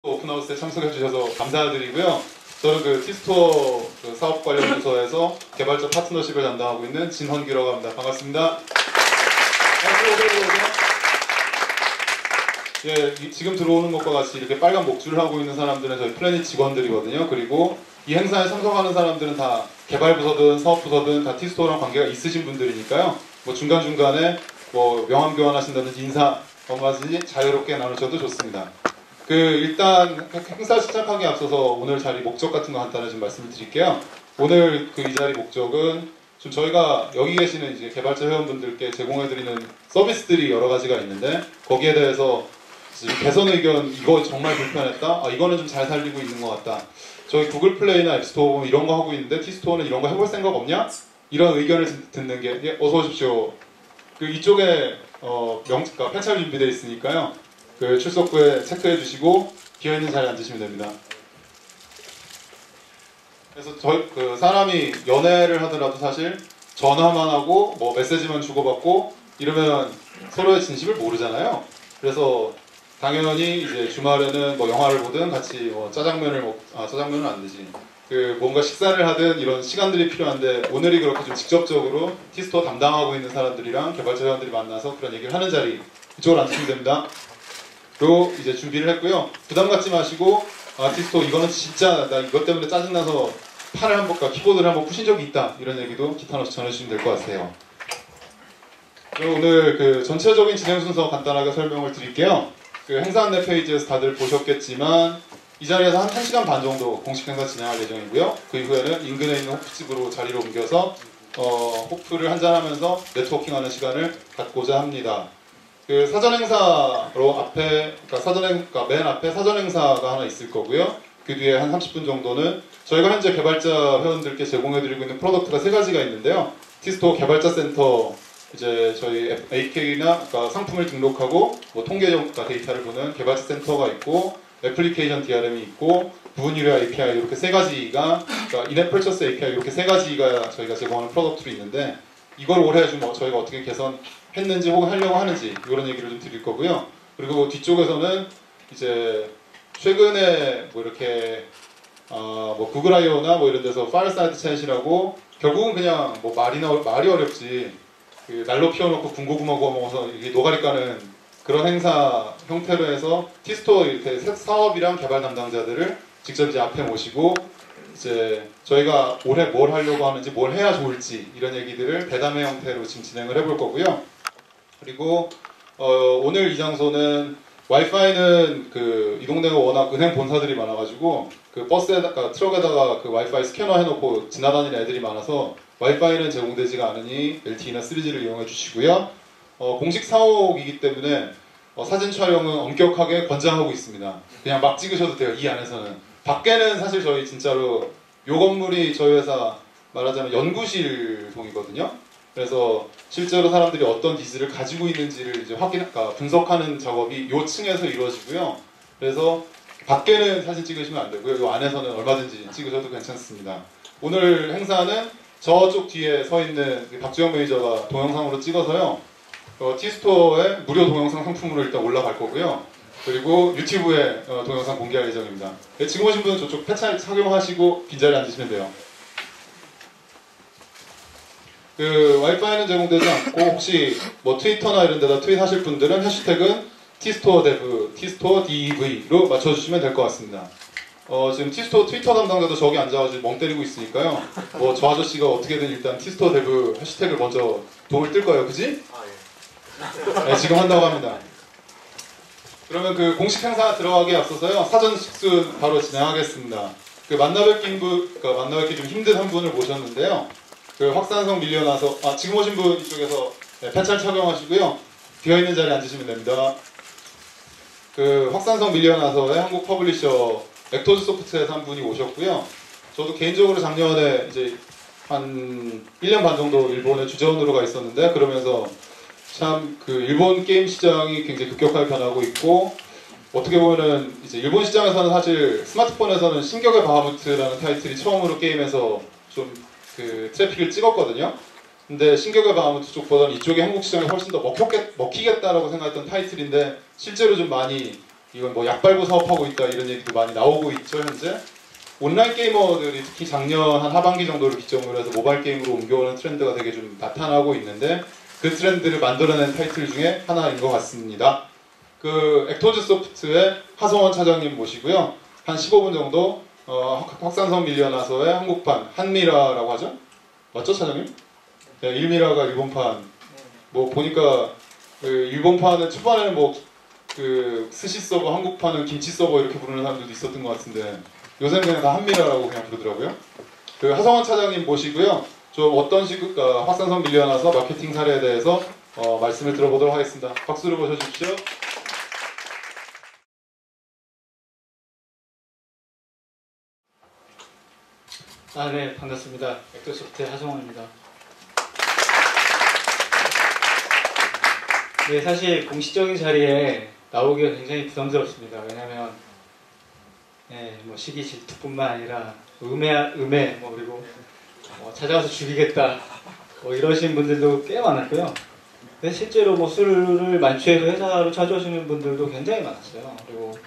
오픈하우스에 참석해 주셔서 감사드리고요. 저는 그 티스토어 그 사업 관련 부서에서 개발자 파트너십을 담당하고 있는 진헌기라고 합니다. 반갑습니다. 예, 지금 들어오는 것과 같이 이렇게 빨간 목줄을 하고 있는 사람들은 저희 플래닛 직원들이거든요. 그리고 이 행사에 참석하는 사람들은 다 개발부서든 사업부서든 다 티스토어랑 관계가 있으신 분들이니까요. 뭐 중간중간에 뭐 명함 교환하신다든지 인사 얼마든지 자유롭게 나누셔도 좋습니다. 그 일단 행사 시작하기에 앞서서 오늘 자리 목적 같은 거 간단히 좀 말씀을 드릴게요. 오늘 그 이 자리 목적은 좀 저희가 여기 계시는 이제 개발자 회원분들께 제공해드리는 서비스들이 여러 가지가 있는데 거기에 대해서 개선 의견 이거 정말 불편했다. 아 이거는 좀 잘 살리고 있는 것 같다. 저희 구글 플레이나 앱스토어 보면 이런 거 하고 있는데 티스토어는 이런 거 해볼 생각 없냐? 이런 의견을 듣는 게 예, 어서 오십시오. 그 이쪽에 그러니까 폐찰 준비되어 있으니까요. 그 출석부에 체크해 주시고 비어있는 자리에 앉으시면 됩니다. 그래서 그 사람이 연애를 하더라도 사실 전화만 하고 뭐 메시지만 주고받고 이러면 서로의 진심을 모르잖아요. 그래서 당연히 이제 주말에는 뭐 영화를 보든 같이 뭐 짜장면은 안 되지. 그 뭔가 식사를 하든 이런 시간들이 필요한데 오늘이 그렇게 좀 직접적으로 티스토어 담당하고 있는 사람들이랑 개발자 회원들이 만나서 그런 얘기를 하는 자리 이쪽으로 앉으시면 됩니다. 로 이제 준비를 했고요. 부담 갖지 마시고 티스토어 이거는 진짜 나 이것 때문에 짜증나서 팔을 한번 키보드를 한번 부신 적이 있다 이런 얘기도 기탄 없이 전해주시면 될 것 같아요. 그럼 오늘 그 전체적인 진행 순서 간단하게 설명을 드릴게요. 그 행사 안내 페이지에서 다들 보셨겠지만 이 자리에서 한 1시간 반 정도 공식 행사 진행할 예정이고요. 그 이후에는 인근에 있는 호프집으로 자리를 옮겨서 호프를 한잔하면서 네트워킹하는 시간을 갖고자 합니다. 그 사전 행사로 앞에, 그러니까 맨 앞에 사전 행사가 하나 있을 거고요. 그 뒤에 한 30분 정도는 저희가 현재 개발자 회원들께 제공해드리고 있는 프로덕트가 3가지가 있는데요. 티스토어 개발자 센터, 이제 저희 AK나 그러니까 상품을 등록하고 뭐 통계적 데이터를 보는 개발자 센터가 있고 애플리케이션 DRM이 있고 부분 유료 API 이렇게 3가지가 그러니까 인앱 퍼처스 API 이렇게 3가지가 저희가 제공하는 프로덕트로 있는데 이걸 올해 좀 저희가 어떻게 개선했는지 혹은 하려고 하는지 이런 얘기를 좀 드릴 거고요. 그리고 뒤쪽에서는 이제 최근에 뭐 이렇게 뭐 구글 I/O나 뭐 이런 데서 파이어사이드 챗이라고 결국은 그냥 뭐 말이 어렵지 그 날로 피워놓고 군고구마 구워 먹어서 이게 노가리 까는 그런 행사 형태로 해서 티스토어 이렇게 사업이랑 개발 담당자들을 직접 이제 앞에 모시고 이제 저희가 올해 뭘 하려고 하는지 뭘 해야 좋을지 이런 얘기들을 대담회 형태로 지금 진행을 해볼 거고요. 그리고 오늘 이 장소는 와이파이는 그 이 동네가 워낙 은행 본사들이 많아가지고 그 버스에다가 트럭에다가 그 와이파이 스캐너 해놓고 지나다니는 애들이 많아서 와이파이는 제공되지가 않으니 LTE나 3G를 이용해 주시고요. 공식 사옥이기 때문에 사진 촬영은 엄격하게 권장하고 있습니다. 그냥 막 찍으셔도 돼요. 이 안에서는. 밖에는 사실 저희 진짜로 요 건물이 저희 회사 말하자면 연구실동이거든요. 그래서 실제로 사람들이 어떤 디지를 가지고 있는지를 이제 분석하는 작업이 요 층에서 이루어지고요. 그래서 밖에는 사진 찍으시면 안 되고요. 요 안에서는 얼마든지 찍으셔도 괜찮습니다. 오늘 행사는 저쪽 뒤에 서 있는 박주영 매니저가 동영상으로 찍어서요. 티스토어에 무료 동영상 상품으로 일단 올라갈 거고요. 그리고 유튜브에 동영상 공개할 예정입니다. 네, 지금 오신 분은 저쪽 폐차 착용하시고 빈자리에 앉으시면 돼요. 그 와이파이는 제공되지 않고 혹시 뭐 트위터나 이런 데다 트윗하실 분들은 해시태그는 티스토어 데브, 티스토어 DEV로 맞춰주시면 될 것 같습니다. 지금 티스토어 트위터 담당자도 저기 앉아가지고 멍 때리고 있으니까요. 뭐 저 아저씨가 어떻게든 일단 티스토어 데브 해시태그를 먼저 도움을 뜰 거예요. 그지? 네, 지금 한다고 합니다. 그러면 그 공식 행사 들어가기에 앞서서요. 사전 식순 바로 진행하겠습니다. 그 만나뵙기 좀 힘든 한 분을 모셨는데요. 그 확산성 밀려나서 지금 오신 분 이쪽에서 폐찰 착용하시고요. 비어있는 자리에 앉으시면 됩니다. 그 확산성 밀려나서의 한국 퍼블리셔 엑토즈 소프트에서 한 분이 오셨고요. 저도 개인적으로 작년에 이제 한 1년 반 정도 일본에 주재원으로 가 있었는데 그러면서 참 그 일본 게임 시장이 굉장히 급격하게 변하고 있고 어떻게 보면은 이제 일본 시장에서는 사실 스마트폰에서는 신격의 바하무트라는 타이틀이 처음으로 게임에서 좀 그 트래픽을 찍었거든요. 근데 신격의 바하무트 쪽보다는 이쪽이 한국 시장에 훨씬 더 먹히겠다라고 생각했던 타이틀인데 실제로 좀 많이 이건 뭐 약발부 사업하고 있다 이런 얘기도 많이 나오고 있죠 현재. 온라인 게이머들이 특히 작년 한 하반기 정도를 기점으로 해서 모바일 게임으로 옮겨오는 트렌드가 되게 좀 나타나고 있는데 그 트렌드를 만들어낸 타이틀 중에 하나인 것 같습니다. 그 액터즈 소프트의 하성원 차장님 모시고요. 한 15분 정도 확산성 밀려나서의 한국판 한미라라고 하죠? 맞죠 차장님? 네, 일미라가 일본판. 뭐 보니까 그 일본판은 초반에는 뭐 그 스시 서버, 한국판은 김치 서버 이렇게 부르는 사람들도 있었던 것 같은데 요새는 그냥 다 한미라라고 그냥 부르더라고요. 그 하성원 차장님 모시고요. 좀 어떤 식으로 확산성 밀려나서 마케팅 사례에 대해서 말씀을 들어보도록 하겠습니다. 박수를 모셔주십시오. 네, 반갑습니다. 액터소프트의 하성원입니다. 네, 사실 공식적인 자리에 나오기가 굉장히 부담스럽습니다. 왜냐하면 뭐 시기 질투뿐만 아니라 음해 뭐 그리고 찾아와서 죽이겠다 뭐 이러신 분들도 꽤 많았고요. 근데 실제로 뭐 술을 만취해서 회사로 찾아오시는 분들도 굉장히 많았어요. 그리고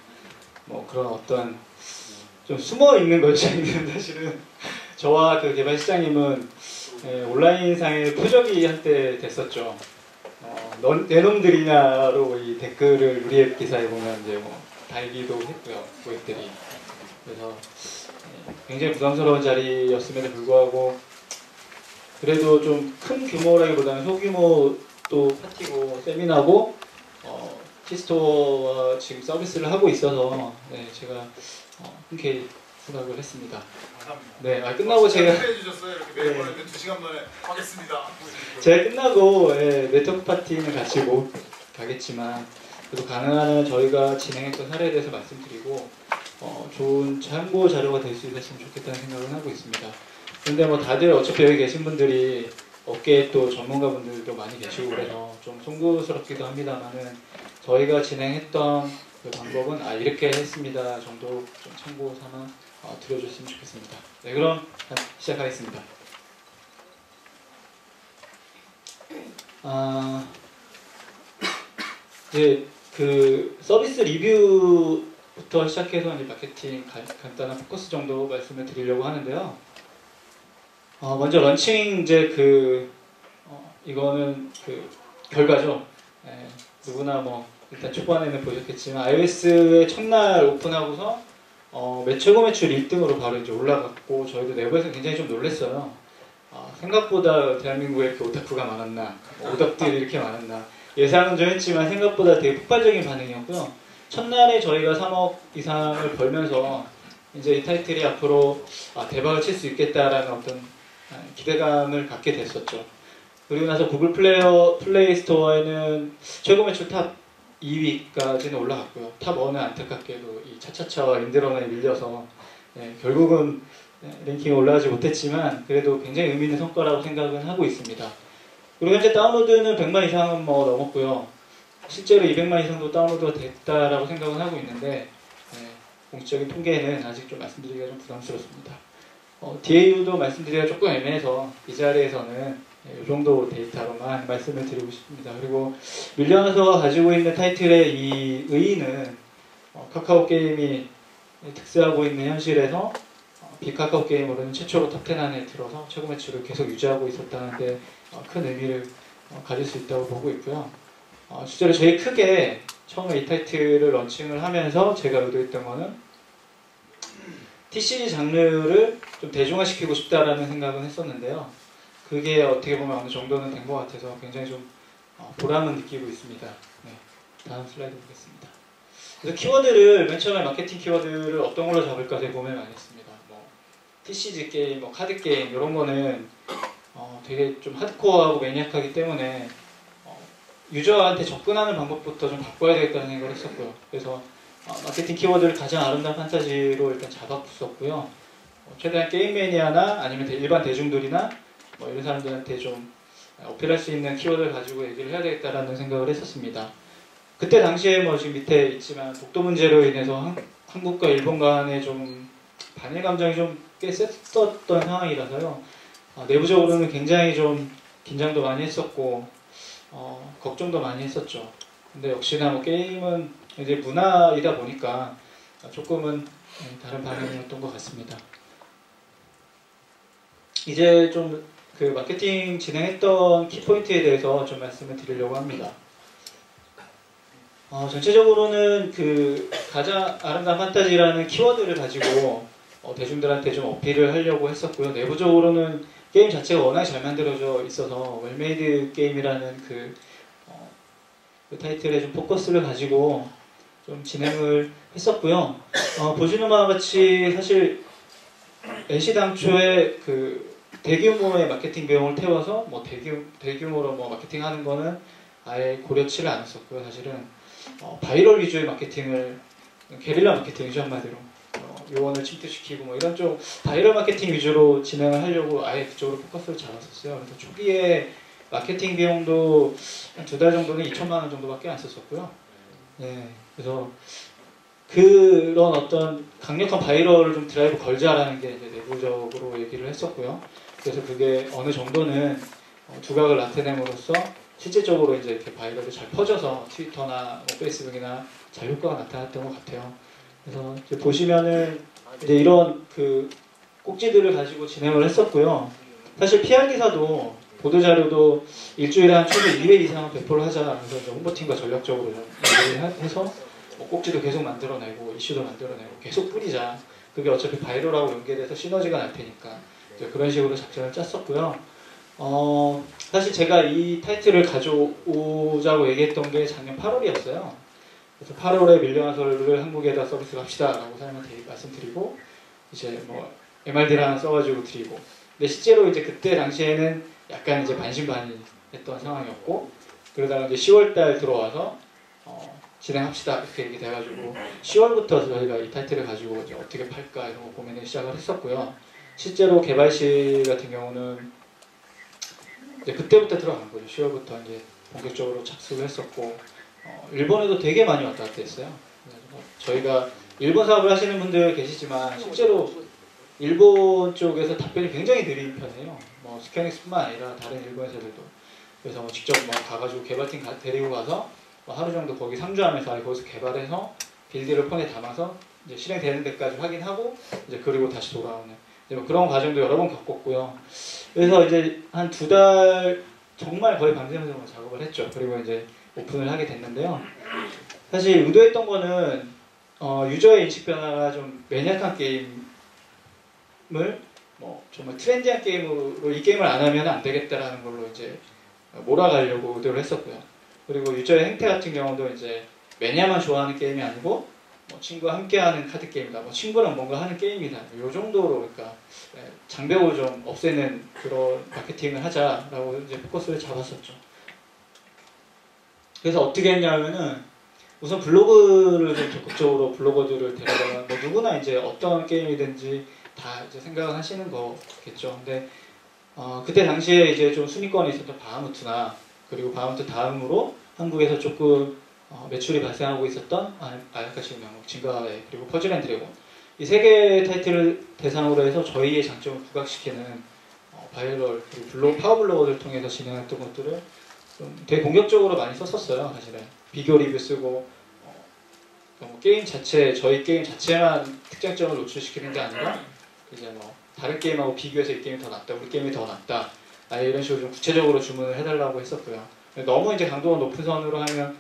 뭐 그런 어떤 좀 숨어 있는 것처럼 사실은 저와 그 개발 시장님은 온라인상의 표적이 한때 됐었죠. 내 놈들이냐로 이 댓글을 우리 앱 기사에 보면 이제 뭐 달기도 했고요, 고객들이. 그래서 굉장히 부담스러운 자리였음에도 불구하고 그래도 좀 큰 규모라기보다는 소규모 또 파티고 세미나고 키스토어와 지금 서비스를 하고 있어서 제가 흔쾌히 생각을 했습니다. 감사합니다. 네, 끝나고 제가 해주셨어요. 이렇게 메일 보냈는데 2시간 만에 하겠습니다. 제가 끝나고 네트워크 파티는 같이 못 가겠지만 그래도 가능한 저희가 진행했던 사례에 대해서 말씀드리고 좋은 참고 자료가 될 수 있었으면 좋겠다는 생각을 하고 있습니다. 그런데 뭐 다들 어차피 여기 계신 분들이 업계에 또 전문가분들도 많이 계시고 그래서 좀 송구스럽기도 합니다만은 저희가 진행했던 그 방법은 이렇게 했습니다 정도 좀 참고 삼아 들어줬으면 좋겠습니다. 네, 그럼 시작하겠습니다. 이제 그 서비스 리뷰부터 시작해서 이제 마케팅 간단한 포커스 정도 말씀을 드리려고 하는데요. 먼저 런칭 이제 이거는 그 결과죠. 누구나 뭐 일단 초반에는 보셨겠지만 iOS의 첫날 오픈하고서 최고 매출 1등으로 바로 이제 올라갔고 저희도 내부에서 굉장히 좀 놀랐어요. 생각보다 대한민국에 이렇게 오타쿠가 많았나, 오덕들이 이렇게 많았나 예상은 좀 했지만 생각보다 되게 폭발적인 반응이었고요. 첫날에 저희가 3억 이상을 벌면서 이제 이 타이틀이 앞으로 대박을 칠 수 있겠다라는 어떤 기대감을 갖게 됐었죠. 그리고 나서 구글 플레이 스토어에는 최고 매출 탑 2위까지는 올라갔고요. 탑 1은 안타깝게도 이 차차차와 인드런에 밀려서 결국은 랭킹에 올라가지 못했지만 그래도 굉장히 의미 있는 성과라고 생각은 하고 있습니다. 그리고 현재 다운로드는 100만 이상은 뭐 넘었고요. 실제로 200만 이상도 다운로드가 됐다라고 생각은 하고 있는데 공식적인 통계는 아직 좀 말씀드리기가 좀 부담스럽습니다. DAU도 말씀드리기가 조금 애매해서 이 자리에서는 이 정도 데이터로만 말씀을 드리고 싶습니다. 그리고 밀려나서 가지고 있는 타이틀의 이 의의는 카카오 게임이 특수하고 있는 현실에서 비카카오 게임으로는 최초로 탑10 안에 들어서 최고 매출을 계속 유지하고 있었다는 데 큰 의미를 가질 수 있다고 보고 있고요. 실제로 제일 크게 처음에 이 타이틀을 런칭을 하면서 제가 의도했던 거는 TCG 장르를 좀 대중화시키고 싶다라는 생각은 했었는데요. 그게 어떻게 보면 어느 정도는 된 것 같아서 굉장히 좀 보람은 느끼고 있습니다. 네, 다음 슬라이드 보겠습니다. 그래서 키워드를 맨 처음에 마케팅 키워드를 어떤 걸로 잡을까 되게 고민을 많이 했습니다. 뭐 TCG 게임, 뭐 카드 게임 이런 거는 되게 좀 하드코어하고 매니악하기 때문에 유저한테 접근하는 방법부터 좀 바꿔야 되겠다는 생각을 했었고요. 그래서 마케팅 키워드를 가장 아름다운 판타지로 일단 잡아봤었고요. 최대한 게임 매니아나 아니면 일반 대중들이나 뭐 이런 사람들한테 좀 어필할 수 있는 키워드를 가지고 얘기를 해야 되겠다라는 생각을 했었습니다. 그때 당시에 뭐 지금 밑에 있지만 독도 문제로 인해서 한국과 일본 간에 좀 반일 감정이 좀 꽤 셌었던 상황이라서요. 내부적으로는 굉장히 좀 긴장도 많이 했었고 걱정도 많이 했었죠. 근데 역시나 뭐 게임은 이제 문화이다 보니까 조금은 다른 방향이었던 것 같습니다. 이제 좀 그 마케팅 진행했던 키포인트에 대해서 좀 말씀을 드리려고 합니다. 전체적으로는 그 가장 아름다운 판타지라는 키워드를 가지고 대중들한테 좀 어필을 하려고 했었고요. 내부적으로는 게임 자체가 워낙 잘 만들어져 있어서 웰메이드 게임이라는 그 타이틀에 좀 포커스를 가지고 좀 진행을 했었고요. 보시는 바와 같이 사실 NC 당초에 그 대규모의 마케팅 비용을 태워서 뭐 대규모로 뭐 마케팅하는 거는 아예 고려치를 않았었고요. 사실은 바이럴 위주의 마케팅을 게릴라 마케팅이죠 한마디로 요원을 침투시키고 뭐 이런 좀 바이럴 마케팅 위주로 진행을 하려고 아예 그쪽으로 포커스를 잡았었어요. 그래서 초기에 마케팅 비용도 한 2달 정도는 2천만 원 정도밖에 안 썼었고요. 네, 그래서 그런 어떤 강력한 바이럴을 좀 드라이브 걸자라는 게 이제 내부적으로 얘기를 했었고요. 그래서 그게 어느 정도는 두각을 나타냄으로써 실질적으로 이제 이렇게 바이럴이 잘 퍼져서 트위터나 뭐 페이스북이나 잘 효과가 나타났던 것 같아요. 그래서 이제 보시면은 이제 이런 그 꼭지들을 가지고 진행을 했었고요. 사실 PR 기사도 보도 자료도 일주일에 한 최소 2회 이상은 배포를 하자. 그래서 이제 홍보팀과 전략적으로 얘기를 해서 뭐 꼭지도 계속 만들어내고 이슈도 만들어내고 계속 뿌리자. 그게 어차피 바이럴하고 연계돼서 시너지가 날 테니까 이제 그런 식으로 작전을 짰었고요. 사실 제가 이 타이틀을 가져오자고 얘기했던 게 작년 8월이었어요. 그래서 8월에 밀려나서를 한국에다 서비스 합시다 라고 사람한테 말씀드리고 이제 뭐 MRD를 하나 써가지고 드리고 근데 실제로 이제 그때 당시에는 약간 이제 반신반의했던 상황이었고 그러다가 이제 10월달 들어와서 진행합시다 이렇게 얘기 돼가지고 10월부터 저희가 이 타이틀을 가지고 이제 어떻게 팔까 이런 거 고민을 시작을 했었고요. 실제로 개발실 같은 경우는 이제 그때부터 들어간 거죠. 10월부터 이제 본격적으로 착수를 했었고 일본에도 되게 많이 왔다 갔다 했어요. 저희가 일본 사업을 하시는 분들 계시지만 실제로 일본 쪽에서 답변이 굉장히 느린 편이에요. 뭐 스퀘어닉스뿐만 아니라 다른 일본 회사들도. 그래서 뭐 직접 뭐 가가지고 개발팀 데리고 가서 뭐 하루 정도 거기 3주 하면서 아예 거기서 개발해서 빌드를 폰에 담아서 이제 실행되는 데까지 확인하고 이제 그리고 다시 돌아오는 이제 뭐 그런 과정도 여러 번 겪었고요. 그래서 이제 한 2달 정말 거의 밤새면서 작업을 했죠. 그리고 이제 오픈을 하게 됐는데요. 사실 의도했던 거는 유저의 인식 변화가 좀 매니악한 게임을 뭐 정말 트렌디한 게임으로 이 게임을 안 하면 안 되겠다라는 걸로 이제 몰아가려고 의도를 했었고요. 그리고 유저의 행태 같은 경우도 이제 매니아만 좋아하는 게임이 아니고 뭐 친구와 함께하는 카드 게임이다. 뭐 친구랑 뭔가 하는 게임이다. 이 정도로 그러니까 장벽을 좀 없애는 그런 마케팅을 하자라고 이제 포커스를 잡았었죠. 그래서 어떻게 했냐면은 우선 블로그를 좀 적극적으로 블로거들을 데려다가 뭐 누구나 이제 어떤 게임이든지 다 이제 생각을 하시는 거겠죠. 근데 그때 당시에 이제 좀 순위권에 있었던 바하무트나 그리고 바하무트 다음으로 한국에서 조금 매출이 발생하고 있었던 아야카시 명목, 진가의 그리고 퍼즐 앤 드래곤 이 3개 타이틀을 대상으로 해서 저희의 장점을 부각시키는 바이럴 그리고 파워 블로거를 통해서 진행했던 것들을 좀 되게 공격적으로 많이 썼었어요. 사실은 비교 리뷰 쓰고 뭐 게임 자체 저희 게임 자체만 특장점을 노출시키는 게 아니라 이제 뭐 다른 게임하고 비교해서 이 게임이 더 낫다, 우리 게임이 더 낫다 이런 식으로 좀 구체적으로 주문을 해달라고 했었고요. 너무 이제 강도가 높은 선으로 하면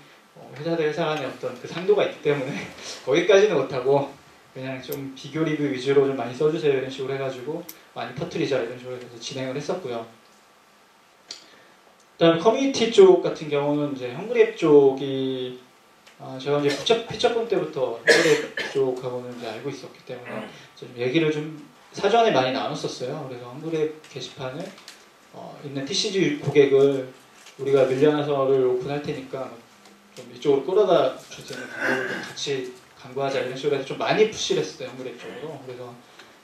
회사 대 회사 간의 어떤 그 상도가 있기 때문에 거기까지는 못하고 그냥 좀 비교 리뷰 위주로 좀 많이 써주세요 이런 식으로 해가지고 많이 퍼뜨리자 이런 식으로 해서 진행을 했었고요. 그다음에 커뮤니티 쪽 같은 경우는 이제 헝그리앱 쪽이 제가 이제 피처폰 때부터 헝그리앱 쪽하고는 이제 알고 있었기 때문에 좀 얘기를 좀 사전에 많이 나눴었어요. 그래서 헝그리앱 게시판을 있는 TCG 고객을 우리가 밀려나서를 오픈할 테니까 좀 이쪽으로 끌어다 줄 수 있는 방법을 좀 같이 강구하자 이런 식으로 해서 좀 많이 푸시를 했어요. 헝그리앱 쪽으로. 그래서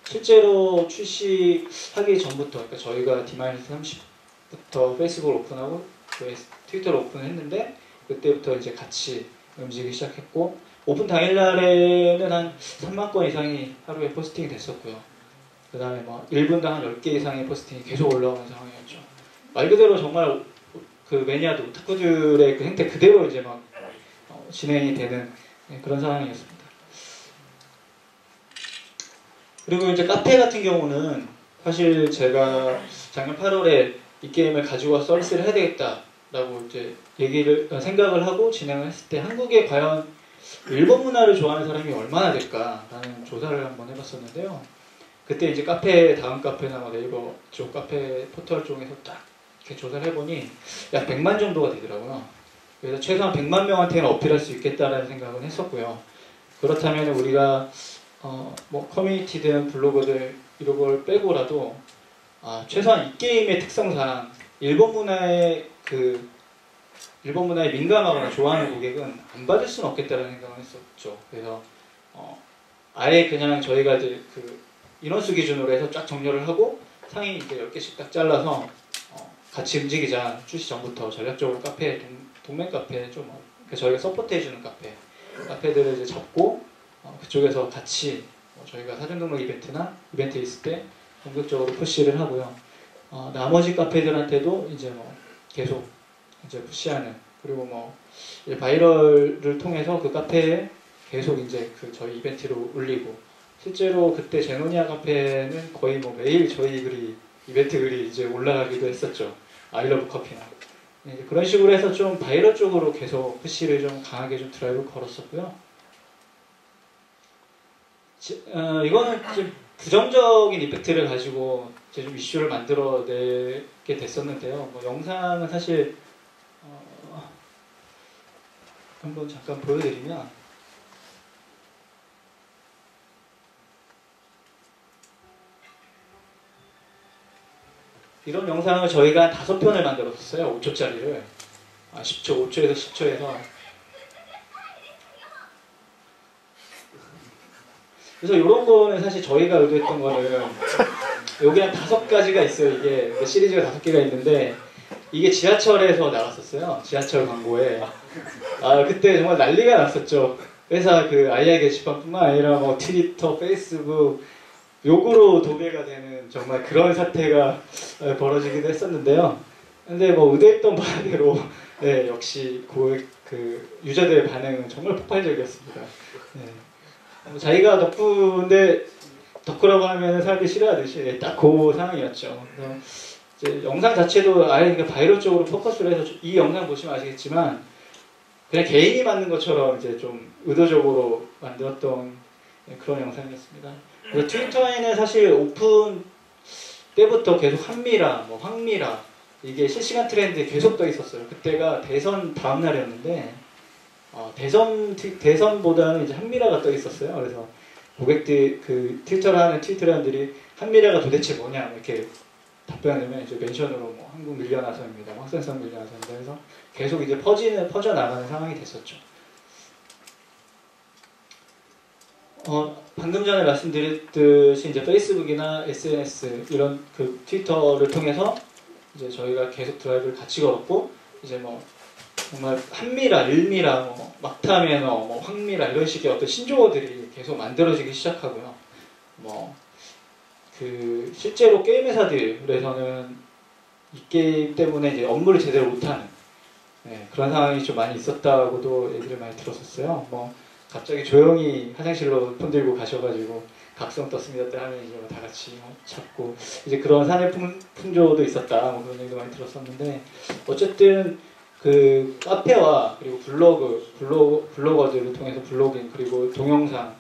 실제로 출시하기 전부터 그러니까 저희가 D-30부터 페이스북을 오픈하고 트위터를 오픈을 했는데 그때부터 이제 같이 움직이기 시작했고 오픈 당일날에는 한 3만 건 이상이 하루에 포스팅이 됐었고요. 그 다음에 뭐 1분당 한 10개 이상의 포스팅이 계속 올라오는 상황이었죠. 말 그대로 정말 그 매니아들, 오타쿠들의 그 행태 그대로 이제 막 진행이 되는 그런 상황이었습니다. 그리고 이제 카페 같은 경우는 사실 제가 작년 8월에 이 게임을 가지고 와서 서비스를 해야 되겠다라고 이제 생각을 하고 진행을 했을 때 한국에 과연 일본 문화를 좋아하는 사람이 얼마나 될까라는 조사를 한번 해봤었는데요. 그때 이제 다음 카페나 네이버 쪽 카페 포털 쪽에서 딱 이렇게 조사를 해보니 약 100만 정도가 되더라고요. 그래서 최소한 100만 명한테는 어필할 수 있겠다라는 생각은 했었고요. 그렇다면 우리가 뭐 커뮤니티든 블로거들 이런 걸 빼고라도 최소한 이 게임의 특성상 일본 문화에 민감하거나 좋아하는 고객은 안 받을 수는 없겠다는 생각을 했었죠. 그래서 아예 그냥 저희가 이제 그 인원수 기준으로 해서 쫙 정렬을 하고 상위 이제 10개씩 딱 잘라서 같이 움직이자. 출시 전부터 전략적으로 동맹 카페 저희가 서포트해주는 카페들을 이제 잡고 그쪽에서 같이 저희가 사전 등록 이벤트나 이벤트 있을 때 본격적으로 푸시를 하고요. 나머지 카페들한테도 이제 계속 이제 푸시하는, 그리고 이제 바이럴을 통해서 그 카페에 계속 이제 저희 이벤트를 올리고, 실제로 그때 제노니아 카페는 거의 매일 저희 이벤트 글이 이제 올라가기도 했었죠. 아이러브 커피나. 네, 그런 식으로 해서 좀 바이럴 쪽으로 계속 푸시를 좀 강하게 좀 드라이브 걸었었고요. 이거는 좀 부정적인 이펙트를 가지고 이제 좀 이슈를 만들어내게 됐었는데요. 영상은 사실 한번 잠깐 보여드리면, 이런 영상을 저희가 5편을 만들었어요. 5초짜리를 5초에서 10초에서. 그래서 이런 거는 사실 저희가 의도했던 거는, 여기 한 5가지가 있어요. 이게 시리즈가 5개가 있는데, 이게 지하철에서 나갔었어요. 지하철 광고에. 그때 정말 난리가 났었죠. 회사 아이알 게시판뿐만 아니라 트위터, 페이스북 욕으로 도배가 되는 정말 그런 사태가 벌어지기도 했었는데요. 근데 의도했던 바대로 네, 역시 유저들의 반응은 정말 폭발적이었습니다. 네. 자기가 덕후라고 하면 사람들이 싫어하듯이 딱 그 상황이었죠. 그래서 이제 영상 자체도 아예 바이럴 쪽으로 포커스를 해서, 이 영상 보시면 아시겠지만 그냥 개인이 만든 것처럼 이제 좀 의도적으로 만들었던 그런 영상이었습니다. 그리고 트위터에는 사실 오픈 때부터 계속 한미라, 황미라 이게 실시간 트렌드에 계속 떠 있었어요. 그때가 대선 다음 날이었는데 대선보다는 이제 한미라가 떠 있었어요. 그래서 고객들 트위터를 하는 트위터라는들이 한미라가 도대체 뭐냐 이렇게 답변하면 이제 멘션으로 한국 밀려나서입니다. 확산성 밀려나서입니다. 그래서 계속 이제 퍼져나가는 상황이 됐었죠. 방금 전에 말씀드렸듯이 이제 페이스북이나 SNS 이런 트위터를 통해서 이제 저희가 계속 드라이브를 같이 걸었고, 이제 정말 한미라, 일미라, 막타매너, 황미라 이런 식의 어떤 신조어들이 계속 만들어지기 시작하고요. 실제로 게임 회사들에서는 이 게임 때문에 이제 업무를 제대로 못하는 그런 상황이 좀 많이 있었다고도 얘기를 많이 들었었어요. 갑자기 조용히 화장실로 폰 들고 가셔가지고 각성 떴습니다 때 하면 이제 다 같이 찾고 이제 그런 사내 풍조도 있었다, 그런 얘기도 많이 들었었는데, 어쨌든 카페와 그리고 블로거들을 통해서 블로깅, 그리고 동영상,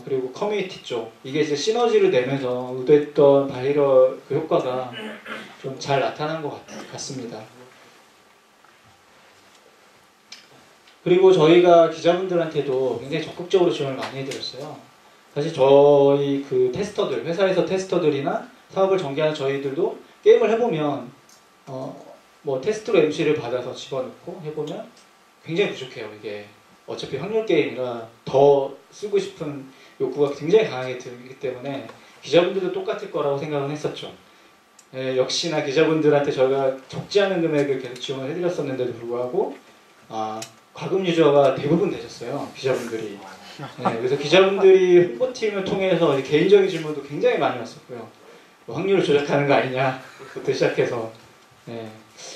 그리고 커뮤니티 쪽, 이게 이제 시너지를 내면서 의도했던 바이럴 효과가 좀 잘 나타난 것 같습니다. 그리고 저희가 기자분들한테도 굉장히 적극적으로 지원을 많이 해드렸어요. 사실 저희 테스터들, 회사에서 테스터들이나 사업을 전개하는 저희들도 게임을 해보면 테스트로 MC를 받아서 집어넣고 해보면 굉장히 부족해요. 이게 어차피 확률 게임이라 더 쓰고 싶은 욕구가 굉장히 강하게 들기 때문에 기자분들도 똑같을 거라고 생각은 했었죠. 역시나 기자분들한테 저희가 적지 않은 금액을 계속 지원을 해드렸었는데도 불구하고 과금 유저가 대부분 되셨어요. 기자분들이. 그래서 기자분들이 홍보팀을 통해서 개인적인 질문도 굉장히 많이 왔었고요. 확률을 조작하는 거 아니냐부터 시작해서.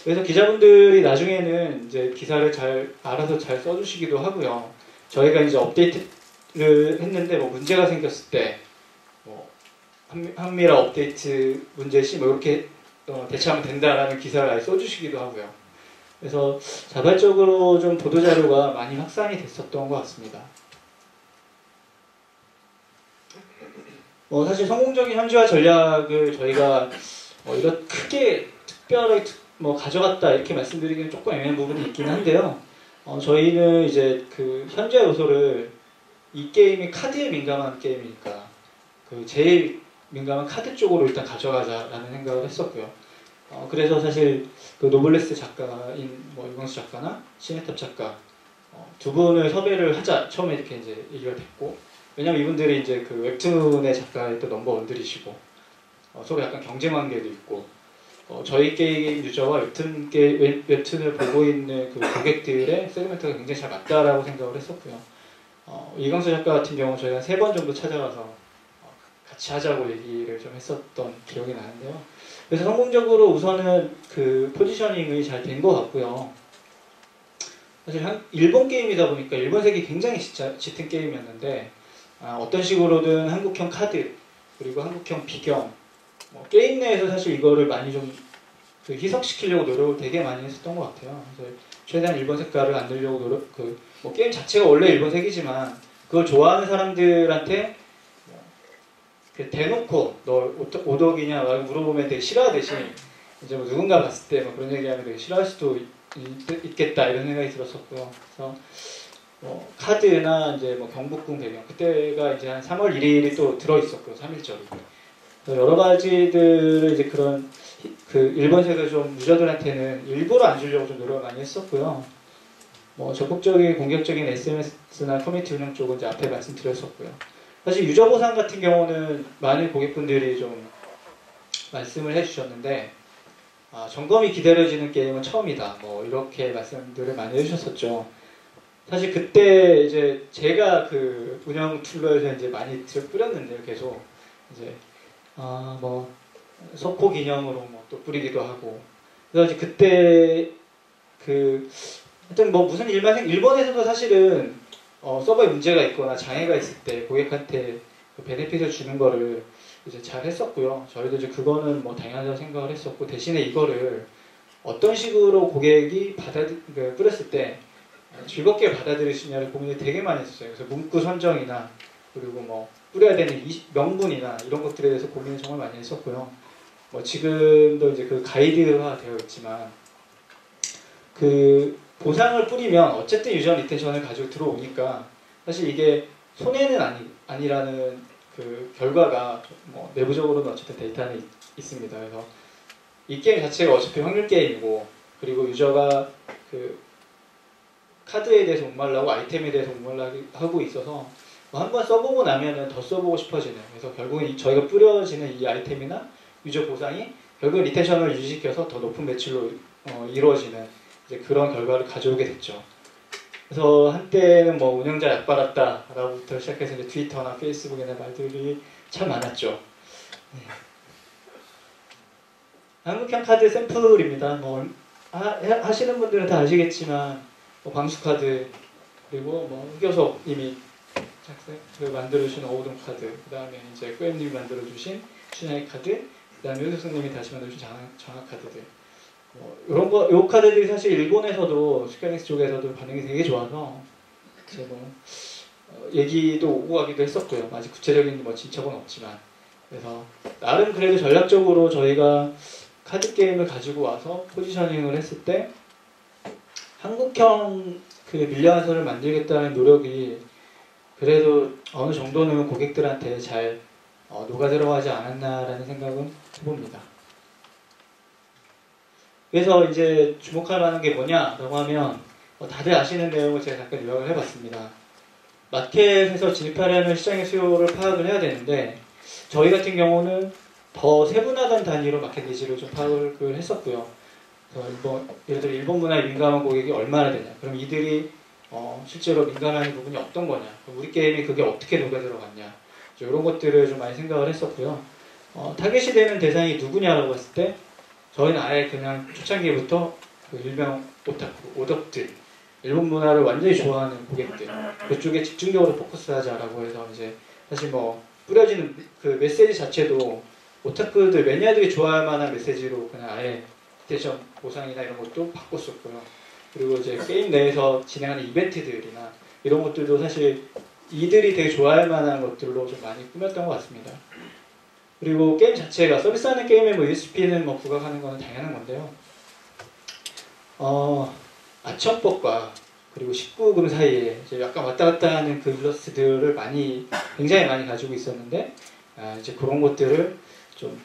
그래서 기자분들이 나중에는 이제 기사를 알아서 잘 써주시기도 하고요. 저희가 이제 업데이트를 했는데 뭐 문제가 생겼을 때뭐 한미라 업데이트 문제 시 뭐 이렇게 대처하면 된다라는 기사를 아예 써주시기도 하고요. 그래서 자발적으로 좀 보도자료가 많이 확산이 됐었던 것 같습니다. 사실 성공적인 현지화 전략을 저희가 이런 크게 특별하게 가져갔다 이렇게 말씀드리기는 조금 애매한 부분이 있긴 한데요. 저희는 이제 그 현지화 요소를 이 게임이 카드에 민감한 게임이니까 그 제일 민감한 카드 쪽으로 일단 가져가자라는 생각을 했었고요. 그래서 사실 그 노블레스 작가인 유광수 작가나 시네탑 작가 두 분을 섭외를 하자 처음에 이렇게 이제 얘기가 됐고, 왜냐면 이분들이 이제 그 웹툰의 작가의 또 넘버원들이시고 서로 약간 경쟁 관계도 있고 저희 게임 유저와 웹툰을 보고 있는 그 고객들의 세그멘트가 굉장히 잘 맞다라고 생각을 했었고요. 이광수 작가 같은 경우 저희가 3번 정도 찾아가서 같이 하자고 얘기를 좀 했었던 기억이 나는데요. 그래서 성공적으로 우선은 그 포지셔닝이 잘 된 것 같고요. 사실 일본 게임이다 보니까 일본색이 굉장히 짙은 게임이었는데 어떤 식으로든 한국형 카드 그리고 한국형 비경 게임 내에서 사실 이거를 많이 좀 그 희석시키려고 노력을 되게 많이 했었던 것 같아요. 그래서 최대한 일본 색깔을 안 넣으려고 게임 자체가 원래 일본색이지만 그걸 좋아하는 사람들한테 대놓고 너 오덕이냐 물어보면 되게 싫어하듯이 이제 뭐 누군가 봤을 때 그런 얘기하면 되게 싫어할 수도 있겠다 이런 생각이 들었었고요. 그래서 카드나 이제 경복궁 배경 그때가 이제 한 3월 1일이 또 들어 있었고요. 3일절이. 여러 가지들을 이제 그런 그 일본색을 좀 유저들한테는 일부러 안 주려고 좀 노력을 많이 했었고요. 적극적인 공격적인 SNS나 커뮤니티 운영 쪽은 이제 앞에 말씀드렸었고요. 사실 유저 보상 같은 경우는 많은 고객분들이 좀 말씀을 해주셨는데 점검이 기다려지는 게임은 처음이다. 이렇게 말씀들을 많이 해주셨었죠. 사실 그때 이제 제가 그 운영 툴러에서 이제 많이 뿌렸는데요. 계속 이제 석호 기념으로 또 뿌리기도 하고. 그래서 이제 그때 하여튼 무슨 일본에서도 사실은 서버에 문제가 있거나 장애가 있을 때 고객한테 그 베네핏을 주는 거를 이제 잘 했었고요. 저희도 이제 그거는 당연하다고 생각을 했었고, 대신에 이거를 어떤 식으로 고객이 뿌렸을 때 즐겁게 받아들일 수 있냐를 고민을 되게 많이 했었어요. 그래서 문구 선정이나 그리고 뿌려야 되는 명분이나 이런 것들에 대해서 고민을 정말 많이 했었고요. 지금도 이제 그 가이드화 되어 있지만 그 보상을 뿌리면 어쨌든 유저 리텐션을 가지고 들어오니까 사실 이게 손해는 아니라는 그 결과가 내부적으로는 어쨌든 데이터는 있습니다. 그래서 이 게임 자체가 어차피 확률 게임이고, 그리고 유저가 그 카드에 대해서 목말라고 아이템에 대해서 목말라하고 있어서 한번 써보고 나면은 더 써보고 싶어지는, 그래서 결국은 저희가 뿌려지는 이 아이템이나 유저 보상이 결국은 리텐션을 유지시켜서 더 높은 매출로 이루어지는 이제 그런 결과를 가져오게 됐죠. 그래서 한때는 운영자 약받았다 라고부터 시작해서 이제 트위터나 페이스북이나 말들이 참 많았죠. 네. 한국형 카드 샘플입니다. 하시는 분들은 다 아시겠지만 방수카드, 그리고 흑요석님이 만들어주신 어우동 카드, 그 다음에 이제 꾸엠님이 만들어주신 춘향이 카드, 그 다음에 효석님이 다시 만들어주신 장학 카드들. 요 카드들이 사실 일본에서도 스퀘어닉스 쪽에서도 반응이 되게 좋아서 제가 얘기도 오고 가기도 했었고요. 아직 구체적인 진척은 없지만, 그래서 나름 그래도 전략적으로 저희가 카드 게임을 가지고 와서 포지셔닝을 했을 때 한국형 그 밀려한선을 만들겠다는 노력이 그래도 어느 정도는 고객들한테 잘 녹아들어가지 않았나라는 생각은 해봅니다. 그래서 이제 주목할 만한 게 뭐냐라고 하면 다들 아시는 내용을 제가 잠깐 요약을 해봤습니다. 마켓에서 진입하려면 시장의 수요를 파악을 해야 되는데, 저희 같은 경우는 더 세분화된 단위로 마켓 니즈를 좀 파악을 했었고요. 그래서 예를 들어 일본 문화에 민감한 고객이 얼마나 되냐, 그럼 이들이 실제로 민감한 부분이 어떤 거냐, 우리 게임이 그게 어떻게 녹아들어갔냐, 이런 것들을 좀 많이 생각을 했었고요. 타겟이 되는 대상이 누구냐라고 했을 때 저희는 아예 그냥 초창기부터 그 일명 오타쿠, 오덕들, 일본 문화를 완전히 좋아하는 고객들 그쪽에 집중적으로 포커스하자라고 해서 이제 사실 뭐 뿌려지는 그 메시지 자체도 오타쿠들 매니아들이 좋아할 만한 메시지로 그냥 아예 디텍션 보상이나 이런 것도 바꿨었고요. 그리고 이제 게임 내에서 진행하는 이벤트들이나 이런 것들도 사실 이들이 되게 좋아할 만한 것들로 좀 많이 꾸몄던 것 같습니다. 그리고 게임 자체가 서비스하는 게임에 뭐 USP는 뭐 부각하는 거는 당연한 건데요. 아천법과 그리고 19금 사이에 이제 약간 왔다 갔다 하는 그 일러스트들을 굉장히 많이 가지고 있었는데 이제 그런 것들을 좀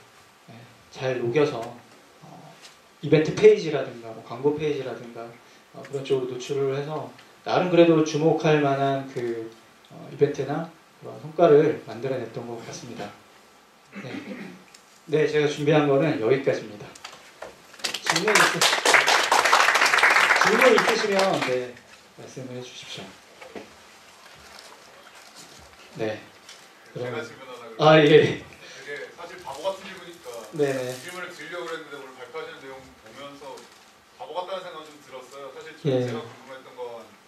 잘 녹여서 이벤트 페이지라든가 뭐 광고 페이지라든가 그런 쪽으로 노출을 해서 나름 그래도 주목할 만한 그 이벤트나 그런 성과를 만들어냈던 것 같습니다. 네, 제가 준비한 거는 여기까지입니다. 질문 있으시면 네, 말씀을 해주십시오. 네. 제가 그러면 질문 하나 그러면 아 예. 되게 사실 바보 같은 질문이니까 네네. 질문을 드리려고 그랬는데 오늘 발표하시는 내용 보면서 바보 같다는 생각 좀 들었어요. 사실 예. 제가 궁금했던 건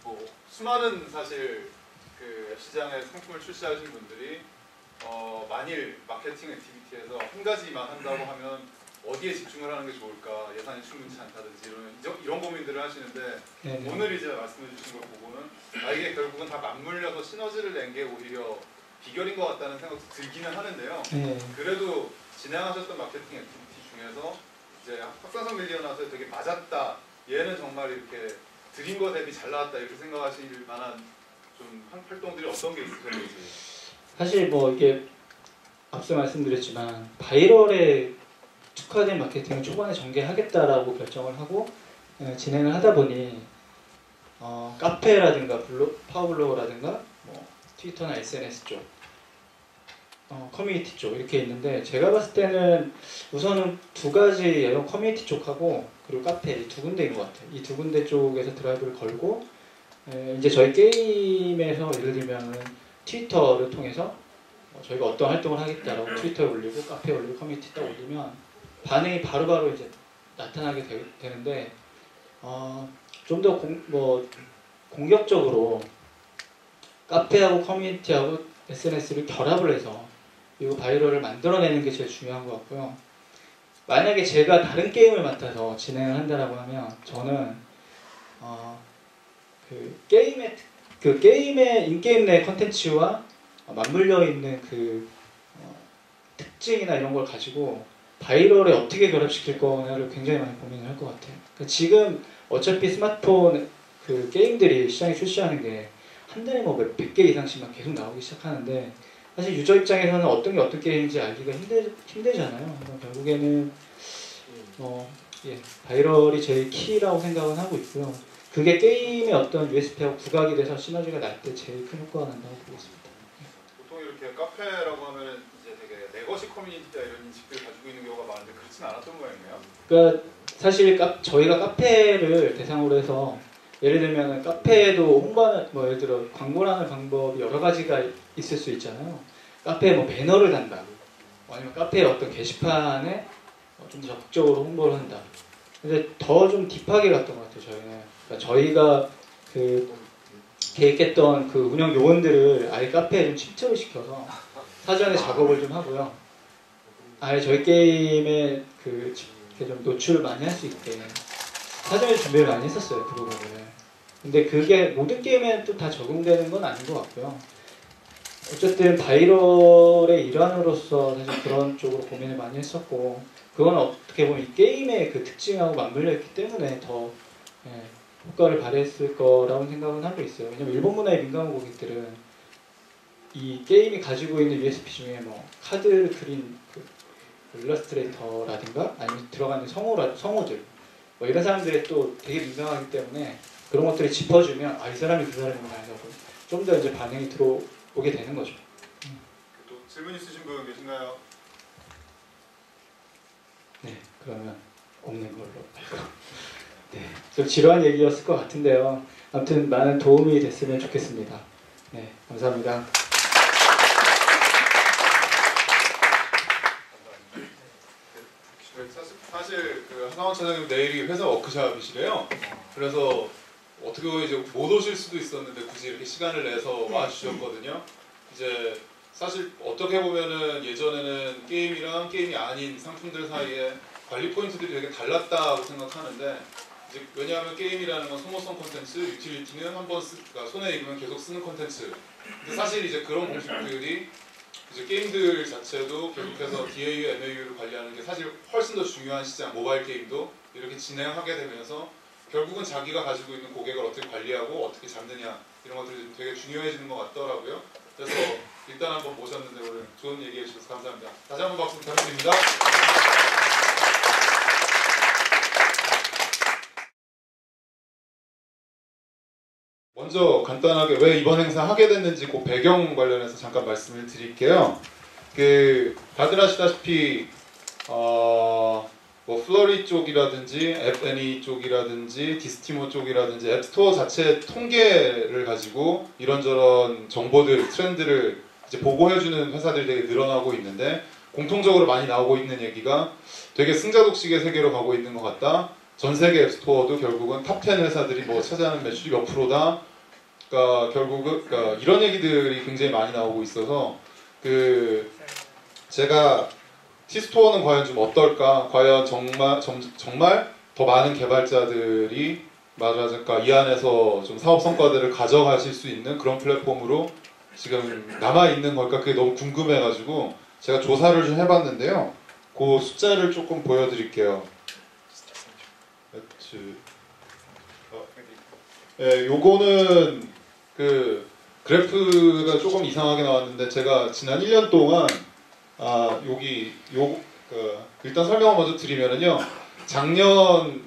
뭐 수많은 사실 그 시장에 상품을 출시하신 분들이 만일 마케팅 액티비티에서 한 가지만 한다고 하면 어디에 집중을 하는 게 좋을까, 예산이 충분치 않다든지 이런 고민들을 하시는데 네네. 오늘 이제 말씀해 주신 걸 보고는 이게 결국은 다 맞물려서 시너지를 낸 게 오히려 비결인 것 같다는 생각도 들기는 하는데요. 네. 그래도 진행하셨던 마케팅 액티비티 중에서 이제 확산성 밀리언아웃에 되게 맞았다, 얘는 정말 이렇게 드린 거 대비 잘 나왔다 이렇게 생각하실 만한 좀 활동들이 어떤 게 있으셨는지. 사실 뭐 이게 앞서 말씀드렸지만 바이럴에 특화된 마케팅을 초반에 전개하겠다라고 결정을 하고 진행을 하다 보니 카페라든가 파워블로그라든가 뭐 트위터나 SNS 쪽, 커뮤니티 쪽 이렇게 있는데 제가 봤을 때는 우선은 두 가지 이런 커뮤니티 쪽하고 그리고 카페 이 두 군데인 것 같아요. 이 두 군데 쪽에서 드라이브를 걸고 이제 저희 게임에서 예를 들면 트위터를 통해서 저희가 어떤 활동을 하겠다라고 트위터에 올리고 카페에 올리고 커뮤니티 딱 올리면 반응이 바로바로 이제 나타나게 되는데 좀 더 공격적으로 카페하고 커뮤니티하고 SNS를 결합을 해서 이거 바이럴을 만들어내는 게 제일 중요한 것 같고요. 만약에 제가 다른 게임을 맡아서 진행을 한다라고 하면 저는 그 게임의 인게임 내 컨텐츠와 맞물려 있는 그 특징이나 이런 걸 가지고 바이럴에 어떻게 결합시킬 거냐를 굉장히 많이 고민을 할 것 같아요. 그러니까 지금 어차피 스마트폰 그 게임들이 시장에 출시하는 게 한 달에 뭐 몇백 개 이상씩만 계속 나오기 시작하는데 사실 유저 입장에서는 어떤 게 어떤 게임인지 알기가 힘들잖아요. 그러니까 결국에는 바이럴이 제일 키라고 생각은 하고 있고요. 그게 게임의 어떤 USP하고 부각이 돼서 시너지가 날 때 제일 큰 효과가 난다고 보고 있습니다. 보통 이렇게 카페라고 하면 이제 되게 레거시 커뮤니티나 이런 인식들을 가지고 있는 경우가 많은데 그렇진 않았던 모양이네요. 그러니까 사실 저희가 카페를 대상으로 해서 예를 들면 카페에도 홍보하는 뭐 예를 들어 광고를 하는 방법이 여러 가지가 있을 수 있잖아요. 카페에 뭐 배너를 단다, 아니면 카페의 어떤 게시판에 좀 더 적극적으로 홍보를 한다. 근데 더 좀 딥하게 갔던 것 같아요. 저희는 그러니까 저희가 그 계획했던 그 운영 요원들을 아예 카페에 좀 침투를 시켜서 사전에 작업을 좀 하고요. 아예 저희 게임에 좀 노출을 많이 할 수 있게 사전에 준비를 많이 했었어요. 그 부분을. 근데 그게 모든 게임에는 또 다 적용되는 건 아닌 것 같고요. 어쨌든 바이럴의 일환으로서 사실 그런 쪽으로 고민을 많이 했었고 그건 어떻게 보면 이 게임의 그 특징하고 맞물려 있기 때문에 더 효과를 발휘했을 거라고 생각은 하고 있어요. 왜냐면 일본 문화에 민감한 고객들은 이 게임이 가지고 있는 USP 중에 뭐 카드 그린 그 일러스트레이터라든가 아니면 들어가는 성우들 뭐 이런 사람들이 또 되게 민감하기 때문에 그런 것들을 짚어주면 이 사람이 그 사람이구나 해서 좀 더 이제 반응이 들어오게 되는 거죠. 또 질문 있으신 분 계신가요? 네, 그러면 없는 걸로 할까요? 네, 좀 지루한 얘기였을 것 같은데요. 아무튼 많은 도움이 됐으면 좋겠습니다. 네, 감사합니다. 사실 그 하상원 차장님 내일이 회사 워크숍이시래요. 그래서 어떻게 보면 이제 못 오실 수도 있었는데 굳이 이렇게 시간을 내서 와주셨거든요. 이제 사실 어떻게 보면은 예전에는 게임이랑 게임이 아닌 상품들 사이에 관리 포인트들이 되게 달랐다고 생각하는데 이제 왜냐하면 게임이라는 건 소모성 콘텐츠, 유틸리티는 한번 그러니까 손에 익으면 계속 쓰는 콘텐츠. 근데 사실 이제 그런 공식들이 이제 게임들 자체도 계속해서 DAU, MAU를 관리하는 게 사실 훨씬 더 중요한 시장, 모바일 게임도 이렇게 진행하게 되면서 결국은 자기가 가지고 있는 고객을 어떻게 관리하고 어떻게 잡느냐 이런 것들이 좀 되게 중요해지는 것 같더라고요. 그래서 일단 한번 모셨는데 오늘 좋은 얘기해 주셔서 감사합니다. 다시 한번 박수 부탁드립니다. 먼저 간단하게 왜 이번 행사 하게 됐는지 그 배경 관련해서 잠깐 말씀을 드릴게요. 다들 아시다시피 뭐 플러리 쪽이라든지 앱애니 쪽이라든지 디스티모 쪽이라든지 앱스토어 자체 통계를 가지고 이런저런 정보들, 트렌드를 이제 보고해주는 회사들이 되게 늘어나고 있는데 공통적으로 많이 나오고 있는 얘기가 되게 승자독식의 세계로 가고 있는 것 같다. 전 세계 앱스토어도 결국은 탑10 회사들이 뭐 차지하는 매출이 몇 프로다. 그러니까 결국은 이런 얘기들이 굉장히 많이 나오고 있어서 제가 T스토어는 과연 좀 어떨까? 과연 정말 더 많은 개발자들이 말하자니까 이 안에서 좀 사업 성과들을 가져가실 수 있는 그런 플랫폼으로 지금 남아 있는 걸까? 그게 너무 궁금해가지고 제가 조사를 좀 해봤는데요. 그 숫자를 조금 보여드릴게요. 요거는 그래프가 조금 이상하게 나왔는데 제가 지난 1년 동안 일단 설명을 먼저 드리면은요. 작년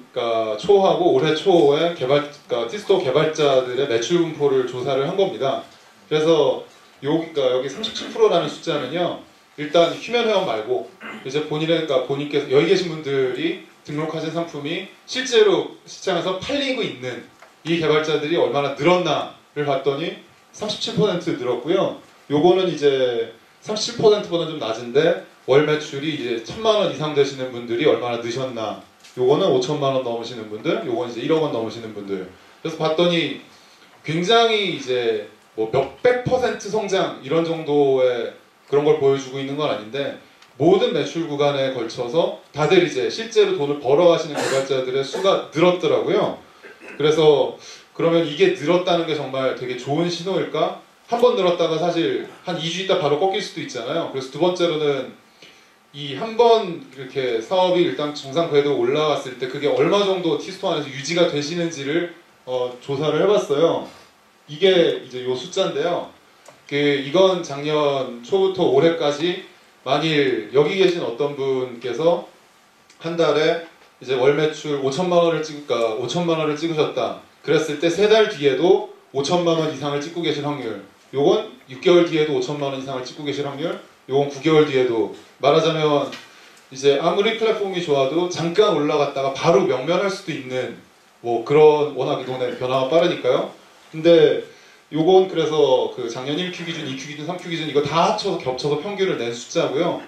초하고 올해 초에 T스토어 개발자들의 매출 분포를 조사를 한 겁니다. 그래서 여기 37%라는 숫자는요. 일단 휴면 회원 말고 이제 본인께서 여기 계신 분들이 등록하신 상품이 실제로 시장에서 팔리고 있는 이 개발자들이 얼마나 늘었나를 봤더니 37% 늘었고요. 요거는 이제 37%보다는 좀 낮은데 월 매출이 이제 1,000만 원 이상 되시는 분들이 얼마나 느셨나. 요거는 5천만 원 넘으시는 분들, 요건 이제 1억 원 넘으시는 분들. 그래서 봤더니 굉장히 이제 뭐 몇백 퍼센트 성장 이런 정도의 그런 걸 보여주고 있는 건 아닌데 모든 매출 구간에 걸쳐서 다들 이제 실제로 돈을 벌어가시는 개발자들의 수가 늘었더라고요. 그래서 그러면 이게 늘었다는 게 정말 되게 좋은 신호일까? 한 번 늘었다가 사실 한 2주 있다 바로 꺾일 수도 있잖아요. 그래서 두 번째로는 이 한 번 이렇게 사업이 일단 정상 궤도 올라갔을 때 그게 얼마 정도 T스토어 안에서 유지가 되시는지를 조사를 해봤어요. 이게 이제 요 숫자인데요. 이건 작년 초부터 올해까지 만일 여기 계신 어떤 분께서 한 달에 이제 월 매출 5천만 원을 찍으셨다. 그랬을 때 3달 뒤에도 5천만 원 이상을 찍고 계실 확률. 요건 6개월 뒤에도 5천만 원 이상을 찍고 계실 확률. 요건 9개월 뒤에도. 말하자면 이제 아무리 플랫폼이 좋아도 잠깐 올라갔다가 바로 명면할 수도 있는 뭐 그런 워낙 이동의 변화가 빠르니까요. 근데 요건 그래서 작년 1Q 기준, 2Q 기준, 3Q 기준 이거 다 합쳐서 겹쳐서 평균을 낸 숫자고요.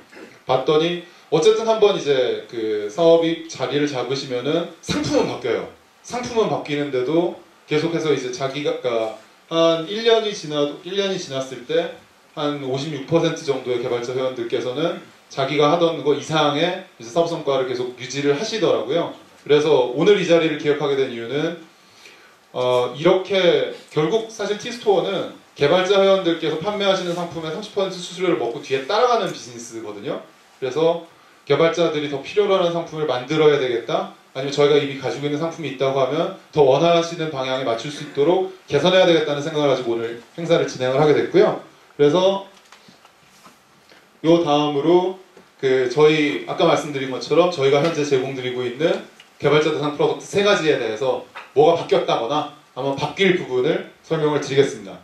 봤더니 어쨌든 한번 이제 사업이 자리를 잡으시면은 상품은 바뀌어요. 상품은 바뀌는데도 계속해서 이제 자기가 한 1년이 지났을 때 한 56% 정도의 개발자 회원들께서는 자기가 하던 거 이상의 이제 사업 성과를 계속 유지를 하시더라고요. 그래서 오늘 이 자리를 기획하게 된 이유는 이렇게 결국 사실 T스토어는 개발자 회원들께서 판매하시는 상품의 30% 수수료를 먹고 뒤에 따라가는 비즈니스거든요. 그래서 개발자들이 더 필요로 하는 상품을 만들어야 되겠다. 아니면 저희가 이미 가지고 있는 상품이 있다고 하면 더 원하시는 방향에 맞출 수 있도록 개선해야 되겠다는 생각을 가지고 오늘 행사를 진행을 하게 됐고요. 그래서 요 다음으로 저희 아까 말씀드린 것처럼 저희가 현재 제공드리고 있는 개발자 대상 프로덕트 3가지에 대해서 뭐가 바뀌었다거나 아마 바뀔 부분을 설명을 드리겠습니다.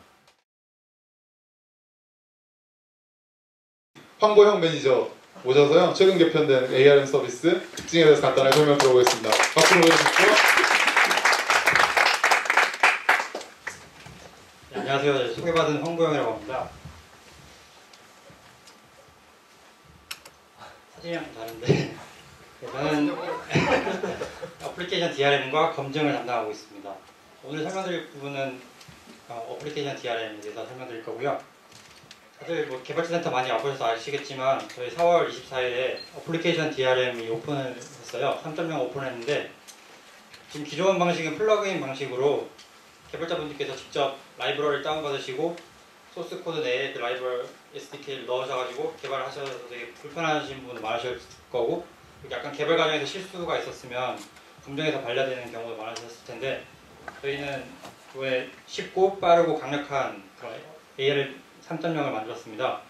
황보형 매니저 오셔서요. 최근 개편된 ARM 서비스 특징에 대해서 간단하게 설명 들어보겠습니다. 박수 보여주십시오. 네, 안녕하세요. 소개받은 황보영이라고 합니다. 사진이랑 좀 다른데 저는 애플리케이션 DRM과 검증을 담당하고 있습니다. 오늘 설명드릴 부분은 어플리케이션 DRM에 대해서 설명드릴 거고요. 다들 뭐 개발자 센터 많이 와보셔서 아시겠지만 저희 4월 24일에 어플리케이션 DRM이 오픈을 했어요. 3.0 오픈했는데 지금 기존 방식은 플러그인 방식으로 개발자분들께서 직접 라이브러리를 다운받으시고 소스 코드 내에 그 라이브러리 SDK를 넣으셔가지고 개발을 하셔서 되게 불편하신 분도 많으실 거고 약간 개발 과정에서 실수가 있었으면 공정에서 반려되는 경우도 많으셨을 텐데 저희는 이번에 쉽고 빠르고 강력한 그런 AR 3.0을 만들었습니다.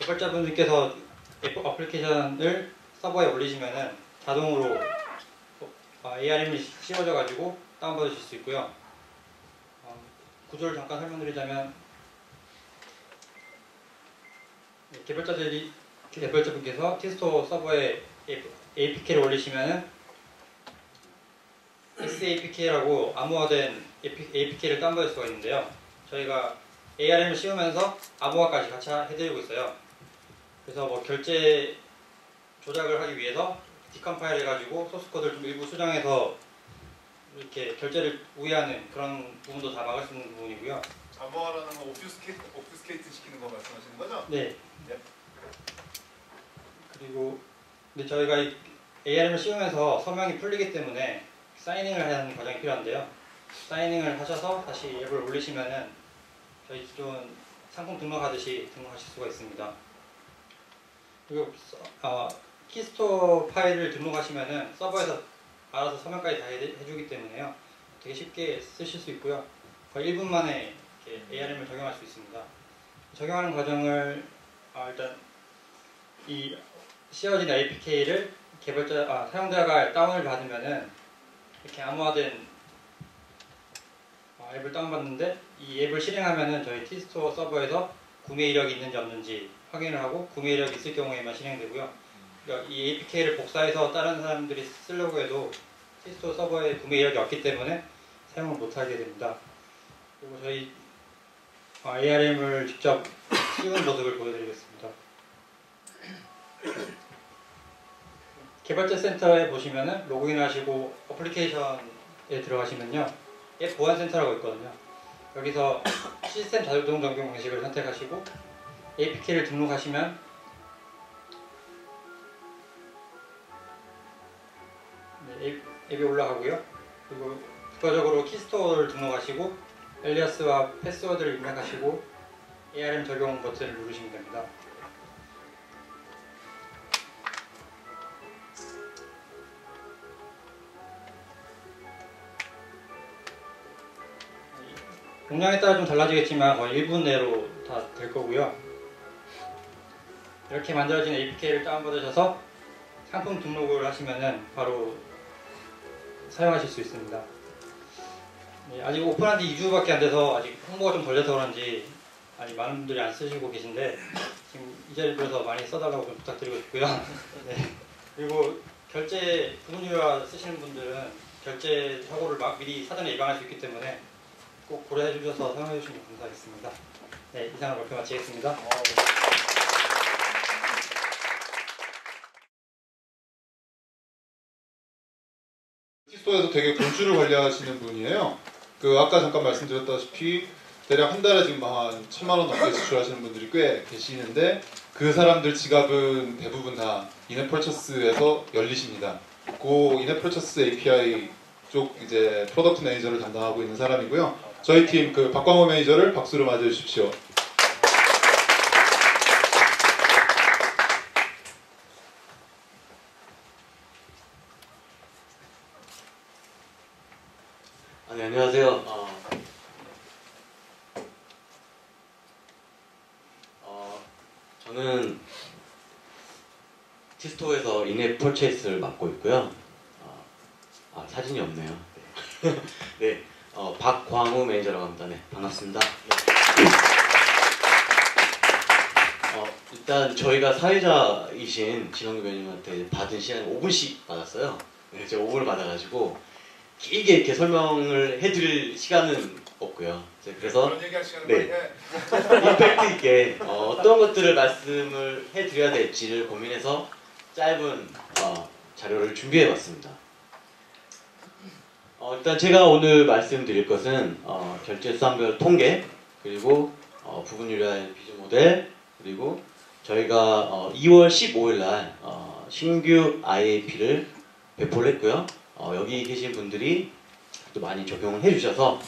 개발자분들께서 어플리케이션을 서버에 올리시면은 자동으로 ARM이 씌워져가지고 다운받으실 수 있고요. 구조를 잠깐 설명드리자면 개발자분께서 티스토 서버에 APK를 올리시면은 SAPK라고 암호화된 APK를 다운받을 수가 있는데요. 저희가 ARM을 씌우면서 암호화까지 같이 해드리고 있어요. 그래서 뭐 결제 조작을 하기 위해서 디컴파일 해가지고 소스 코드를 좀 일부 수정해서 이렇게 결제를 우회하는 그런 부분도 다 막을 수 있는 부분이고요. 암호화라는 건 오프스케이트 시키는 거 말씀하시는 거죠? 네. 네. 그리고 근데 저희가 이 ARM을 씌우면서 서명이 풀리기 때문에 사이닝을 하는 과정이 필요한데요. 사이닝을 하셔서 다시 앱을 올리시면은 저희 기존 상품 등록하듯이 등록하실 수가 있습니다. 그리고 키스토어 파일을 등록하시면은 서버에서 알아서 서명까지 다 해주기 때문에요. 되게 쉽게 쓰실 수 있고요. 거의 1분 만에 ARM을 적용할 수 있습니다. 적용하는 과정을 일단 이 씌워진 APK를 사용자가 다운을 받으면은 이렇게 암호화된 앱을 다운받는데 이 앱을 실행하면은 저희 티스토어 서버에서 구매 이력이 있는지 없는지 확인을 하고 구매 이력이 있을 경우에만 실행되고요. 그러니까 이 APK를 복사해서 다른 사람들이 쓰려고 해도 티스토어 서버에 구매 이력이 없기 때문에 사용을 못하게 됩니다. 그리고 저희 ARM을 직접 씌우는 모습을 보여드리겠습니다. 개발자 센터에 보시면은 로그인 하시고 어플리케이션에 들어가시면요. 앱 보안 센터라고 있거든요. 여기서 시스템 자동 적용 방식을 선택하시고 APK를 등록하시면 앱이 올라가고요. 그리고 부가적으로 키스토어를 등록하시고 엘리아스와 패스워드를 입력하시고 ARM 적용 버튼을 누르시면 됩니다. 용량에 따라 좀 달라지겠지만 거의 1분 내로 다 될 거고요. 이렇게 만들어진 APK를 다운받으셔서 상품 등록을 하시면은 바로 사용하실 수 있습니다. 아직 오픈한 지 2주밖에 안 돼서 아직 홍보가 좀 덜 돼서 그런지 아직 많은 분들이 안 쓰시고 계신데 지금 이 자리를 빌어서 많이 써달라고 좀 부탁드리고 싶고요. 네. 그리고 결제 부분 유효화 쓰시는 분들은 결제 사고를 미리 사전에 예방할 수 있기 때문에 꼭 고려해 주셔서 사용해 주시면 감사하겠습니다. 네, 이상으로 발표 마치겠습니다. 티스토에서 되게 본주를 관리하시는 분이에요. 아까 잠깐 말씀드렸다시피 대략 한 달에 지금 한 1,000만 원 넘게 지출하시는 분들이 꽤 계시는데 그 사람들 지갑은 대부분 다 인앱 퍼처스에서 열리십니다. 그 인앱 퍼처스 API 쪽 이제 프로덕트 매니저를 담당하고 있는 사람이고요. 저희 팀 박광호 매니저를 박수로 맞이해 주십시오. 네, 안녕하세요. 저는 티스토에서 인앱 퍼체이스를 맡고 있고요. 사진이 없네요. 네, 네, 박광우 매니저라고 합니다. 네, 반갑습니다. 네. 일단 저희가 사회자이신 진원규 매니저한테 받은 시간 5분씩 받았어요. 네, 제가 5분을 받아가지고 길게 이렇게 설명을 해드릴 시간은 없고요. 그래서 그런 얘기할 시간은 네, 임팩트 있게 어떤 것들을 말씀을 해드려야 될지를 고민해서 짧은 자료를 준비해봤습니다. 일단 제가 오늘 말씀드릴 것은 결제 수단별 통계, 그리고 부분 유리한 비즈 모델, 그리고 저희가 2월 15일 날 신규 IAP를 배포를 했고요. 여기 계신 분들이 또 많이 적용을 해주셔서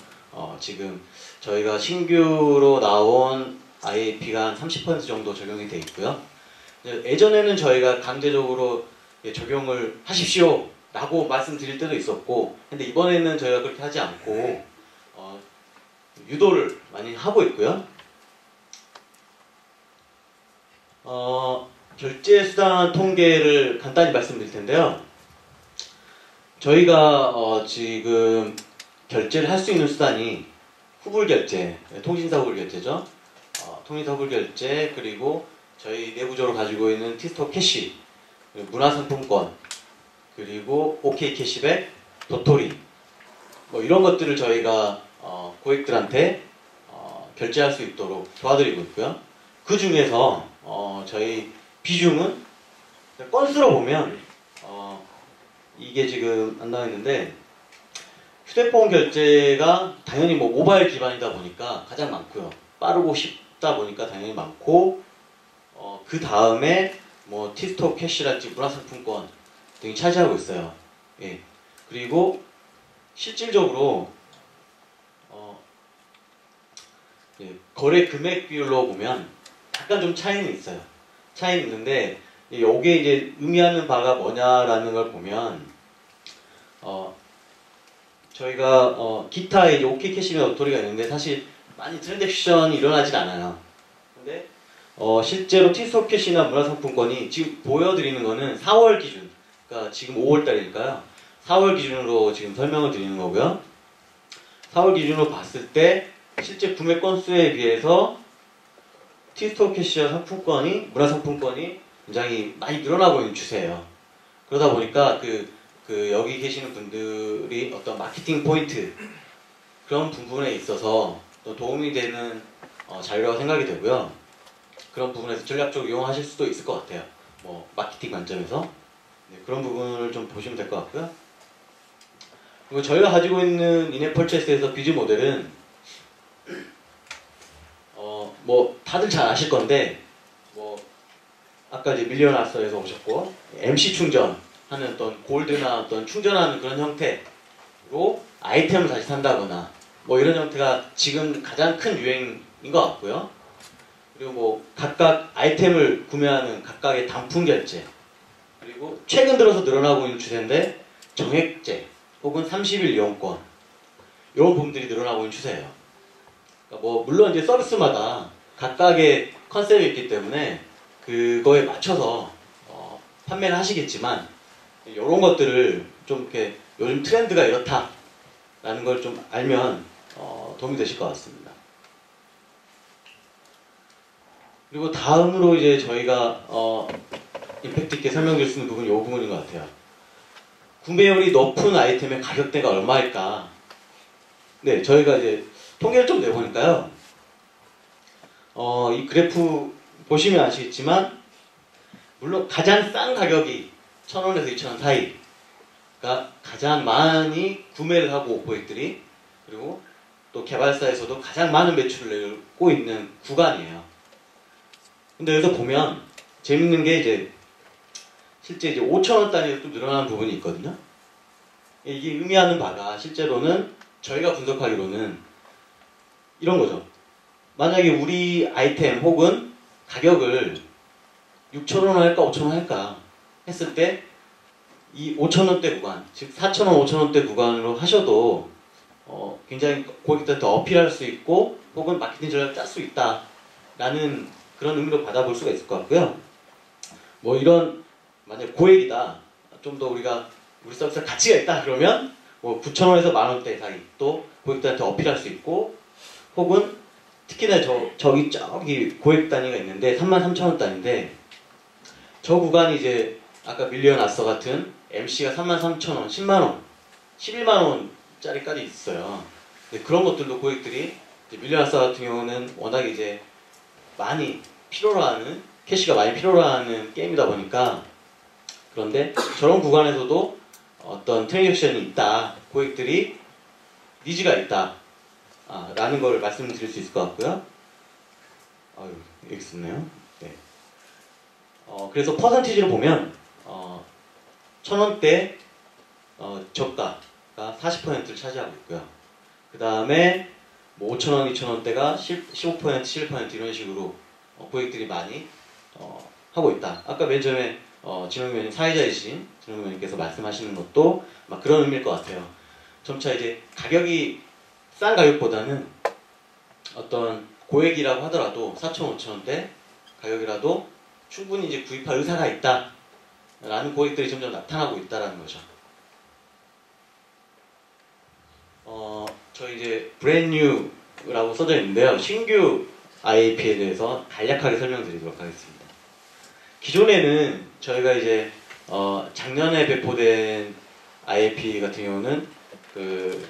지금 저희가 신규로 나온 IAP가 한 30% 정도 적용이 돼 있고요. 예전에는 저희가 강제적으로 적용을 하십시오 라고 말씀드릴 때도 있었고, 근데 이번에는 저희가 그렇게 하지 않고 유도를 많이 하고 있고요. 결제 수단 통계를 간단히 말씀드릴 텐데요. 저희가 지금 결제를 할 수 있는 수단이 후불 결제, 통신사 후불 결제죠. 통신사 후불 결제, 그리고 저희 내부적으로 가지고 있는 티스토 캐시, 문화상품권, 그리고 OK 캐시백, 도토리, 뭐 이런 것들을 저희가 고객들한테 결제할 수 있도록 도와드리고 있고요. 그 중에서 저희 비중은 건수로 보면 이게 지금 안 나와 있는데, 휴대폰 결제가 당연히 뭐 모바일 기반이다 보니까 가장 많고요. 빠르고 쉽다 보니까 당연히 많고, 그 다음에 뭐 티스토 캐시랄지 문화상품권 등이 차지하고 있어요. 예. 그리고 실질적으로 거래 금액 비율로 보면 약간 좀 차이는 있어요. 차이는 있는데, 이게 이제 의미하는 바가 뭐냐라는 걸 보면, 저희가 기타 이제 OK 캐시나 도토리가 있는데 사실 많이 트랜잭션이 일어나진 않아요. 근데 실제로 티스토 캐시나 문화상품권이 지금 보여드리는 거는 4월 기준, 그러니까 지금 5월 달이니까요. 4월 기준으로 지금 설명을 드리는 거고요. 4월 기준으로 봤을 때 실제 구매 건수에 비해서 티스토 캐시와 상품권이, 문화상품권이 굉장히 많이 늘어나고 있는 추세예요. 그러다 보니까 여기 계시는 분들이 어떤 마케팅 포인트, 그런 부분에 있어서 또 도움이 되는 자료라고 생각이 되고요. 그런 부분에서 전략적으로 이용하실 수도 있을 것 같아요. 뭐 마케팅 관점에서. 네, 그런 부분을 좀 보시면 될 것 같고요. 그리고 저희가 가지고 있는 인앱 펄체스에서 비즈 모델은 뭐 다들 잘 아실 건데, 뭐 아까 이제 밀리언 아서에서 오셨고 MC 충전 하는 어떤 골드나 어떤 충전하는 그런 형태로 아이템을 다시 산다거나 뭐 이런 형태가 지금 가장 큰 유행인 것 같고요. 그리고 뭐 각각 아이템을 구매하는 각각의 단품 결제, 그리고 최근 들어서 늘어나고 있는 추세인데 정액제 혹은 30일 이용권, 이런 부분들이 늘어나고 있는 추세예요. 그러니까 뭐 물론 이제 서비스마다 각각의 컨셉이 있기 때문에 그거에 맞춰서 판매를 하시겠지만, 이런 것들을 좀 이렇게 요즘 트렌드가 이렇다라는 걸 좀 알면 도움이 되실 것 같습니다. 그리고 다음으로 이제 저희가 임팩트 있게 설명드릴 수 있는 부분이 이 부분인 것 같아요. 구매율이 높은 아이템의 가격대가 얼마일까? 네, 저희가 이제 통계를 좀 내보니까요. 이 그래프 보시면 아시겠지만, 물론 가장 싼 가격이 1,000원에서 2,000원 사이가 가장 많이 구매를 하고 고객들이, 그리고 또 개발사에서도 가장 많은 매출을 내고 있는 구간이에요. 근데 여기서 보면 재밌는 게 이제 실제 이제 5,000원 단위로 좀 늘어나는 부분이 있거든요. 이게 의미하는 바가 실제로는 저희가 분석하기로는 이런 거죠. 만약에 우리 아이템 혹은 가격을 6,000원 할까 5,000원 할까 했을 때 이 5,000원대 구간, 즉 4,000원, 5,000원대 구간으로 하셔도 굉장히 고객들한테 어필할 수 있고 혹은 마케팅 전략을 짤 수 있다라는 그런 의미로 받아볼 수가 있을 것 같고요. 뭐 이런 만약에 고액이다, 좀 더 우리 서비스가 가치가 있다 그러면 뭐 9,000원에서 만원대 사이 또 고객들한테 어필할 수 있고, 혹은 특히나 저기 고액 단위가 있는데 33,000원 단위인데, 저 구간이 이제 아까 밀리언 아서 같은 MC가 33,000원, 10만원, 11만원짜리까지 있어요. 근데 그런 것들도 고객들이 밀리언 아서 같은 경우는 워낙 이제 많이 필요로 하는, 캐시가 많이 필요로 하는 게임이다 보니까, 그런데 저런 구간에서도 어떤 트랜잭션이 있다, 고객들이 니즈가 있다 라는 걸 말씀드릴 수 있을 것 같고요. 아유, 여기 있었네요. 네. 그래서 퍼센티지를 보면 1,000원대 저가가 40%를 차지하고 있고요. 그 다음에 뭐 5,000원, 2,000원대가 15%, 11% 이런 식으로 고객들이 많이 하고 있다. 아까 맨 처음에 진홍 의원님 사회자이신 진홍 의원님께서 말씀하시는 것도 막 그런 의미일 것 같아요. 점차 이제 가격이 싼 가격보다는 어떤 고액이라고 하더라도 4,000원, 5,000원대 가격이라도 충분히 이제 구입할 의사가 있다 라는 고객들이 점점 나타나고 있다라는 거죠. 저희 이제 브랜뉴라고 써져 있는데요. 신규 IAP에 대해서 간략하게 설명드리도록 하겠습니다. 기존에는 저희가 이제 작년에 배포된 IAP 같은 경우는 그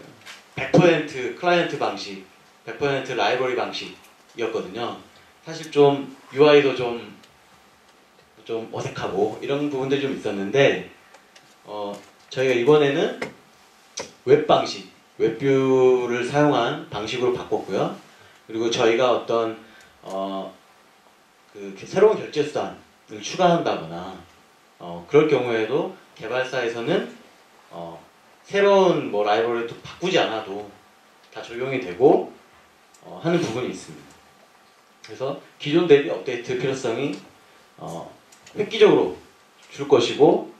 100% 클라이언트 방식, 100% 라이브러리 방식이었거든요. 사실 좀 UI도 좀 어색하고 이런 부분들이 좀 있었는데 저희가 이번에는 웹 방식, 웹뷰를 사용한 방식으로 바꿨고요. 그리고 저희가 어떤 그 새로운 결제 수단을 추가한다거나 그럴 경우에도 개발사에서는 새로운 뭐 라이브러리를 또 바꾸지 않아도 다 적용이 되고 하는 부분이 있습니다. 그래서 기존 대비 업데이트 필요성이 획기적으로 줄 것이고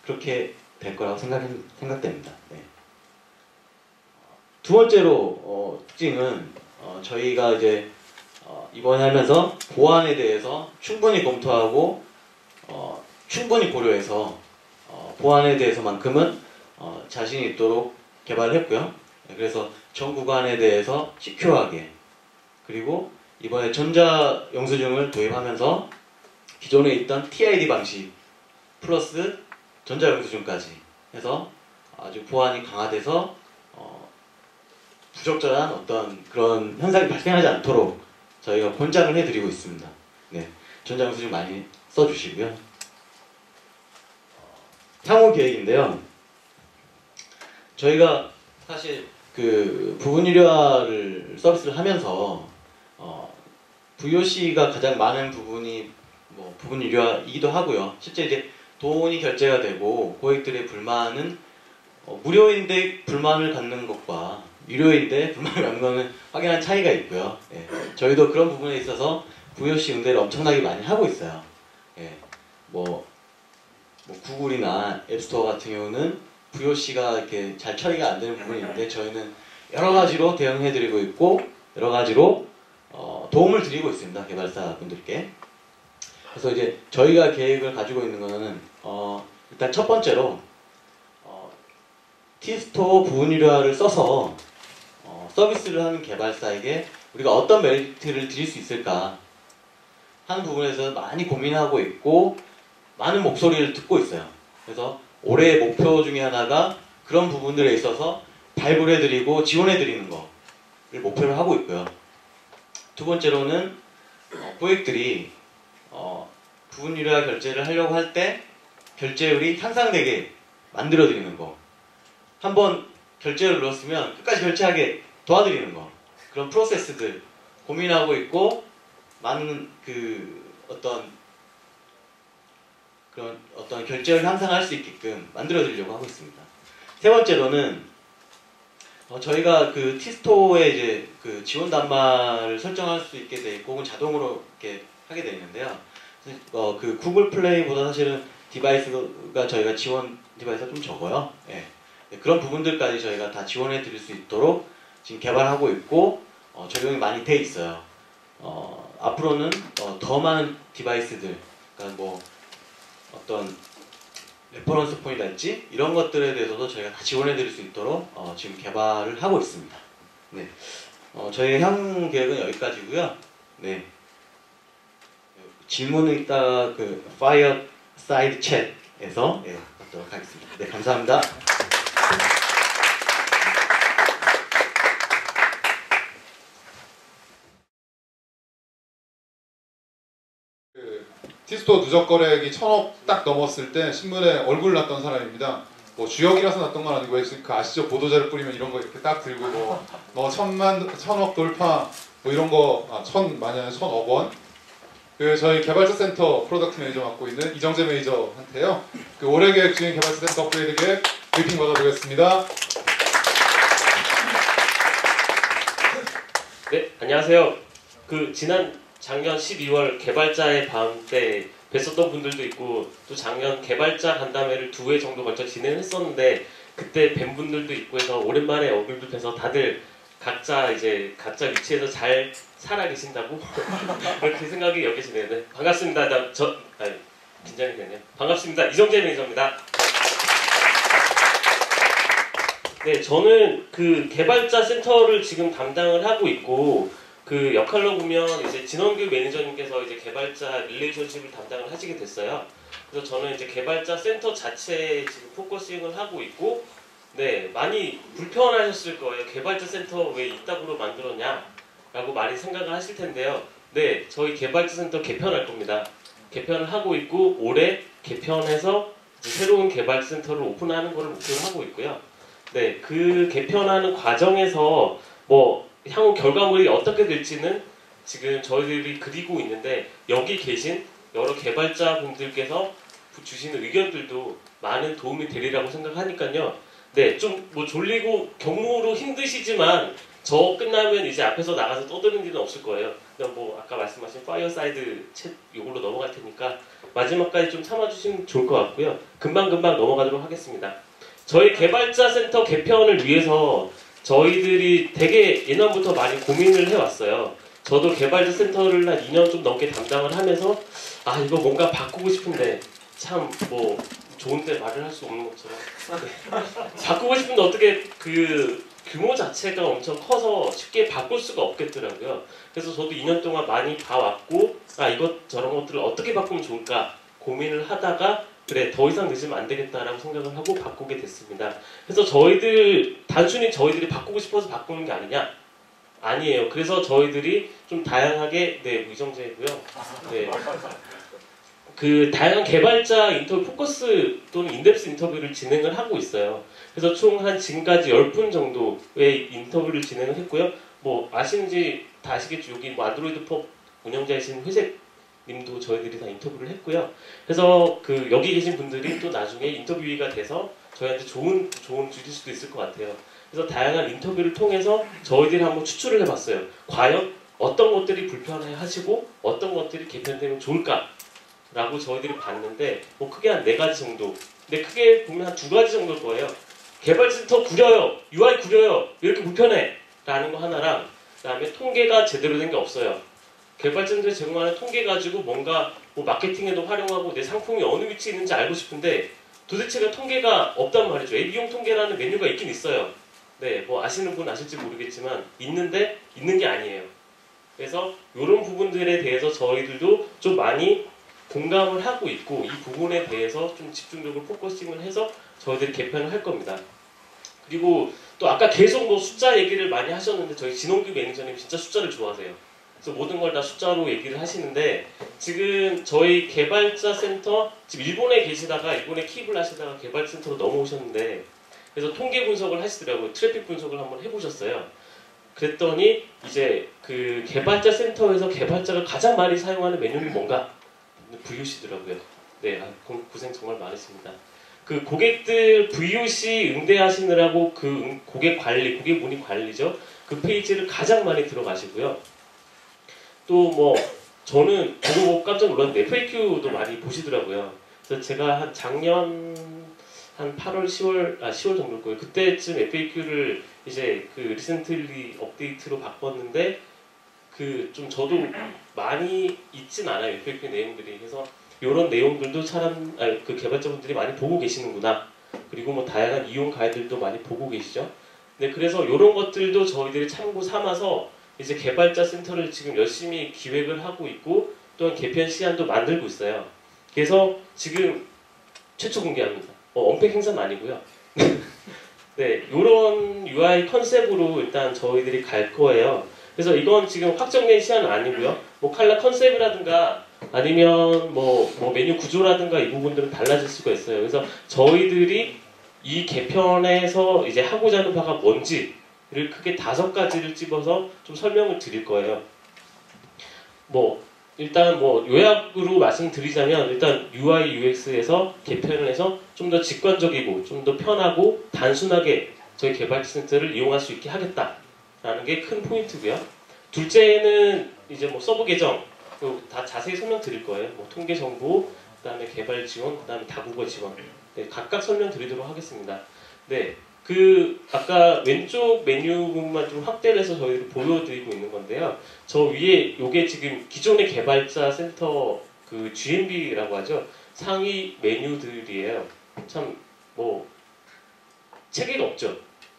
그렇게 될 거라고 생각됩니다. 네. 두 번째로 특징은 저희가 이제 이번에 하면서 보안에 대해서 충분히 검토하고 충분히 고려해서 보안에 대해서만큼은 자신이 있도록 개발을 했고요. 그래서 전 구간에 대해서 시큐어하게 그리고 이번에 전자 영수증을 도입하면서 기존에 있던 TID 방식 플러스 전자 영수증까지 해서 아주 보안이 강화돼서 부적절한 어떤 그런 현상이 발생하지 않도록 저희가 권장을 해드리고 있습니다. 네, 전자 영수증 많이 써주시고요. 향후 계획인데요. 저희가 사실 그 부분 유료화를 서비스를 하면서 VOC가 가장 많은 부분이 뭐 부분 유료화이기도 하고요. 실제 이제 돈이 결제가 되고 고객들의 불만은 무료인데 불만을 갖는 것과 유료인데 불만을 갖는 것은 확연한 차이가 있고요. 예, 저희도 그런 부분에 있어서 VOC 응대를 엄청나게 많이 하고 있어요. 예, 뭐 구글이나 앱스토어 같은 경우는 VOC가 이렇게 잘 처리가 안 되는 부분이 있는데 저희는 여러 가지로 대응해드리고 있고 여러 가지로 도움을 드리고 있습니다. 개발사분들께. 그래서 이제 저희가 계획을 가지고 있는 거는 일단 첫 번째로 T스토어 부분 유료화를 써서 서비스를 하는 개발사에게 우리가 어떤 메리트를 드릴 수 있을까 하는 부분에서 많이 고민하고 있고 많은 목소리를 듣고 있어요. 그래서 올해의 목표 중에 하나가 그런 부분들에 있어서 발굴해드리고 지원해드리는 거를 목표로 하고 있고요. 두 번째로는 고객들이 부분 유료화 결제를 하려고 할 때 결제율이 향상되게 만들어드리는 거. 한번 결제를 눌렀으면 끝까지 결제하게 도와드리는 거. 그런 프로세스들 고민하고 있고 많은 그런 어떤 결제를 향상할 수 있게끔 만들어드리려고 하고 있습니다. 세 번째로는 저희가 그 T스토어에 이제 그 지원 단말을 설정할 수 있게 돼 있고 혹은 자동으로 이렇게 하게 돼 있는데요. 그 구글 플레이보다 사실은 디바이스가 저희가 지원 디바이스가 좀 적어요. 예. 그런 부분들까지 저희가 다 지원해 드릴 수 있도록 지금 개발하고 있고 적용이 많이 돼 있어요. 앞으로는 더 많은 디바이스들, 그러니까 뭐 어떤 레퍼런스 포인트랄지 이런 것들에 대해서도 저희가 다 지원해 드릴 수 있도록 지금 개발을 하고 있습니다. 네. 저희 향후 계획은 여기까지고요. 네. 질문은 이따 그 파이어사이드 챗에서 받도록 하겠습니다. 네, 감사합니다. 그 T스토어 누적 거래액이 1,000억 딱 넘었을 때 신문에 얼굴 났던 사람입니다. 뭐 주역이라서 났던 건 아니고 그 아시죠? 보도자료 뿌리면 이런 거 이렇게 딱 들고 뭐 천억 돌파 뭐 이런 거 많이 하는 1,000억 원. 그 저희 개발자 센터 프로덕트 매니저 맡고 있는 이정재 매니저한테요. 그 올해 계획 중인 개발자 센터 업그레이드 계획 브리핑 받아보겠습니다. 네, 안녕하세요. 그 작년 12월 개발자의 밤 때 뵀었던 분들도 있고 또 작년 개발자 간담회를 2회 정도 걸쳐 진행했었는데 그때 뵌 분들도 있고 해서 오랜만에 얼굴도 뵈서 다들 각자 위치에서 잘 살아 계신다고 그렇게 생각이 여기시네요. 네, 반갑습니다. 긴장이 되네요. 반갑습니다. 이정재 매니저입니다. 네, 저는 그 개발자 센터를 지금 담당을 하고 있고 그 역할로 보면 이제 진원규 매니저님께서 이제 개발자 릴레이션십을 담당을 하시게 됐어요. 그래서 저는 이제 개발자 센터 자체에 지금 포커싱을 하고 있고, 네, 많이 불편하셨을 거예요. 개발자 센터 왜 이따구로 만들었냐라고 많이 생각을 하실 텐데요. 네, 저희 개발자 센터 개편할 겁니다. 개편을 하고 있고 올해 개편해서 이제 새로운 개발자 센터를 오픈하는 것을 목표로 하고 있고요. 네, 그 개편하는 과정에서 뭐 향후 결과물이 어떻게 될지는 지금 저희들이 그리고 있는데 여기 계신 여러 개발자분들께서 주시는 의견들도 많은 도움이 되리라고 생각하니까요. 네, 좀 뭐 졸리고 경무로 힘드시지만 저 끝나면 이제 앞에서 나가서 떠드는 일은 없을 거예요. 그냥 뭐 아까 말씀하신 파이어사이드 챗 요걸로 넘어갈 테니까 마지막까지 좀 참아주시면 좋을 것 같고요. 금방금방 넘어가도록 하겠습니다. 저희 개발자 센터 개편을 위해서 저희들이 되게 예전부터 많이 고민을 해왔어요. 저도 개발자 센터를 한 2년 좀 넘게 담당을 하면서 이거 뭔가 바꾸고 싶은데 참 뭐 좋은데 말을 할 수 없는 것처럼 바꾸고 싶은데 어떻게 그 규모 자체가 엄청 커서 쉽게 바꿀 수가 없겠더라고요. 그래서 저도 2년 동안 많이 봐왔고 이것 저런 것들을 어떻게 바꾸면 좋을까 고민을 하다가 그래 더 이상 늦으면 안 되겠다라고 생각을 하고 바꾸게 됐습니다. 그래서 단순히 저희들이 바꾸고 싶어서 바꾸는 게 아니냐? 아니에요. 그래서 저희들이 좀 다양하게 이정재고요. 네. 그 다양한 개발자 인터뷰 포커스 또는 인덱스 인터뷰를 진행을 하고 있어요. 그래서 총 한 지금까지 10분 정도의 인터뷰를 진행을 했고요. 뭐 아시는지 다 아시겠죠. 여기 뭐 안드로이드 펍 운영자이신 회색 님도 저희들이 다 인터뷰를 했고요. 그래서 그 여기 계신 분들이 또 나중에 인터뷰가 돼서 저희한테 좋은 주실 수도 있을 것 같아요. 그래서 다양한 인터뷰를 통해서 저희들이 한번 추출을 해봤어요. 과연 어떤 것들이 불편해 하시고 어떤 것들이 개편되면 좋을까라고 저희들이 봤는데 뭐 크게 한 4가지 정도. 근데 크게 보면 한 2가지 정도일 거예요. 개발센터 구려요. UI 구려요. 왜 이렇게 불편해? 라는 거 하나랑 그다음에 통계가 제대로 된 게 없어요. 개발자들이 제공하는 통계 가지고 뭔가 뭐 마케팅에도 활용하고 내 상품이 어느 위치에 있는지 알고 싶은데 도대체가 통계가 없단 말이죠. AB용 통계라는 메뉴가 있긴 있어요. 네, 뭐 아시는 분 아실지 모르겠지만 있는데 있는 게 아니에요. 그래서 이런 부분들에 대해서 저희들도 좀 많이 공감을 하고 있고 이 부분에 대해서 좀 집중적으로 포커싱을 해서 저희들이 개편을 할 겁니다. 그리고 또 아까 계속 뭐 숫자 얘기를 많이 하셨는데 저희 진홍규 매니저님 진짜 숫자를 좋아하세요. 그래서 모든 걸 다 숫자로 얘기를 하시는데 지금 저희 개발자 센터 지금 일본에 계시다가 일본에 킵을 하시다가 개발자 센터로 넘어오셨는데 그래서 통계 분석을 하시더라고요. 트래픽 분석을 한번 해보셨어요. 그랬더니 이제 그 개발자 센터에서 개발자가 가장 많이 사용하는 메뉴는 뭔가? VOC더라고요. 네, 고생 정말 많으십니다. 그 고객들 VOC 응대하시느라고 그 고객 문의 관리죠. 그 페이지를 가장 많이 들어가시고요. 또 뭐 저는 보고 보고 깜짝 놀랐는데 FAQ도 많이 보시더라고요. 그래서 제가 한 작년 한 8월, 10월 정도일 거예요. 그때쯤 FAQ를 이제 그 리센틀리 업데이트로 바꿨는데 그 좀 저도 많이 잊진 않아요. FAQ 내용들이. 그래서 이런 내용들도 그 개발자분들이 많이 보고 계시는구나. 그리고 뭐 다양한 이용 가이드들도 많이 보고 계시죠. 네, 그래서 이런 것들도 저희들이 참고 삼아서 이제 개발자 센터를 지금 열심히 기획을 하고 있고 또한 개편 시안도 만들고 있어요. 그래서 지금 최초 공개합니다. 언팩 행사는 아니고요. 네, 이런 UI 컨셉으로 일단 저희들이 갈 거예요. 그래서 이건 지금 확정된 시안은 아니고요. 뭐 컬러 컨셉이라든가 아니면 뭐 메뉴 구조라든가 이 부분들은 달라질 수가 있어요. 그래서 저희들이 이 개편에서 이제 하고자 하는 바가 뭔지를 크게 5가지를 집어서 좀 설명을 드릴 거예요. 뭐 일단 뭐 요약으로 말씀드리자면 일단 UI UX에서 개편을 해서 좀 더 직관적이고 좀 더 편하고 단순하게 저희 개발센터를 이용할 수 있게 하겠다라는 게 큰 포인트고요. 둘째는 이제 뭐 서브 계정 다 자세히 설명드릴 거예요. 뭐 통계 정보, 그다음에 개발 지원, 그다음에 다국어 지원. 네, 각각 설명드리도록 하겠습니다. 네, 그 아까 왼쪽 메뉴 부분만 좀 확대를 해서 저희를 보여드리고 있는 건데요. 저 위에 요게 지금 기존의 개발자 센터 그 GMB라고 하죠. 상위 메뉴들이에요. 참 뭐 체계가 없죠.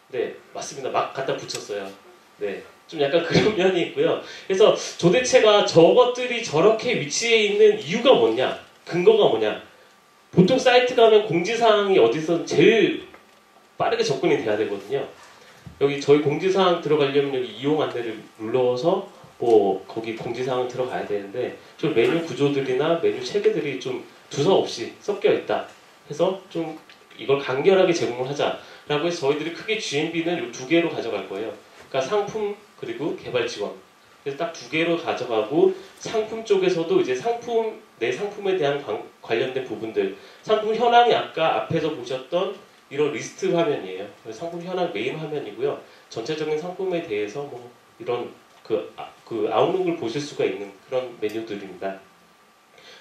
네, 맞습니다. 막 갖다 붙였어요. 네, 좀 약간 그런 면이 있고요. 그래서 도대체가 저것들이 저렇게 위치해 있는 이유가 뭐냐, 근거가 뭐냐. 보통 사이트 가면 공지사항이 어디서 제일 빠르게 접근이 돼야 되거든요. 여기 저희 공지사항 들어가려면 여기 이용 안내를 눌러서 뭐 거기 공지사항 들어가야 되는데 좀 메뉴 구조들이나 메뉴 체계들이 좀 두서없이 섞여 있다 해서 좀 이걸 간결하게 제공을 하자라고 해서 저희들이 크게 GMB는 이 2개로 가져갈 거예요. 그러니까 상품 그리고 개발 지원. 그래서 딱 2개로 가져가고 상품 쪽에서도 이제 상품 내 상품에 대한 관련된 부분들, 상품 현황이 아까 앞에서 보셨던 이런 리스트 화면이에요. 상품 현황 메인 화면이고요. 전체적인 상품에 대해서 뭐 이런 그 아웃룩을 보실 수가 있는 그런 메뉴들입니다.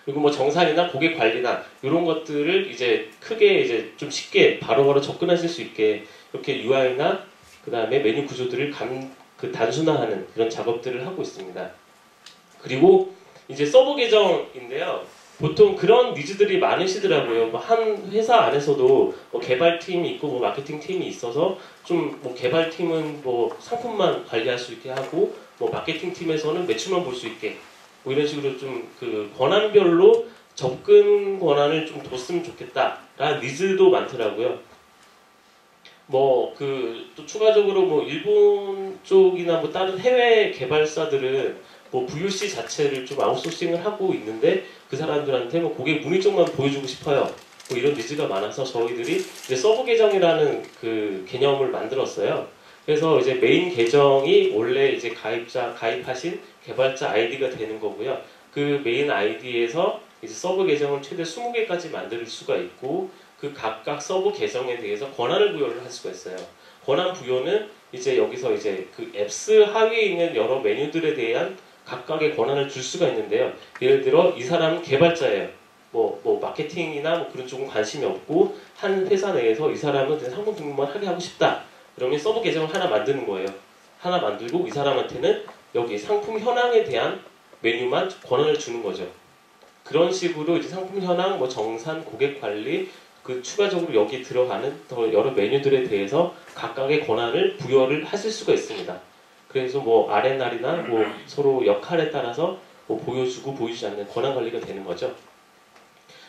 그리고 뭐 정산이나 고객 관리나 이런 것들을 이제 크게 이제 좀 쉽게 바로바로 접근하실 수 있게 이렇게 UI나 그 다음에 메뉴 구조들을 단순화하는 그런 작업들을 하고 있습니다. 그리고 이제 서브 계정인데요. 보통 그런 니즈들이 많으시더라고요. 뭐 한 회사 안에서도 뭐 개발팀이 있고 뭐 마케팅 팀이 있어서 좀 뭐 개발팀은 뭐 상품만 관리할 수 있게 하고 뭐 마케팅 팀에서는 매출만 볼 수 있게 뭐 이런 식으로 좀 그 권한별로 접근 권한을 좀 뒀으면 좋겠다라는 니즈도 많더라고요. 뭐 그 또 추가적으로 뭐 일본 쪽이나 뭐 다른 해외 개발사들은 뭐 VOC 자체를 좀 아웃소싱을 하고 있는데 그 사람들한테 뭐 고객 문의 쪽만 보여주고 싶어요. 뭐 이런 니즈가 많아서 저희들이 이제 서브 계정이라는 그 개념을 만들었어요. 그래서 이제 메인 계정이 원래 이제 가입하신 개발자 아이디가 되는 거고요. 그 메인 아이디에서 이제 서브 계정을 최대 20개까지 만들 수가 있고 그 각각 서브 계정에 대해서 권한을 부여를 할 수가 있어요. 권한 부여는 이제 여기서 이제 그 앱스 하위에 있는 여러 메뉴들에 대한 각각의 권한을 줄 수가 있는데요. 예를 들어 이 사람은 개발자예요. 뭐 마케팅이나 뭐 그런 쪽은 관심이 없고 한 회사 내에서 이 사람은 그냥 상품 등록만 하게 하고 싶다. 그러면 서브 계정을 하나 만드는 거예요. 하나 만들고 이 사람한테는 여기 상품 현황에 대한 메뉴만 권한을 주는 거죠. 그런 식으로 이제 상품 현황, 뭐 정산, 고객 관리, 그 추가적으로 여기 들어가는 더 여러 메뉴들에 대해서 각각의 권한을 부여를 하실 수가 있습니다. 그래서 뭐 R&R이나 뭐 서로 역할에 따라서 뭐 보여주고 보여주지 않는 권한 관리가 되는 거죠.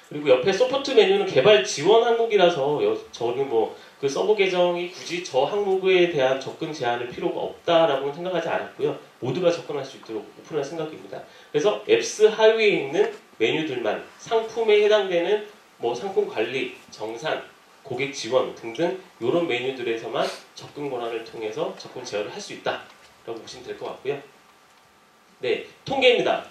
그리고 옆에 서포트 메뉴는 개발 지원 항목이라서 저는 뭐 그 서브 계정이 굳이 저 항목에 대한 접근 제한을 필요가 없다라고는 생각하지 않았고요. 모두가 접근할 수 있도록 오픈할 생각입니다. 그래서 앱스 하위에 있는 메뉴들만 상품에 해당되는 뭐 상품 관리, 정산, 고객 지원 등등 이런 메뉴들에서만 접근 권한을 통해서 접근 제어를 할 수 있다라고 보시면 될 것 같고요. 네, 통계입니다.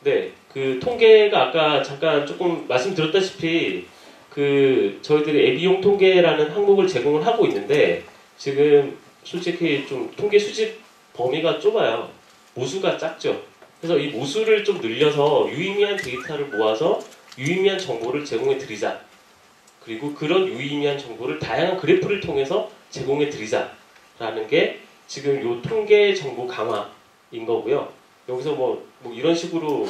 네, 그 통계가 아까 잠깐 조금 말씀드렸다시피 그 저희들이 앱이용 통계라는 항목을 제공을 하고 있는데 지금 솔직히 좀 통계 수집 범위가 좁아요. 모수가 작죠. 그래서 이 모수를 좀 늘려서 유의미한 데이터를 모아서 유의미한 정보를 제공해 드리자. 그리고 그런 유의미한 정보를 다양한 그래프를 통해서 제공해 드리자라는 게 지금 요 통계 정보 강화인 거고요. 여기서 뭐 이런 식으로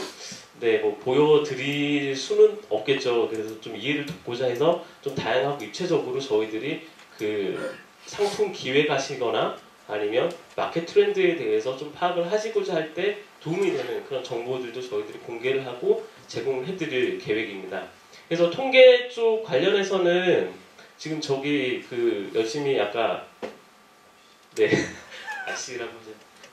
네, 뭐 보여드릴 수는 없겠죠. 그래서 좀 이해를 돕고자 해서 좀 다양하고 입체적으로 저희들이 그 상품 기획하시거나 아니면 마켓 트렌드에 대해서 좀 파악을 하시고자 할 때 도움이 되는 그런 정보들도 저희들이 공개를 하고 제공을 해드릴 계획입니다. 그래서 통계 쪽 관련해서는 지금 저기 그 열심히 아까 네 아시라고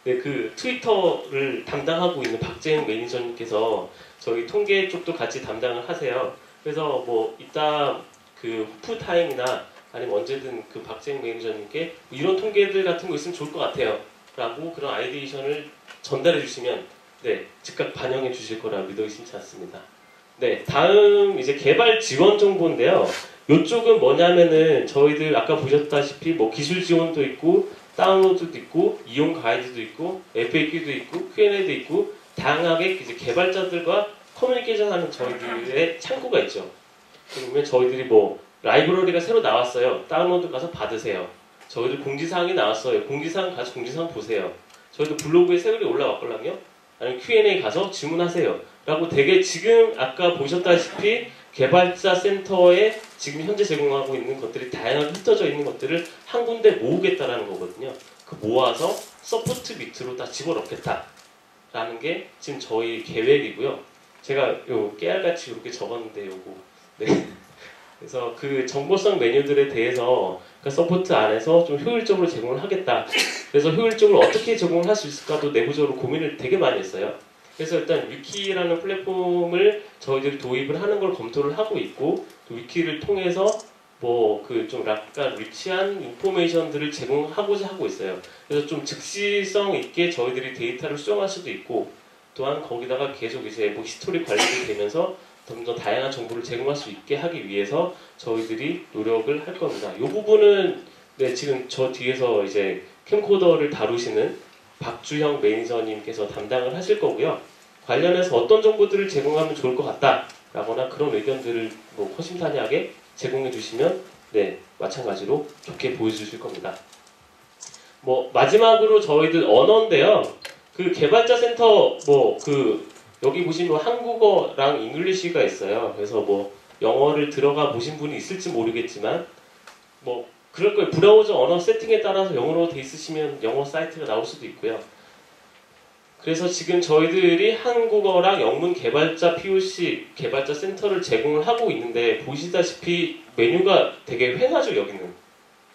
네, 그 트위터를 담당하고 있는 박재영 매니저님께서 저희 통계 쪽도 같이 담당을 하세요. 그래서 뭐 이따 그 후프 타임이나 아니면 언제든 그 박재행 매니저님께 이런 통계들 같은 거 있으면 좋을 것 같아요 라고 그런 아이디에이션을 전달해 주시면 네, 즉각 반영해 주실 거라 믿어 의심치 않습니다. 네, 다음 이제 개발 지원 정보인데요. 이쪽은 뭐냐면은 저희들 아까 보셨다시피 뭐 기술 지원도 있고 다운로드도 있고 이용 가이드도 있고 FAQ도 있고 Q&A도 있고 다양하게 이제 개발자들과 커뮤니케이션하는 저희들의 창구가 있죠. 그러면 저희들이 뭐 라이브러리가 새로 나왔어요. 다운로드 가서 받으세요. 저희들 공지사항이 나왔어요. 공지사항 가서 공지사항 보세요. 저희도 블로그에 새 글이 올라왔걸랑요. 아니면 Q&A 가서 질문하세요. 라고 되게 지금 아까 보셨다시피 개발자 센터에 지금 현재 제공하고 있는 것들이 다양하게 흩어져 있는 것들을 한 군데 모으겠다라는 거거든요. 그 모아서 서포트 밑으로 다 집어넣겠다라는 게 지금 저희 계획이고요. 제가 요 깨알같이 이렇게 적었는데 요거 네. 그래서 그 정보성 메뉴들에 대해서 그 서포트 안에서 좀 효율적으로 제공을 하겠다. 그래서 효율적으로 어떻게 제공을 할 수 있을까도 내부적으로 고민을 되게 많이 했어요. 그래서 일단 위키라는 플랫폼을 저희들이 도입을 하는 걸 검토를 하고 있고 또 위키를 통해서 뭐 그 좀 약간 리치한 인포메이션들을 제공하고자 하고 있어요. 그래서 좀 즉시성 있게 저희들이 데이터를 수정할 수도 있고 또한 거기다가 계속 이제 뭐 히스토리 관리가 되면서 좀 더 다양한 정보를 제공할 수 있게 하기 위해서 저희들이 노력을 할 겁니다. 이 부분은 네, 지금 저 뒤에서 이제 캠코더를 다루시는 박주형 매니저님께서 담당을 하실 거고요. 관련해서 어떤 정보들을 제공하면 좋을 것 같다라거나 그런 의견들을 뭐 허심탄회하게 제공해 주시면 네, 마찬가지로 좋게 보여주실 겁니다. 뭐 마지막으로 저희들 언어인데요. 그 개발자 센터 뭐 그 여기 보시면 한국어랑 잉글리시가 있어요. 그래서 뭐 영어를 들어가 보신 분이 있을지 모르겠지만 뭐 그럴 거예요. 브라우저 언어 세팅에 따라서 영어로 돼 있으시면 영어 사이트가 나올 수도 있고요. 그래서 지금 저희들이 한국어랑 영문 개발자 POC 개발자 센터를 제공을 하고 있는데 보시다시피 메뉴가 되게 휑하죠 여기는.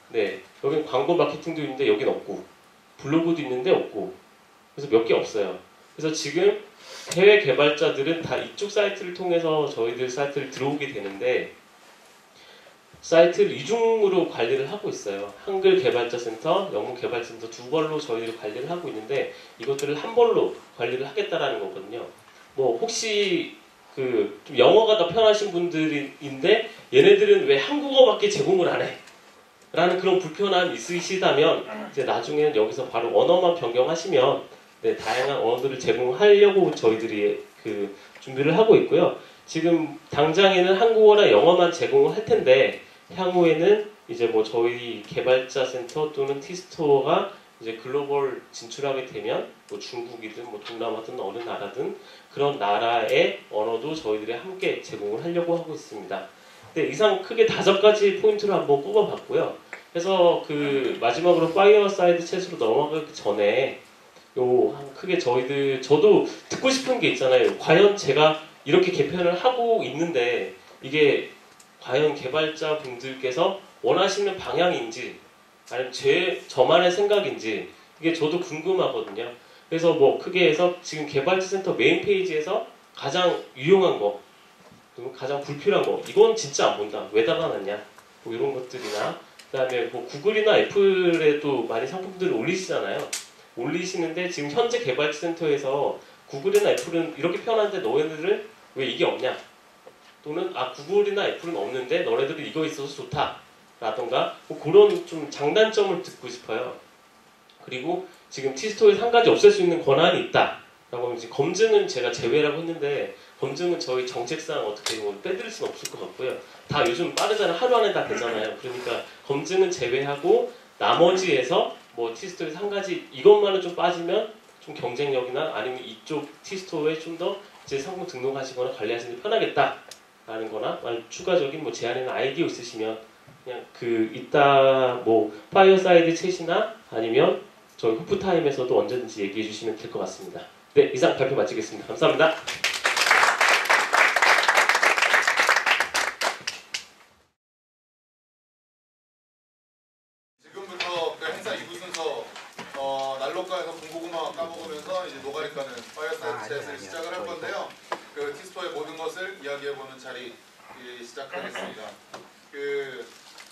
네, 여기는 광고 마케팅도 있는데 여긴 없고 블로그도 있는데 없고 그래서 몇 개 없어요. 그래서 지금 해외 개발자들은 다 이쪽 사이트를 통해서 저희들 사이트를 들어오게 되는데 사이트를 이중으로 관리를 하고 있어요. 한글 개발자 센터, 영문 개발자 센터 두 벌로 저희들이 관리를 하고 있는데 이것들을 한 벌로 관리를 하겠다라는 거거든요. 뭐 혹시 그 좀 영어가 더 편하신 분들인데 얘네들은 왜 한국어밖에 제공을 안 해? 라는 그런 불편함이 있으시다면 이제 나중에는 여기서 바로 언어만 변경하시면 네, 다양한 언어들을 제공하려고 저희들이 그 준비를 하고 있고요. 지금 당장에는 한국어나 영어만 제공을 할 텐데 향후에는 이제 뭐 저희 개발자 센터 또는 티스토어가 이제 글로벌 진출하게 되면 뭐 중국이든 뭐 동남아든 어느 나라든 그런 나라의 언어도 저희들이 함께 제공을 하려고 하고 있습니다. 네, 이상 크게 5가지 포인트를 한번 꼽아봤고요. 그래서 그 마지막으로 파이어사이드 챗으로 넘어가기 전에 크게 저도 듣고 싶은 게 있잖아요. 과연 제가 이렇게 개편을 하고 있는데 이게 과연 개발자 분들께서 원하시는 방향인지 아니면 저만의 생각인지 이게 저도 궁금하거든요. 그래서 뭐 크게 해서 지금 개발자 센터 메인 페이지에서 가장 유용한 거 그리고 가장 불필요한 거 이건 진짜 안 본다. 왜 달아놨냐 뭐 이런 것들이나 그 다음에 뭐 구글이나 애플에도 많이 상품들을 올리시잖아요. 올리시는데 지금 현재 개발자 센터에서 구글이나 애플은 이렇게 편한데 너희들은 왜 이게 없냐? 또는 구글이나 애플은 없는데 너네들은 이거 있어서 좋다 라던가 뭐 그런 좀 장단점을 듣고 싶어요. 그리고 지금 티스토에서 한 가지 없앨 수 있는 권한이 있다 라고 하면 이제 검증은 제가 제외라고 했는데 검증은 저희 정책상 어떻게 뭐 빼드릴 수는 없을 것 같고요. 다 요즘 빠르잖아요. 하루 안에 다 되잖아요. 그러니까 검증은 제외하고 나머지에서 뭐 티스토에서 한 가지 이것만은 좀 빠지면 좀 경쟁력이나 아니면 이쪽 티스토어에 좀 더 제 상품 등록하시거나 관리하시는 게 편하겠다라는 거나 만약 추가적인 뭐 제안이나 아이디어 있으시면 그냥 그 이따 뭐 파이어사이드 챗이나 아니면 저희 후프타임에서도 언제든지 얘기해 주시면 될 것 같습니다. 네, 이상 발표 마치겠습니다. 감사합니다. 지금부터 그 행사 2부 순서 난로가에서 군고구마 까먹으면서 이제 노가리 까는 파이어사이드 챗을 시작을 할 건데요. 그 티스토의 모든 것을 이야기해보는 자리 시작하겠습니다. 그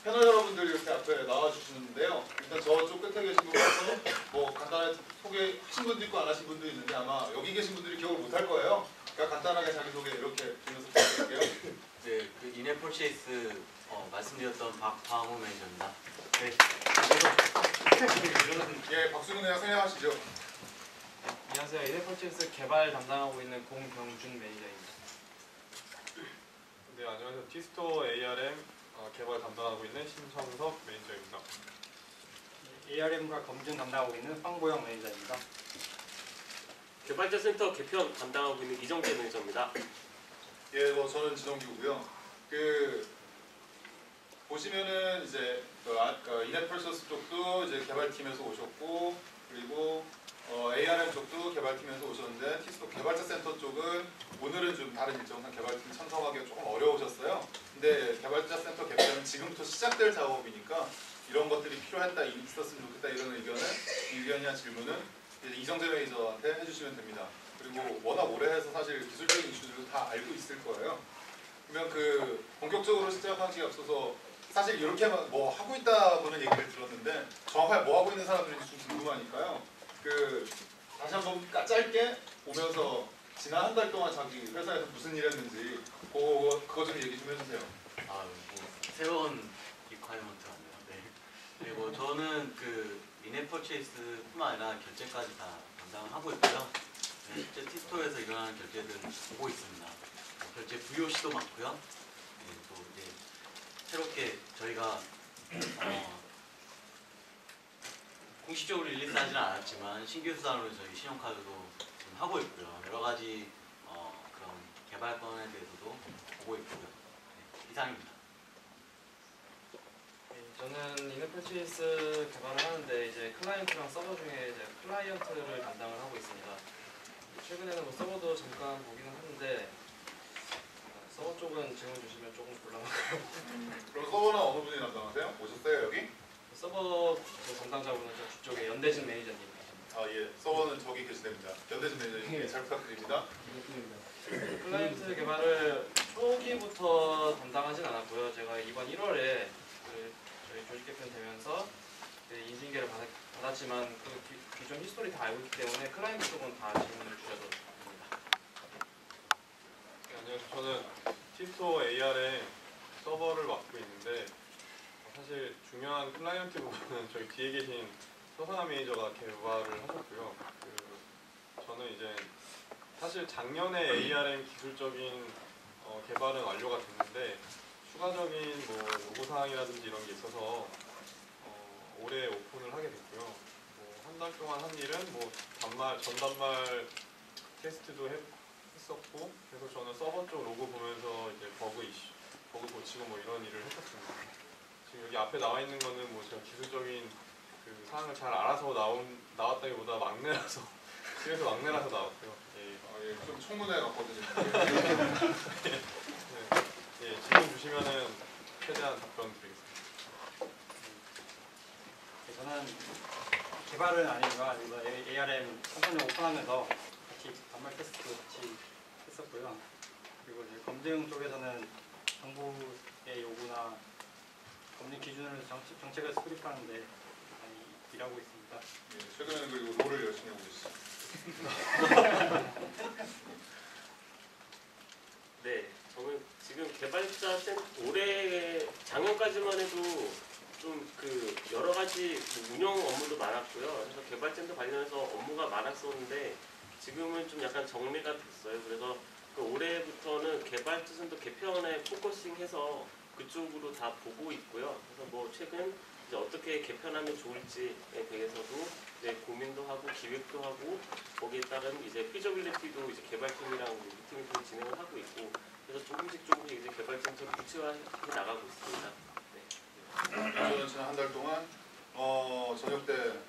패널 여러분들이 이렇게 앞에 나와주시는데요. 일단 저쪽 끝에 계신 분부터 뭐 간단하게 소개하신 분도 있고 안 하신 분도 있는데 아마 여기 계신 분들이 기억을 못 할 거예요. 그러니까 간단하게 자기소개 이렇게 드리면서 부탁드릴게요. 네, 그 이네퍼체이스 말씀드렸던 박광호 매니저입니다. 네. 예, 박수는 그냥 생략하시죠. 안녕하세요. 이네퍼체이스 개발 담당하고 있는 공병준 매니저입니다. 네, 안녕하세요. 티스토어 ARM 개발 담당하고 있는 신청석 매니저입니다. ARM과 검증 담당하고 있는 황보영 매니저입니다. 개발자 센터 개편 담당하고 있는 이정재 매니저입니다. 예, 뭐 저는 지정규고요. 보시면은 이제 이네펄서스 쪽도 이제 개발팀에서 오셨고 그리고 ARM 쪽도 개발팀에서 오셨는데 티스토 개발자 센터 쪽은 오늘은 좀 다른 일정상 개발팀 참석하기가 조금 어려우셨어요. 근데 개발자 센터 개편은 지금부터 시작될 작업이니까 이런 것들이 필요했다, 있었으면 좋겠다 이런 의견이나 질문은 이제 이정재 매니저한테 해주시면 됩니다. 그리고 워낙 오래 해서 사실 기술적인 이슈들도 다 알고 있을 거예요. 그러면 본격적으로 시작하기에 앞서서 사실 이렇게 뭐 하고 있다고는 얘기를 들었는데 정확하게 뭐 하고 있는 사람들인지 좀 궁금하니까요. 다시 한번 짧게 오면서 지난 한 달 동안 자기 회사에서 무슨 일 했는지 그거 좀 얘기 좀 해주세요. 뭐 새로운 리ኳ이어먼트입니다. 네. 그리고 저는 이네퍼체이스뿐만 아니라 결제까지 다 담당을 하고 있고요. 네, 실제 티스토어에서 일어나는 결제들을 보고 있습니다. 결제 VOC도 많고요. 네, 또 이제 새롭게 저희가 공식적으로 릴리스하지는 않았지만 신규 수단으로 저희 신용카드도 지금 하고 있고요. 여러 가지 그런 개발권에 대해서도 보고 있고요. 네, 이상입니다. 네, 저는 이네퍼체이스 개발을 하는데 이제 클라이언트랑 서버 중에 이제 클라이언트를 담당을 하고 있습니다. 최근에는 뭐 서버도 잠깐 보기는 하는데 서버 쪽은 질문 주시면 조금 곤란하고요. 그럼 서버는 어느 분이 담당하세요? 오셨어요 여기? 서버 담당자분은 저 뒤쪽에 연대진 매니저님. 아 예, 서버는 저기 계시답니다. 연대진 매니저님 잘 부탁드립니다. 클라이언트 개발을 초기부터 담당하진 않았고요. 제가 이번 1월에 저희 조직 개편 되면서 인수인계를 받았지만 기존 히스토리 다 알고 있기 때문에 클라이언트 쪽은 다 질문을 주셔도 됩니다. 네, 안녕하세요. 저는 티스토어 ARM 서버를 맡고 있는데 사실 중요한 클라이언트 부분은 저희 뒤에 계신 서상아 매니저가 개발을 하셨고요. 저는 이제 사실 작년에 ARM 기술적인 개발은 완료가 됐는데 추가적인 뭐 요구사항이라든지 이런 게 있어서 올해 오픈을 하게 됐고요. 한 달 동안 한 일은 뭐 전단말 테스트도 했었고 그래서 저는 서버 쪽 로고 보면서 이제 버그 고치고 뭐 이런 일을 했었습니다. 지금 여기 앞에 나와 있는 거는 뭐 제가 기술적인 사항을 잘 알아서 나왔다기보다 막내라서 집에서 막내라서 나왔고요. 예. 좀 청문회 같거든요. 예, 질문 주시면은 최대한 답변 드리겠습니다. 저는 개발은 아니지만 이번 ARM 선선을 오픈하면서 같이 단말 테스트도 같이 했었고요. 그리고 이제 검증 쪽에서는 정부의 요구나 검증 기준으로 정책을 수립하는데 많이 일하고 있습니다. 예, 최근에는 그리고 롤을 열심히 하고 계시죠. 네, 저는 지금 개발자 올해 작년까지만 해도 좀 여러 가지 운영 업무도 많았고요. 그래서 개발팀도 관련해서 업무가 많았었는데 지금은 좀 약간 정리가 됐어요. 그래서 올해부터는 개발자 센터 개편에 포커싱해서 그쪽으로 다 보고 있고요. 그래서 뭐 최근 이제 어떻게 개편하면 좋을지에 대해서도 이제 고민도 하고 기획도 하고 거기에 따른 이제 피저빌리티도 이제 개발팀이랑 미팅을 좀 진행을 하고 있고 그래서 조금씩 이제 개발센터를 구체화해 나가고 있습니다. 저는 지난 한 달 동안 저녁 때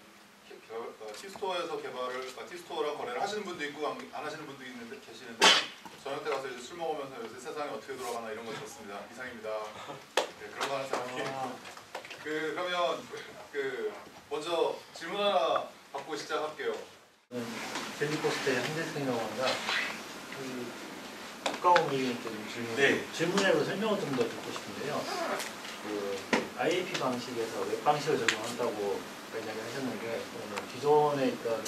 티스토어에서 티스토어랑 거래를 하시는 분도 있고 안 하시는 분도 계시는데 저녁 때 가서 이제 술 먹으면서 요새 세상이 어떻게 돌아가나 이런 거 들었습니다. 이상입니다. 네, 그런 거 하는 사람이. 그러면 먼저 질문 하나 받고 시작할게요. 델리포스트의 한재승이라고 합니다. 국가공무원님께 좀 네. 질문하고 설명을 좀 더 듣고 싶은데요. 그 IAP 방식에서 웹 방식을 적용한다고 이야기를 하셨는데 기존에 있던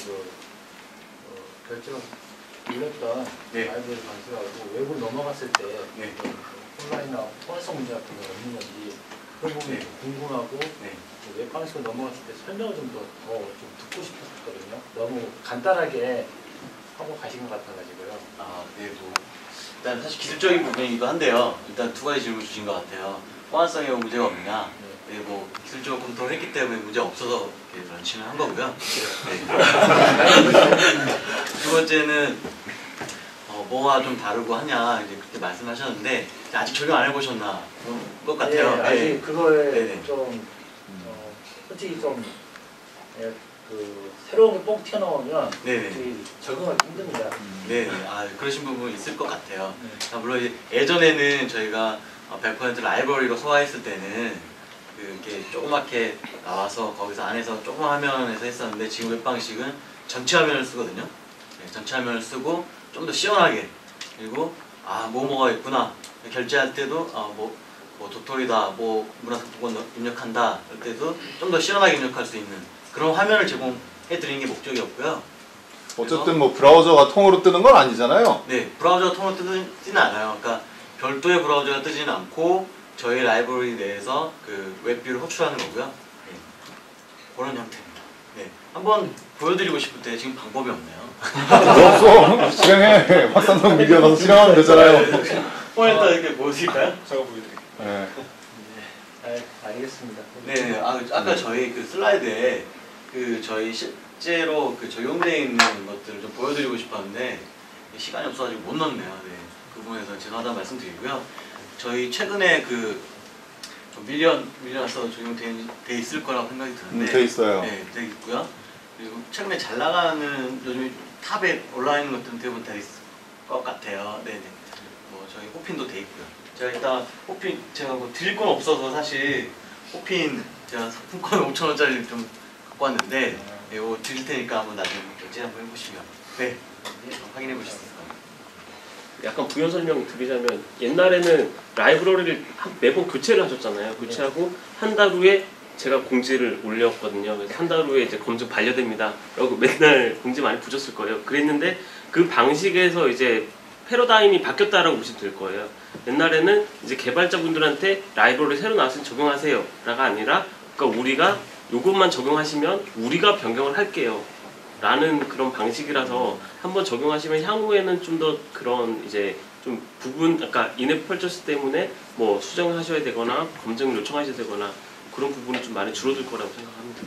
결정 올렸던 네. 라이브러리 방식하고 외부로 넘어갔을 때 네. 온라인이나 호환성 문제 같은 게 없는 건지 그런 부분이 네. 궁금하고 네. 웹 방식으로 넘어갔을 때 설명을 좀 더 듣고 싶었거든요. 너무 간단하게 하고 가신 것 같아가지고요. 아, 네, 뭐 일단 사실 기술적인 부분이기도 한데요. 일단 두 가지 질문 주신 것 같아요. 호환성에 문제가 없느냐? 네, 뭐 기술적으로 검토를 했기 때문에 문제가 없어서 이렇게 런칭을 한 거고요. 네. 두 번째는 뭐가 좀 다르고 하냐 이제 그렇게 말씀하셨는데 아직 적용 안 해보셨나 그런 것 같아요. 네, 아직 그거에 네네. 좀 솔직히 좀 새로운 게 뻥 튀어나오면 네네. 되게 적응하기 힘듭니다. 네, 아 그러신 부분 있을 것 같아요. 네. 물론 이제 예전에는 저희가 100% 라이브러리로 소화했을 때는 이렇게 조그맣게 나와서 거기서 안에서 조그만 화면에서 했었는데 지금 웹 방식은 전체 화면을 쓰거든요. 네, 전체 화면을 쓰고 좀 더 시원하게 그리고 뭐가 있구나 결제할 때도 뭐 도토리다 뭐 문화상품권 입력한다 할 때도 좀 더 시원하게 입력할 수 있는 그런 화면을 제공해 드리는 게 목적이었고요. 어쨌든 뭐 브라우저가 통으로 뜨는 건 아니잖아요. 네, 브라우저가 통으로 뜨지는 않아요. 그러니까 별도의 브라우저가 뜨지는 않고 저희 라이브러리 내에서 그 웹뷰를 호출하는 거고요. 네, 그런 형태입니다. 네, 한번 보여드리고 싶을 때 지금 방법이 없네요. 없어. 실행해. 확산성 미디어 넣어서 실행하면 되잖아요. 포인터 이렇게 보여드릴까요? 제가 보여드릴게요. 네. 알겠습니다. 네, 아까 저희 그 슬라이드에 저희 실제로 적용되어 있는 것들을 좀 보여드리고 싶었는데 시간이 없어가지고 못 넣었네요. 네, 그 부분에서 죄송하다는 말씀드리고요. 저희 최근에 좀 밀려서 적용돼 있을 거라고 생각이 드는데 돼 있어요. 네, 돼 있고요. 그리고 최근에 잘 나가는 요즘 탑에 올라와 있는 것들은 대부분 돼 있을 것 같아요. 네네. 뭐 저희 호핀도 돼 있고요. 제가 일단 호핀 제가 뭐 드릴 건 없어서 사실 호핀 제가 상품권 5,000원짜리 좀 갖고 왔는데 이거 드릴 테니까 한번 나중에 결제 한번 해보시면 네 확인해 보실 수 있을 겁니다. 약간 부연 설명 드리자면 옛날에는 라이브러리를 매번 교체를 하셨잖아요. 교체하고 한 달 후에 제가 공지를 올렸거든요. 그래서 한 달 후에 이제 검증 반려됩니다. 라고 맨날 공지 많이 붙였을 거예요. 그랬는데 그 방식에서 이제 패러다임이 바뀌었다라고 보시면 될 거예요. 옛날에는 이제 개발자분들한테 라이브러리 새로 나왔으니 적용하세요 라가 아니라 그러니까 우리가 이것만 적용하시면 우리가 변경을 할게요 라는 그런 방식이라서 한번 적용하시면 향후에는 좀 더 그런 이제 좀 부분 아까 인앱 펄처스 때문에 뭐 수정을 하셔야 되거나 검증을 요청하셔야 되거나 그런 부분이 좀 많이 줄어들 거라고 생각합니다.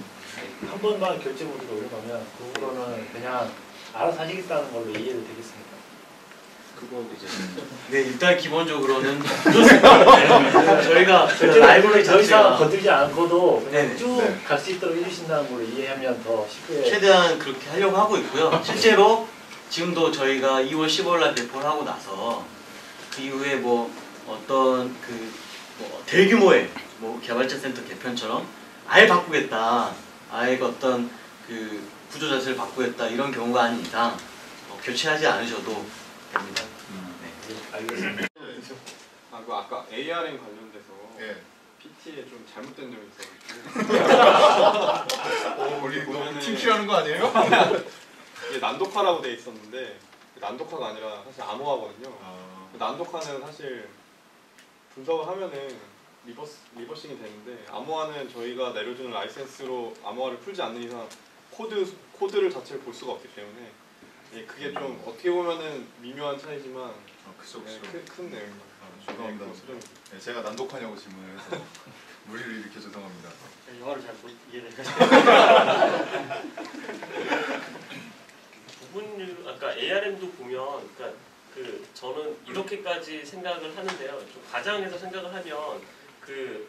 한 번만 결제 모드로 올려가면 그거는 그냥 알아서 하시겠다는 걸로 이해를 되겠습니까? 그건 이제 네 일단 기본적으로는 저희가 라이브러리 더 이상 자체가 건들지 않고도 그냥 네네. 쭉 갈 수 있도록 해주신다는 걸로 이해하면 더 쉽게 최대한 그렇게 하려고 하고 있고요. 실제로 지금도 저희가 2월 15일 날 배포를 하고 나서 그 이후에 뭐 어떤 뭐 대규모의 뭐 개발자 센터 개편처럼 아예 바꾸겠다, 아예 어떤 구조 자체를 바꾸겠다 이런 경우가 아닌 이상 교체하지 않으셔도 됩니다. 네. 알겠습니다. 아까 ARM 관련돼서 예. PT에 좀 잘못된 점이 있어가지고 우리 보면은 팀킬하는 거 아니에요? 이게 난독화라고 돼 있었는데 난독화가 아니라 사실 암호화거든요. 난독화는 사실 분석을 하면은 리버싱이 되는데 암호화는 저희가 내려주는 라이센스로 암호화를 풀지 않는 이상 코드를 자체를 볼 수가 없기 때문에 그게 좀 어떻게 보면은 미묘한 차이지만 그쵸. 큰 내용입니다. 죄송합니다. 네, 제가 난독하냐고 질문해서 무리를 일으켜 죄송합니다. 영어를 잘 못 이해를 부분을 아까 ARM도 보면 그러니까 저는 이렇게까지 생각을 하는데요. 좀 과장해서 생각을 하면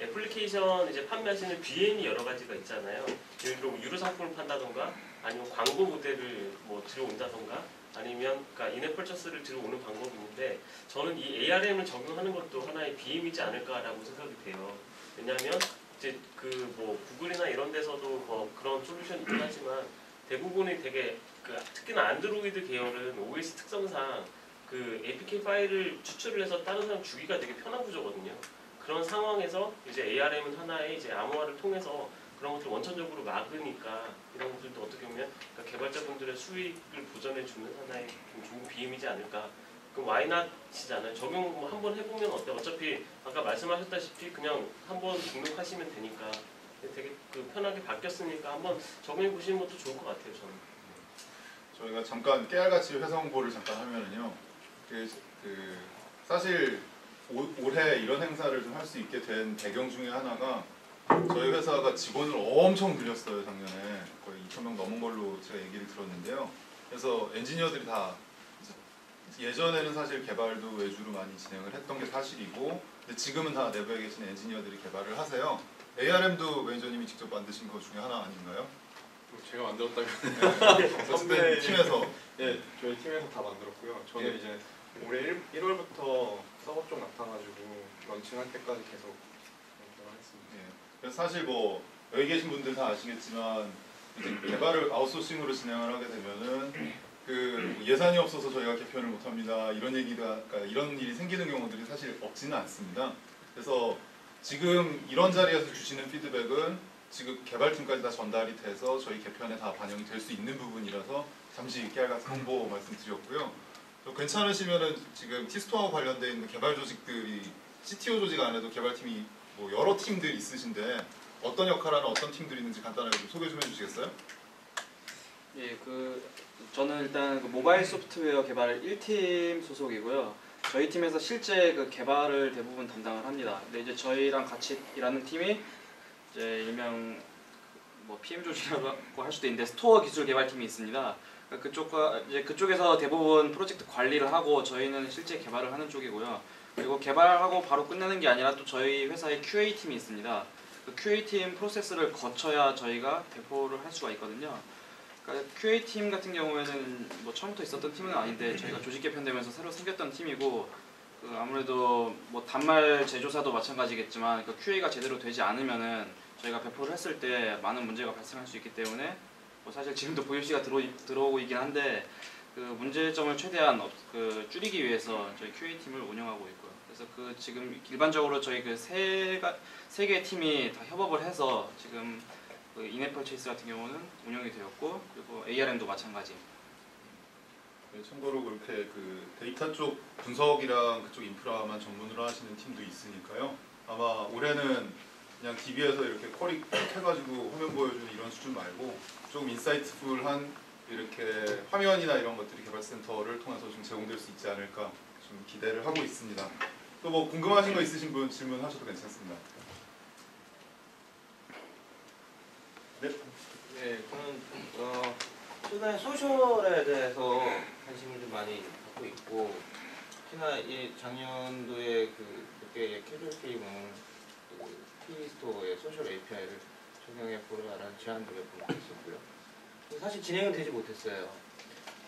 애플리케이션 이제 판매하시는 BM이 여러 가지가 있잖아요. 예를 들어 유료 상품을 판다던가 아니면 광고 모델을 뭐 들여온다던가 아니면 그러니까 인앱 펄처스를 들여오는 방법이 있는데 저는 이 ARM을 적용하는 것도 하나의 BM이지 않을까라고 생각이 돼요. 왜냐하면 이제 뭐 구글이나 이런 데서도 뭐 그런 솔루션이 있긴 하지만 대부분이 되게 특히나 안드로이드 계열은 OS 특성상 APK 파일을 추출을 해서 다른 사람 주기가 되게 편한 구조거든요. 그런 상황에서 이제 ARM은 하나의 이제 암호화를 통해서 그런 것들 원천적으로 막으니까 이런 것들도 어떻게 보면 그러니까 개발자분들의 수익을 보전해주는 하나의 좀 좋은 비임이지 않을까. 그럼 와이낫이잖아요. 적용 뭐 한번 해보면 어때? 어차피 아까 말씀하셨다시피 그냥 한번 등록하시면 되니까 되게 그 편하게 바뀌었으니까 한번 적용해 보시는 것도 좋을 것 같아요. 저는. 저희가 잠깐 깨알같이 회사 홍보를 잠깐 하면은요. 사실 올해 이런 행사를 좀 할 수 있게 된 배경 중에 하나가 저희 회사가 직원을 엄청 늘렸어요. 작년에 거의 2,000명 넘은 걸로 제가 얘기를 들었는데요. 그래서 엔지니어들이 다 예전에는 사실 개발도 외주로 많이 진행을 했던 게 사실이고 근데 지금은 다 내부에 계신 엔지니어들이 개발을 하세요. ARM도 매니저님이 직접 만드신 것 중에 하나 아닌가요? 제가 만들었다면 어쨌든 팀에서 예, 저희 팀에서 다 만들었고요. 저는 예. 이제 올해 1월부터 서버 쪽 맡아가지고 런칭할 때까지 계속 개발했습니다. 예. 그래서 사실 뭐 여기 계신 분들 다 아시겠지만 이제 개발을 아웃소싱으로 진행을 하게 되면은 그 예산이 없어서 저희가 개편을 못합니다. 이런 얘기가 그러니까 이런 일이 생기는 경우들이 사실 없지는 않습니다. 그래서 지금 이런 자리에서 주시는 피드백은 지금 개발팀까지 다 전달이 돼서 저희 개편에 다 반영이 될 수 있는 부분이라서 잠시 깨알같은 홍보 말씀드렸고요. 괜찮으시면은 지금 티스토어와 관련되어 있는 개발 조직들이 CTO 조직 안에도 개발팀이 뭐 여러 팀들 있으신데 어떤 역할하는 어떤 팀들이 있는지 간단하게 좀 소개 좀 해주시겠어요? 예, 저는 일단 모바일 소프트웨어 개발 1팀 소속이고요. 저희 팀에서 실제 개발을 대부분 담당을 합니다. 근데 이제 저희랑 같이 일하는 팀이 이제 일명 뭐 PM 조직이라고 할 수도 있는데 스토어 기술 개발팀이 있습니다. 그쪽에서 대부분 프로젝트 관리를 하고 저희는 실제 개발을 하는 쪽이고요. 그리고 개발하고 바로 끝내는 게 아니라 또 저희 회사에 QA팀이 있습니다. 그 QA팀 프로세스를 거쳐야 저희가 배포를 할 수가 있거든요. 그러니까 QA팀 같은 경우에는 뭐 처음부터 있었던 팀은 아닌데 저희가 조직 개편되면서 새로 생겼던 팀이고 아무래도 뭐 단말 제조사도 마찬가지겠지만 QA가 제대로 되지 않으면은 저희가 배포를 했을 때 많은 문제가 발생할 수 있기 때문에 뭐 사실 지금도 VOC가 들어오고 있긴 한데 그 문제점을 최대한 줄이기 위해서 저희 QA팀을 운영하고 있고요. 그래서 지금 일반적으로 저희 세 개의 팀이 다 협업을 해서 지금 인앱퍼체이스 같은 경우는 운영이 되었고 그리고 ARM도 마찬가지. 네, 참고로 그렇게 데이터 쪽 분석이랑 그쪽 인프라만 전문으로 하시는 팀도 있으니까요. 아마 올해는 그냥 DB에서 이렇게 쿼리 해가지고 화면 보여주는 이런 수준 말고 조금 인사이트풀한 이렇게 화면이나 이런 것들이 개발센터를 통해서 좀 제공될 수 있지 않을까 좀 기대를 하고 있습니다. 또 뭐 궁금하신 거 있으신 분 질문하셔도 괜찮습니다. 네. 네, 저는 최근에 소셜에 대해서 관심을 좀 많이 갖고 있고 특히나 이 작년도에 몇 개의 캐주얼 게임은 P스토어의 소셜 API를 적용해 보라라는 제안도 몇 번 있었고요. 사실 진행은 되지 못했어요.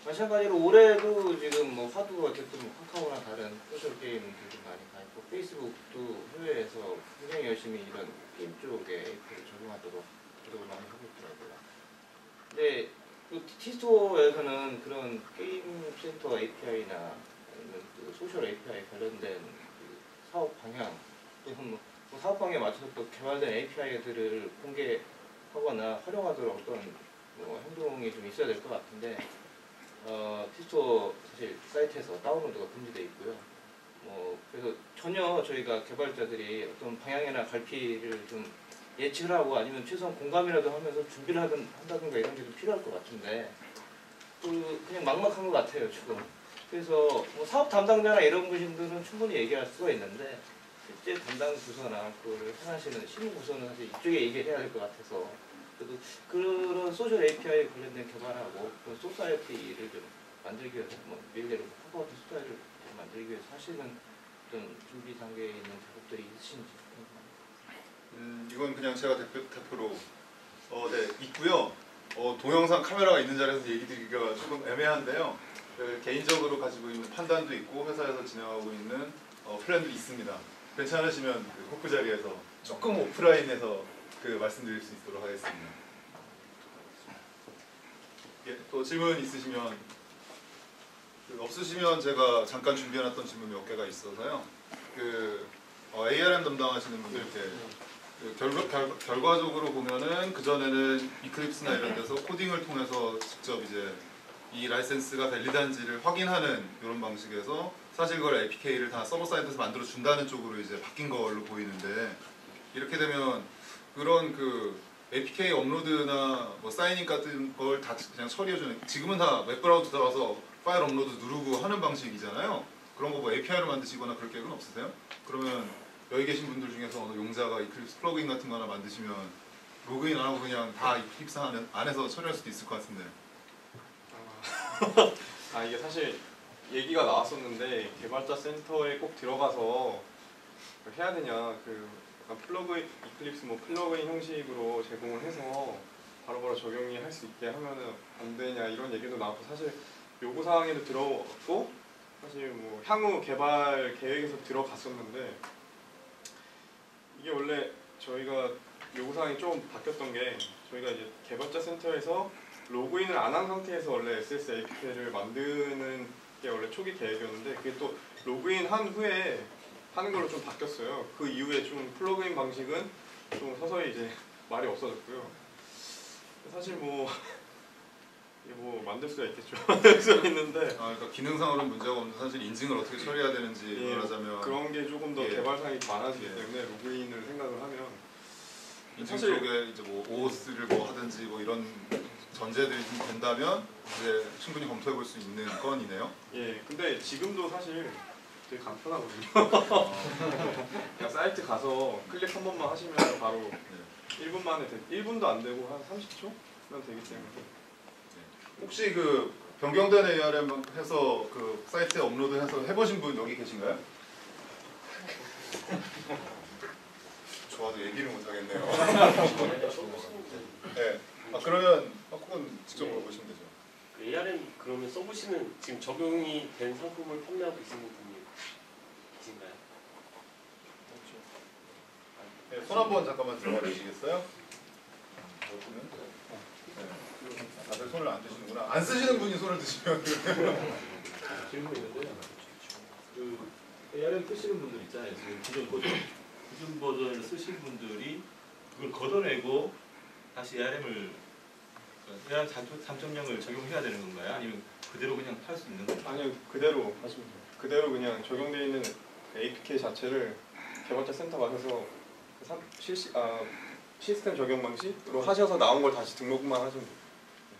마찬가지로 올해도 지금 뭐 화두가 어쨌든 카카오나 다른 소셜 게임들이 많이 가 있고 페이스북도 해외에서 굉장히 열심히 이런 게임 쪽에 API를 적용하도록 노력을 많이 하고 있더라고요. 근데 T스토어에서는 그런 게임 센터 API나 아니면 소셜 API 관련된 사업 방향 또는 뭐 사업 방향에 맞춰서 또 개발된 API들을 공개하거나 활용하도록 어떤 행동이 좀 있어야 될 것 같은데 T스토어 사실 사이트에서 다운로드가 금지되어 있고요. 그래서 전혀 저희가 개발자들이 어떤 방향이나 갈피를 좀 예측을 하고 아니면 최소한 공감이라도 하면서 준비를 한다든가 이런 게 좀 필요할 것 같은데 그냥 막막한 것 같아요 지금. 그래서 뭐 사업 담당자나 이런 분들은 충분히 얘기할 수가 있는데 실제 담당 부서나 그걸 행하시는 실무 부서는 사실 이쪽에 얘기를 해야 될 것 같아서 그래도 그런 소셜 API 관련된 개발하고 그 소사이어티를 좀 만들기 위해서 뭐 밀대로 카카오 같은 소사이어티를 만들기 위해서 하시는 어떤 준비 단계에 있는 작업들이 있으신지 궁금합니다. 이건 그냥 제가 대표로 네, 있고요. 동영상 카메라가 있는 자리에서 얘기 드리기가 조금 애매한데요. 개인적으로 가지고 있는 판단도 있고 회사에서 진행하고 있는 플랜도 있습니다. 괜찮으시면 호크 자리에서 조금 오프라인에서 말씀드릴 수 있도록 하겠습니다. 예, 또 질문 있으시면 없으시면 제가 잠깐 준비해놨던 질문 몇 개가 있어서요. ARM 담당하시는 분들께 결과적으로 보면은 그 전에는 이클립스나 이런 데서 코딩을 통해서 직접 이제 이 라이센스가 밸리드한지를 확인하는 이런 방식에서 사실 그걸 APK를 다 서버 사이드에서 만들어 준다는 쪽으로 이제 바뀐 걸로 보이는데, 이렇게 되면 그런 그 APK 업로드나 뭐 사인인 같은 걸 다 그냥 처리해주는, 지금은 다 웹브라우저 들어가서 파일 업로드 누르고 하는 방식이잖아요. 그런 거 뭐 API로 만드시거나 그럴 계획은 없으세요? 그러면 여기 계신 분들 중에서 어느 용자가 이클립스 플러그인 같은 거 하나 만드시면 로그인 안 하고 그냥 다 이클립스 안에서 처리할 수도 있을 것 같은데. 아, 이게 사실 얘기가 나왔었는데 개발자 센터에 꼭 들어가서 해야 되냐, 그 약간 플러그인 이클립스 뭐 플러그인 형식으로 제공을 해서 바로바로 적용이 할 수 있게 하면은 안 되냐 이런 얘기도 나왔고, 사실 요구 사항에도 들어갔고 사실 뭐 향후 개발 계획에서 들어갔었는데, 이게 원래 저희가 요구 사항이 좀 바뀌었던 게, 저희가 이제 개발자 센터에서 로그인을 안 한 상태에서 원래 SS APK를 만드는 게 원래 초기 계획이었는데, 그게 또 로그인 한 후에 하는 걸로 좀 바뀌었어요. 그 이후에 좀 플러그인 방식은 좀 서서히 이제 말이 없어졌고요. 사실 뭐 이게 뭐 만들 수가 있겠죠. 만들 수가 있는데, 그러니까 기능상으로는 문제가 없는데 사실 인증을 어떻게 처리해야 되는지 예, 말하자면 그런 게 조금 더 예. 개발사항이 많아지기 때문에 로그인을 생각을 하면 인증 사실 쪽에 이제 뭐 OOS를 뭐 하든지 뭐 이런 전제들이 좀 된다면 이제 충분히 검토해 볼 수 있는 건이네요. 예, 근데 지금도 사실 되게 간편하거든요. 그냥 사이트 가서 클릭 한 번만 하시면 바로 1분 만에 1분도 안 되고 한 30초면 되기 때문에. 혹시 그 변경된 ARM 해서 그 사이트에 업로드해서 해보신 분 여기 계신가요? 좋아도 얘기를 못 하겠네요. 네. 그러면 그건 직접 물어보시면 되죠. 그 ARM 그러면 써보시는, 지금 적용이 된 상품을 판매하고 계시는 분이 계신가요? 네, 손 한번 잠깐만 들어봐 주시겠어요? 다들 손을 안 드시는구나. 안 쓰시는 분이 손을 드시면 질문이 있는데요. 그 ARM 쓰시는 분들 있잖아요. 지금 기존 버전을 쓰신 분들이 그걸 걷어내고 다시 ARM 3.0을 적용해야 되는 건가요? 아니면 그대로 그냥 팔 수 있는 건가요? 아니요, 그대로 그냥 적용되어 있는 APK 자체를 개발자 센터 가셔서 시스템 적용 방식으로 하셔서 나온 걸 다시 등록만 하시면 돼요.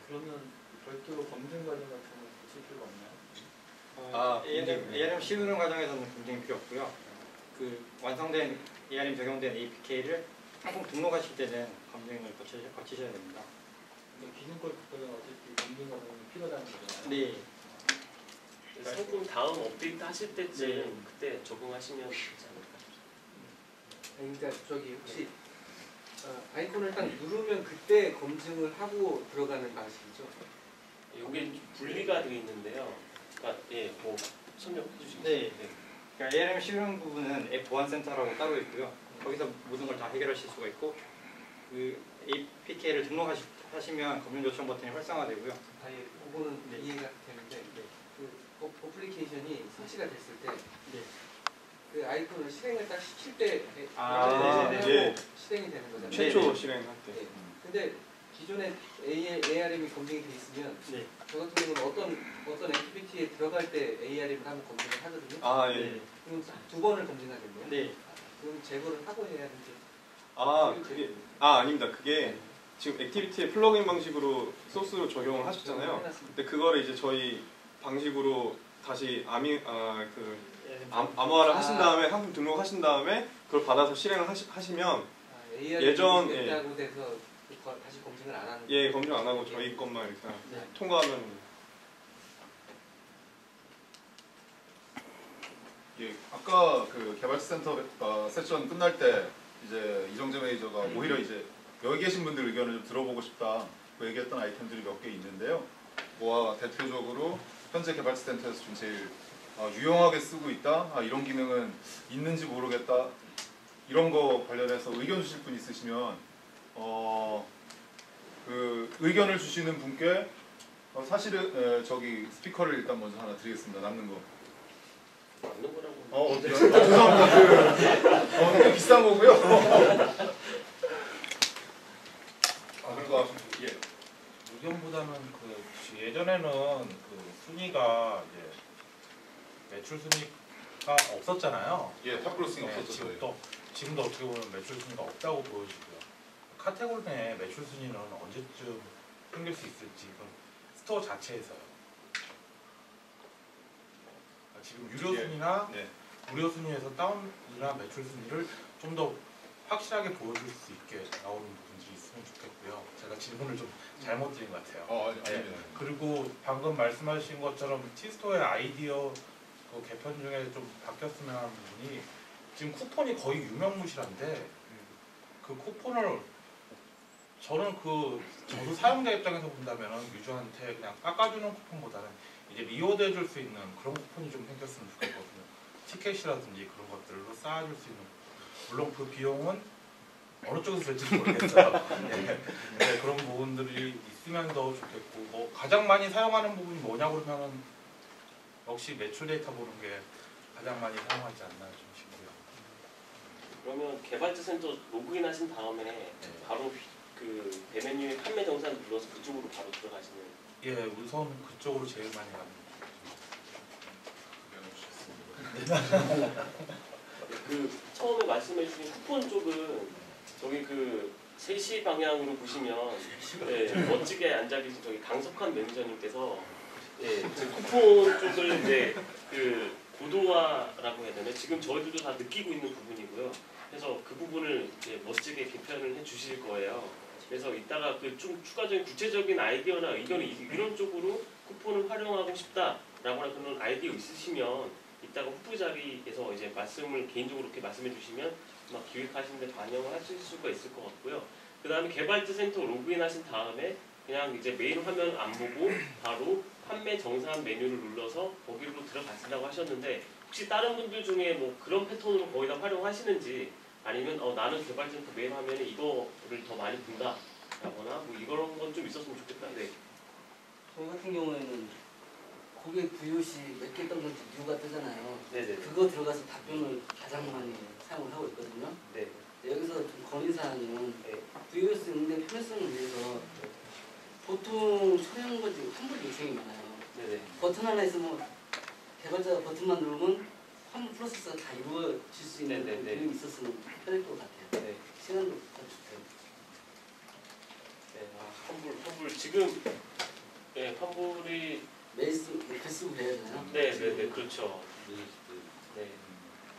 그러면 별도로 검증 과정 같은 거 거칠 필요가 없나요? ARM 씌우는 과정에서는 검증이 필요 없고요. 그 완성된 ARM 적용된 APK를 상품 등록하실 때는 검증을 거치셔야 됩니다. 기존 걸 보면 어차피 검증 과정이 필요하다는 거잖아요. 네. 상품 다음 업데이트 하실 때쯤 그때 적용하시면 되지 않을까? 그러니까 저기 혹시 아이콘을 딱 누르면 그때 검증을 하고 들어가는 방식이죠? 이게 분리가 되어 있는데요. 그러니까 뭐 설명해 주시겠어요? 네. 그러니까 ARM 씌우는 부분은 앱 보안 센터라고 따로 있고요. 거기서 모든 걸 다 해결하실 수가 있고, 그 APK를 등록하시면 검증 요청 버튼이 활성화되고요. 그거는 이해가 되는데 그 어플리케이션이 설치가 됐을 때 그 아이콘을 실행을 딱 시킬 때 예. 실행이 되는 거잖아요. 최초 실행할 때. 근데 기존에 ARM이 검증이 돼 있으면 저 같은 경우는 어떤 액티비티에 들어갈 때 ARM을 한번 검증을 하거든요. 예. 그럼 두 번을 검증하겠네요. 네. 그럼 제거를 하고 해야 되는데. 아닙니다. 그게 지금 액티비티의 플러그인 방식으로 소스로 적용을 하셨잖아요. 근데 그거를 이제 저희 방식으로 다시 암호화를 하신 다음에 상품 등록하신 다음에 그걸 받아서 실행을 하시면 예전 됐다고 돼서 다시 검증을 안 하는 예, 검증 안 하고 저희 것만 일단 통과하면. 예, 아까 그 개발자 센터 세션 끝날 때 이제 이정재 매니저가 오히려 이제 여기 계신 분들 의견을 좀 들어보고 싶다 그 얘기했던 아이템들이 몇 개 있는데요. 뭐와 대표적으로 현재 개발자 센터에서 좀 제일 유용하게 쓰고 있다, 이런 기능은 있는지 모르겠다, 이런 거 관련해서 의견 주실 분 있으시면 그 의견을 주시는 분께 사실은 저기 스피커를 일단 먼저 하나 드리겠습니다. 남는 거. 남는 거라고. 죄송합니다. 되게 비싼 거고요. 그리고 예. 의견보다는 그 예전에는 그 순위가 이제 매출 순위가 없었잖아요. 예, 탑크로싱 네, 없었죠. 지금도 어떻게 보면 매출 순위가 없다고 보여지고요. 카테고리 내 매출 순위는 언제쯤 생길 수 있을지 그건 스토어 자체에서요. 그러니까 지금 유료 순위나 네. 무료 순위에서 다운이나 매출 순위를 좀 더 확실하게 보여줄 수 있게 나오는 부분이 있으면 좋겠고요. 제가 질문을 좀 잘못 드린 것 같아요. 아닙니다. 그리고 방금 말씀하신 것처럼 티스토의 아이디어 그 개편 중에 좀 바뀌었으면 하는 부분이 지금 쿠폰이 거의 유명무실한데 그 쿠폰을 저는 저도 사용자 입장에서 본다면 유저한테 그냥 깎아주는 쿠폰보다는 이제 리워드 해줄 수 있는 그런 쿠폰이 좀 생겼으면 좋겠거든요. 티켓이라든지 그런 것들로 쌓아줄 수 있는, 물론 그 비용은 어느 쪽에서 될지 모르겠어요. 네, 그런 부분들이 있으면 더 좋겠고, 뭐 가장 많이 사용하는 부분이 뭐냐고 그러면은 역시 매출 데이터 보는 게 가장 많이 사용하지 않나 좀 싶고요. 그러면 개발자 센터 로그인 하신 다음에 바로 그 대메뉴에 판매 정산을 눌러서 그쪽으로 바로 들어가시는? 예, 우선 그쪽으로 제일 많이 가는. 그 처음에 말씀해주신 쿠폰 쪽은 저기 그 3시 방향으로 보시면 멋지게 앉아 계신 저기 강석환 매니저님께서 쿠폰 쪽을 이제 그 고도화라고 해야 되나? 지금 저희들도 다 느끼고 있는 부분이고요. 그래서 그 부분을 이제 멋지게 개편을 해주실 거예요. 그래서 이따가 그 좀 추가적인 구체적인 아이디어나 의견이 이런 쪽으로 쿠폰을 활용하고 싶다라고 하는 그런 아이디어 있으시면 이따가 후보 자리에서 이제 말씀을 개인적으로 이렇게 말씀해 주시면 막 기획하시는데 반영을 하실 수가 있을 것 같고요. 그 다음에 개발자 센터 로그인 하신 다음에 그냥 이제 메인 화면 안 보고 바로 판매 정산 메뉴를 눌러서 거기로 들어가신다고 하셨는데 혹시 다른 분들 중에 뭐 그런 패턴으로 거의 다 활용하시는지 아니면 나는 개발센터 메인 화면에 이거를 더 많이 본다 라거나 뭐 이런 건 좀 있었으면 좋겠다. 네. 저희 같은 경우에는 고객 부여 시 몇 개 떴는지 뷰가 뜨잖아요. 네네. 그거 들어가서 답변을 가장 많이 사용을 하고 있거든요. 네. 여기서 좀 건의사항은 부여할 수 있는데 편의성을 위해서 보통 처리하는 환불 요청이 많아요. 네네. 버튼 하나 있으면 개발자가 버튼만 누르면 환불 프로세스가 다 이루어질 수 있는 기능이 있었으면 편할 것 같아요. 네. 시간도 더 좋고요. 네. 환불 지금 환불이 개수 해야 되나요? 네네네 그렇죠. 네.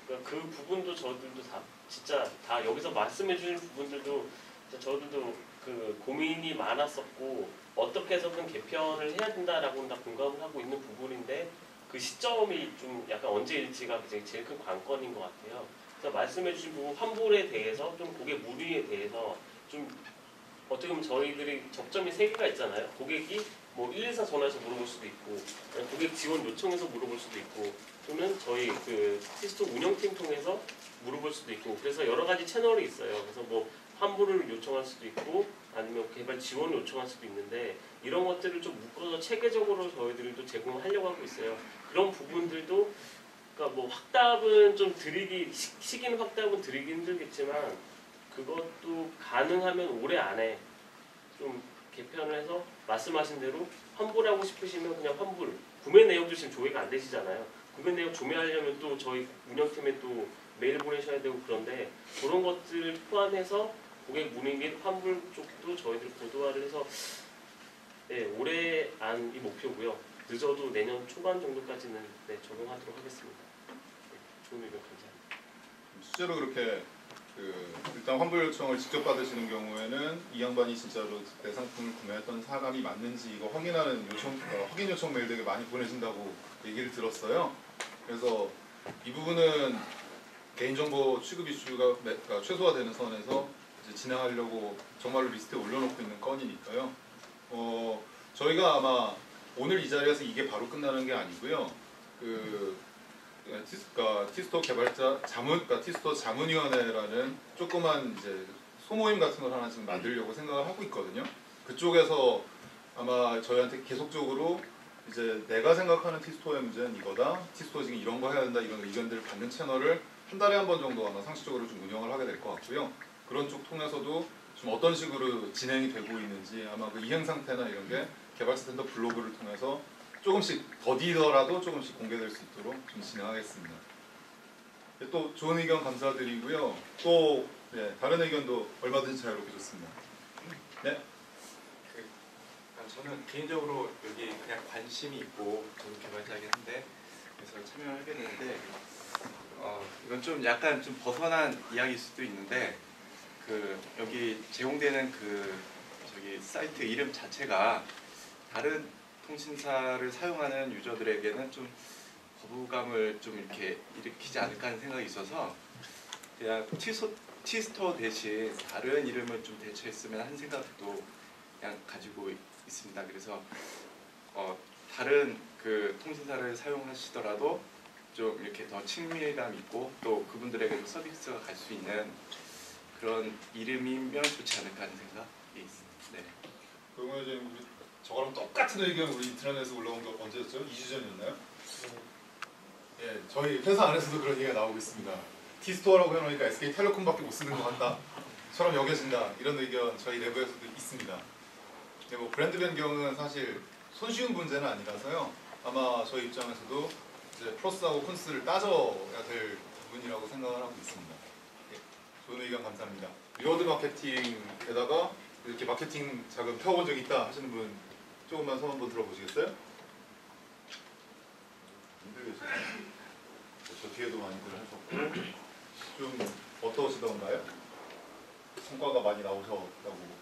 그러니까 그 부분도 저희들도 다 진짜 다 여기서 말씀해 주시는 부분들도 진짜 저희들도 그 고민이 많았었고 어떻게 해서든 개편을 해야 된다라고는 다 공감을 하고 있는 부분인데 그 시점이 좀 약간 언제일지가 제일 큰 관건인 것 같아요. 그래서 말씀해 주신 부분 환불에 대해서 좀 고객 문의에 대해서 좀 어떻게 보면 저희들이 접점이 3개가 있잖아요. 고객이 뭐 114 전화해서 물어볼 수도 있고 고객 지원 요청해서 물어볼 수도 있고 또는 저희 그 티스토 운영팀 통해서 물어볼 수도 있고 그래서 여러 가지 채널이 있어요. 그래서 뭐 환불을 요청할 수도 있고 아니면 개발 지원을 요청할 수도 있는데 이런 것들을 좀 묶어서 체계적으로 저희들도 제공하려고 하고 있어요. 그런 부분들도 그러니까 뭐 확답은 좀 드리기 시기는 확답은 드리기 힘들겠지만 그것도 가능하면 올해 안에 좀 개편을 해서 말씀하신 대로 환불하고 싶으시면 그냥 환불 구매 내역도 지금 조회가 안 되시잖아요. 구매 내역 조회하려면 또 저희 운영팀에 또 메일 보내셔야 되고 그런데 그런 것들을 포함해서 고객 문의 및 환불 쪽도 저희들 고도화를 해서 올해 안이 목표고요. 늦어도 내년 초반 정도까지는 적용하도록 하겠습니다. 좋은 의견 감사합니다. 실제로 그렇게 일단 환불 요청을 직접 받으시는 경우에는 이 양반이 진짜로 내 상품을 구매했던 사람이 맞는지 이거 확인하는 확인 요청 메일 되게 많이 보내신다고 얘기를 들었어요. 그래서 이 부분은 개인정보 취급 이슈가 최소화되는 선에서 이제 진행하려고 정말로 리스트에 올려놓고 있는 건이니까요. 저희가 아마 오늘 이 자리에서 이게 바로 끝나는 게 아니고요. 티스토 개발자 티스토 자문위원회라는 조그만 이제 소모임 같은 걸 하나 지금 만들려고 생각을 하고 있거든요. 그쪽에서 아마 저희한테 계속적으로 이제 내가 생각하는 티스토의 문제는 이거다. 티스토 지금 이런 거 해야 된다. 이런 의견들을 받는 채널을 한 달에 한 번 정도 아마 상시적으로 좀 운영을 하게 될 것 같고요. 그런 쪽 통해서도 좀 어떤 식으로 진행이 되고 있는지 아마 그 이행 상태나 이런 게 개발자 센터 블로그를 통해서 조금씩 더디더라도 조금씩 공개될 수 있도록 좀 진행하겠습니다. 또 좋은 의견 감사드리고요. 또 네, 다른 의견도 얼마든지 자유롭게 좋습니다. 네. 저는 개인적으로 여기 그냥 관심이 있고 저도 개발자이긴 한데 그래서 참여를 하게 됐는데 이건 좀 약간 좀 벗어난 이야기일 수도 있는데 그 여기 제공되는 그 저기 사이트 이름 자체가 다른 통신사를 사용하는 유저들에게는 좀 거부감을 좀 이렇게 일으키지 않을까 하는 생각이 있어서 그냥 티스토어 대신 다른 이름을 좀 대체했으면 하는 생각도 그냥 가지고 있습니다. 그래서 다른 그 통신사를 사용하시더라도 좀 이렇게 더 친밀감 있고 또 그분들에게 서비스가 갈 수 있는 그런 이름이면 좋지 않을까 하는 생각이 있습니다. 네. 그러면 이제 우리 저거랑 똑같은 의견 우리 인트라넷에서 올라온 거 언제였죠? 2주 전이었나요? 예, 저희 회사 안에서도 그런 얘기가 나오고 있습니다. T스토어라고 해놓으니까 SK텔레콤밖에 못 쓰는 것 같다처럼 여겨진다 이런 의견 저희 내부에서도 있습니다. 근데 뭐 브랜드 변경은 사실 손쉬운 문제는 아니라서요. 아마 저희 입장에서도 이제 프로스하고 콘스를 따져야 될 부분이라고 생각을 하고 있습니다. 예, 좋은 의견 감사합니다. 리워드 마케팅에다가 이렇게 마케팅 자금 태워본 적 있다 하시는 분 조금만 손 한번 들어보시겠어요? 힘들겠어요. 저 뒤에도 많이들 하셨고 좀 어떠시던가요? 성과가 많이 나오셨다고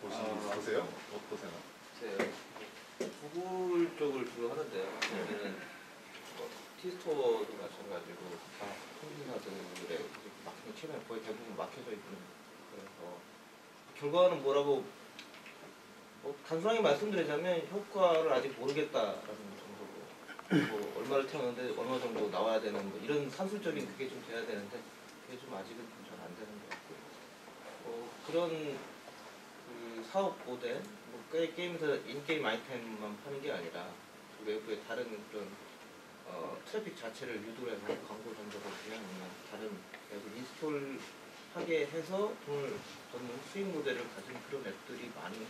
보세요? 어떠세요? 제 구글 쪽을 주로 하는데요. 저희는 티스토어도 마찬가지고 다 통신사들의 마케팅 채널 거의 대부분 막혀져 있는 그래서 결과는 뭐라고 단순하게 말씀드리자면 효과를 아직 모르겠다라는 정도로 뭐 얼마를 태우는데 얼마 정도 나와야 되는 뭐 이런 산술적인 그게 좀 돼야 되는데 그게 좀 아직은 잘 안 되는 것 같고요. 그런 그 사업 모델 뭐 게임에서 인게임 아이템만 파는 게 아니라 외부의 다른 그런 트래픽 자체를 유도해서 광고 전적으로 그냥 다른 외부 인스톨 하게 해서 돈을 버는 수익 모델을 가진 그런 앱들이 많이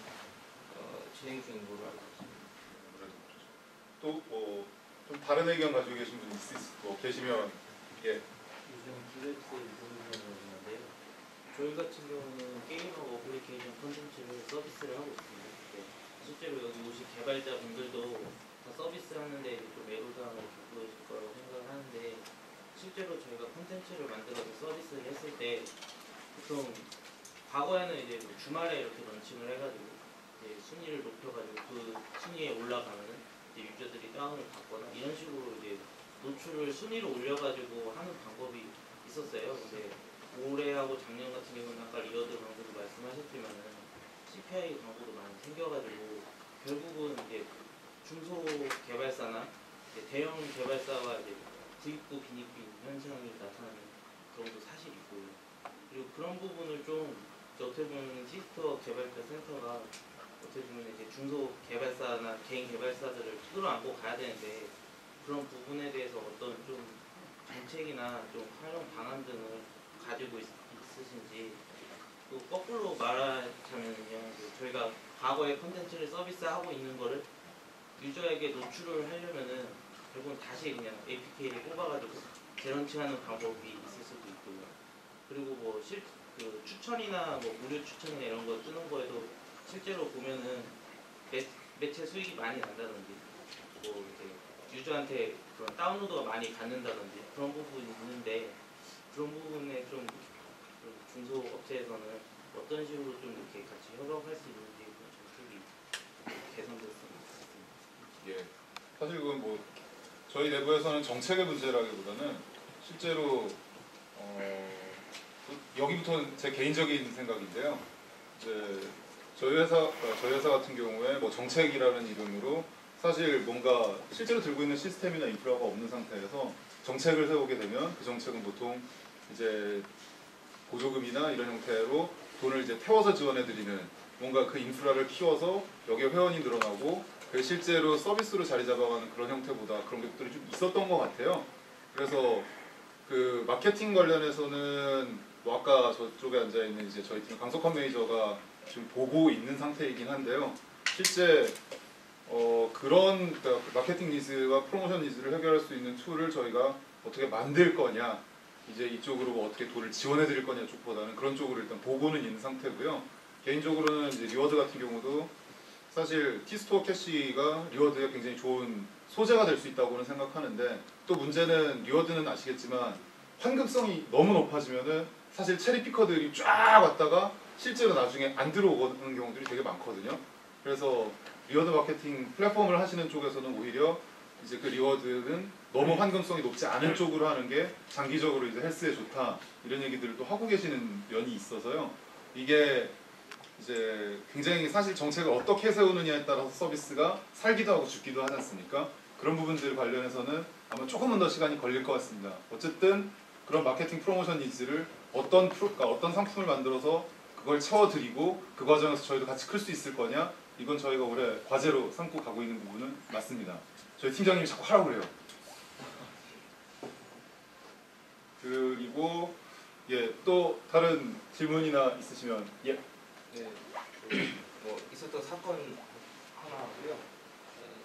진행 중인 걸로 알고 있습니다. 또 뭐 좀 다른 의견 가지고 계신 분 계시면 예. 요즘 기획세 있는데요. 저희 같은 경우는 게임하고 어플리케이션 콘텐츠를 서비스를 하고 있습니다. 실제로 여기 오신 개발자분들도 다 서비스하는데 좀 애로사항을 겪으실 거라고 생각을 하는데 실제로 저희가 콘텐츠를 만들어서 서비스를 했을 때 보통 과거에는 이제 주말에 이렇게 런칭을 해가지고 이제 순위를 높여가지고 그 순위에 올라가면은 이제 유저들이 다운을 받거나 이런 식으로 이제 노출을 순위로 올려가지고 하는 방법이 있었어요. 근데 올해하고 작년 같은 경우는 아까 리워드 광고도 말씀하셨지만은 CPI 광고도 많이 생겨가지고 결국은 이제 중소 개발사나 이제 대형 개발사와 이제 부익부 빈익빈 현상이 나타나는 그런 것도 사실 있고요. 그리고 그런 부분을 좀 어떻게 보면 티스토어 개발자 센터가 어떻게 보면 이제 중소 개발사나 개인 개발사들을 끌어안고 가야 되는데 그런 부분에 대해서 어떤 좀 정책이나 좀 활용 방안 등을 가지고 있으신지 또 거꾸로 말하자면요 저희가 과거에 컨텐츠를 서비스하고 있는 거를 유저에게 노출을 하려면은 결국은 다시 그냥 APK를 뽑아가지고 재런칭하는 방법이 있을 수도 있고요. 그리고 뭐 그 추천이나 뭐 무료 추천이나 이런 거 뜨는 거에도 실제로 보면은 매체 수익이 많이 난다든지 뭐 이렇게 유저한테 그런 다운로드가 많이 갖는다든지 그런 부분이 있는데 그런 부분에 좀 중소 업체에서는 어떤 식으로 좀 이렇게 같이 협업할 수 있는지 정책이 개선됐으면 좋겠습니다. 예. 사실 그건 뭐 저희 내부에서는 정책의 문제라기보다는 실제로 여기부터는 제 개인적인 생각인데요. 이제 저희 회사 같은 경우에 뭐 정책이라는 이름으로 사실 뭔가 실제로 들고 있는 시스템이나 인프라가 없는 상태에서 정책을 세우게 되면 그 정책은 보통 이제 보조금이나 이런 형태로 돈을 이제 태워서 지원해드리는 뭔가 그 인프라를 키워서 여기에 회원이 늘어나고 그 실제로 서비스로 자리 잡아가는 그런 형태보다 그런 것들이 좀 있었던 것 같아요. 그래서 그 마케팅 관련해서는 뭐 아까 저쪽에 앉아 있는 이제 저희 팀 강석헌 매니저가 지금 보고 있는 상태이긴 한데요. 실제 그런 그러니까 마케팅 니즈와 프로모션 니즈를 해결할 수 있는 툴을 저희가 어떻게 만들 거냐, 이제 이쪽으로 뭐 어떻게 돈을 지원해 드릴 거냐 쪽보다는 그런 쪽으로 일단 보고는 있는 상태고요. 개인적으로는 이제 리워드 같은 경우도 사실 티스토어 캐시가 리워드에 굉장히 좋은 소재가 될 수 있다고는 생각하는데, 또 문제는 리워드는 아시겠지만 환급성이 너무 높아지면은 사실 체리 피커들이 쫙 왔다가 실제로 나중에 안 들어오는 경우들이 되게 많거든요. 그래서 리워드 마케팅 플랫폼을 하시는 쪽에서는 오히려 이제 그 리워드는 너무 환급성이 높지 않은 쪽으로 하는 게 장기적으로 이제 헬스에 좋다, 이런 얘기들을 또 하고 계시는 면이 있어서요. 이게 이제 굉장히 사실 정책을 어떻게 세우느냐에 따라서 서비스가 살기도 하고 죽기도 하지 않습니까? 그런 부분들 관련해서는 아마 조금은 더 시간이 걸릴 것 같습니다. 어쨌든 그런 마케팅 프로모션 니즈를 어떤 상품을 만들어서 그걸 채워드리고 그 과정에서 저희도 같이 클 수 있을 거냐, 이건 저희가 올해 과제로 삼고 가고 있는 부분은 맞습니다. 저희 팀장님이 자꾸 하라고 그래요. 그리고 또 다른 질문이나 있으시면 네, 뭐 있었던 사건 하나고요.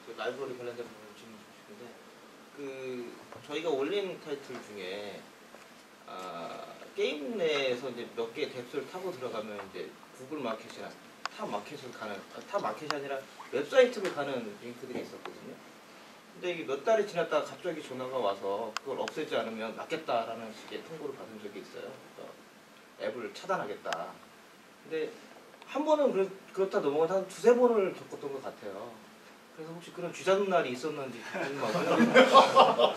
그 라이브러리 관련된 부분 질문 주시는데, 그 저희가 올린 타이틀 중에 게임 내에서 이제 몇 개 뎁스를 타고 들어가면 이제 구글 마켓이나 탑 마켓으로 가는, 탑 마켓이 아니라 웹사이트로 가는 링크들이 있었거든요. 근데 이게 몇 달이 지났다가 갑자기 전화가 와서 그걸 없애지 않으면 맞겠다라는 식의 통보를 받은 적이 있어요. 그러니까 앱을 차단하겠다. 근데 한 번은 그렇다 넘어가서 한 두세 번을 겪었던 것 같아요. 그래서 혹시 그런 쥐잡는 날이 있었는지 궁금하고요.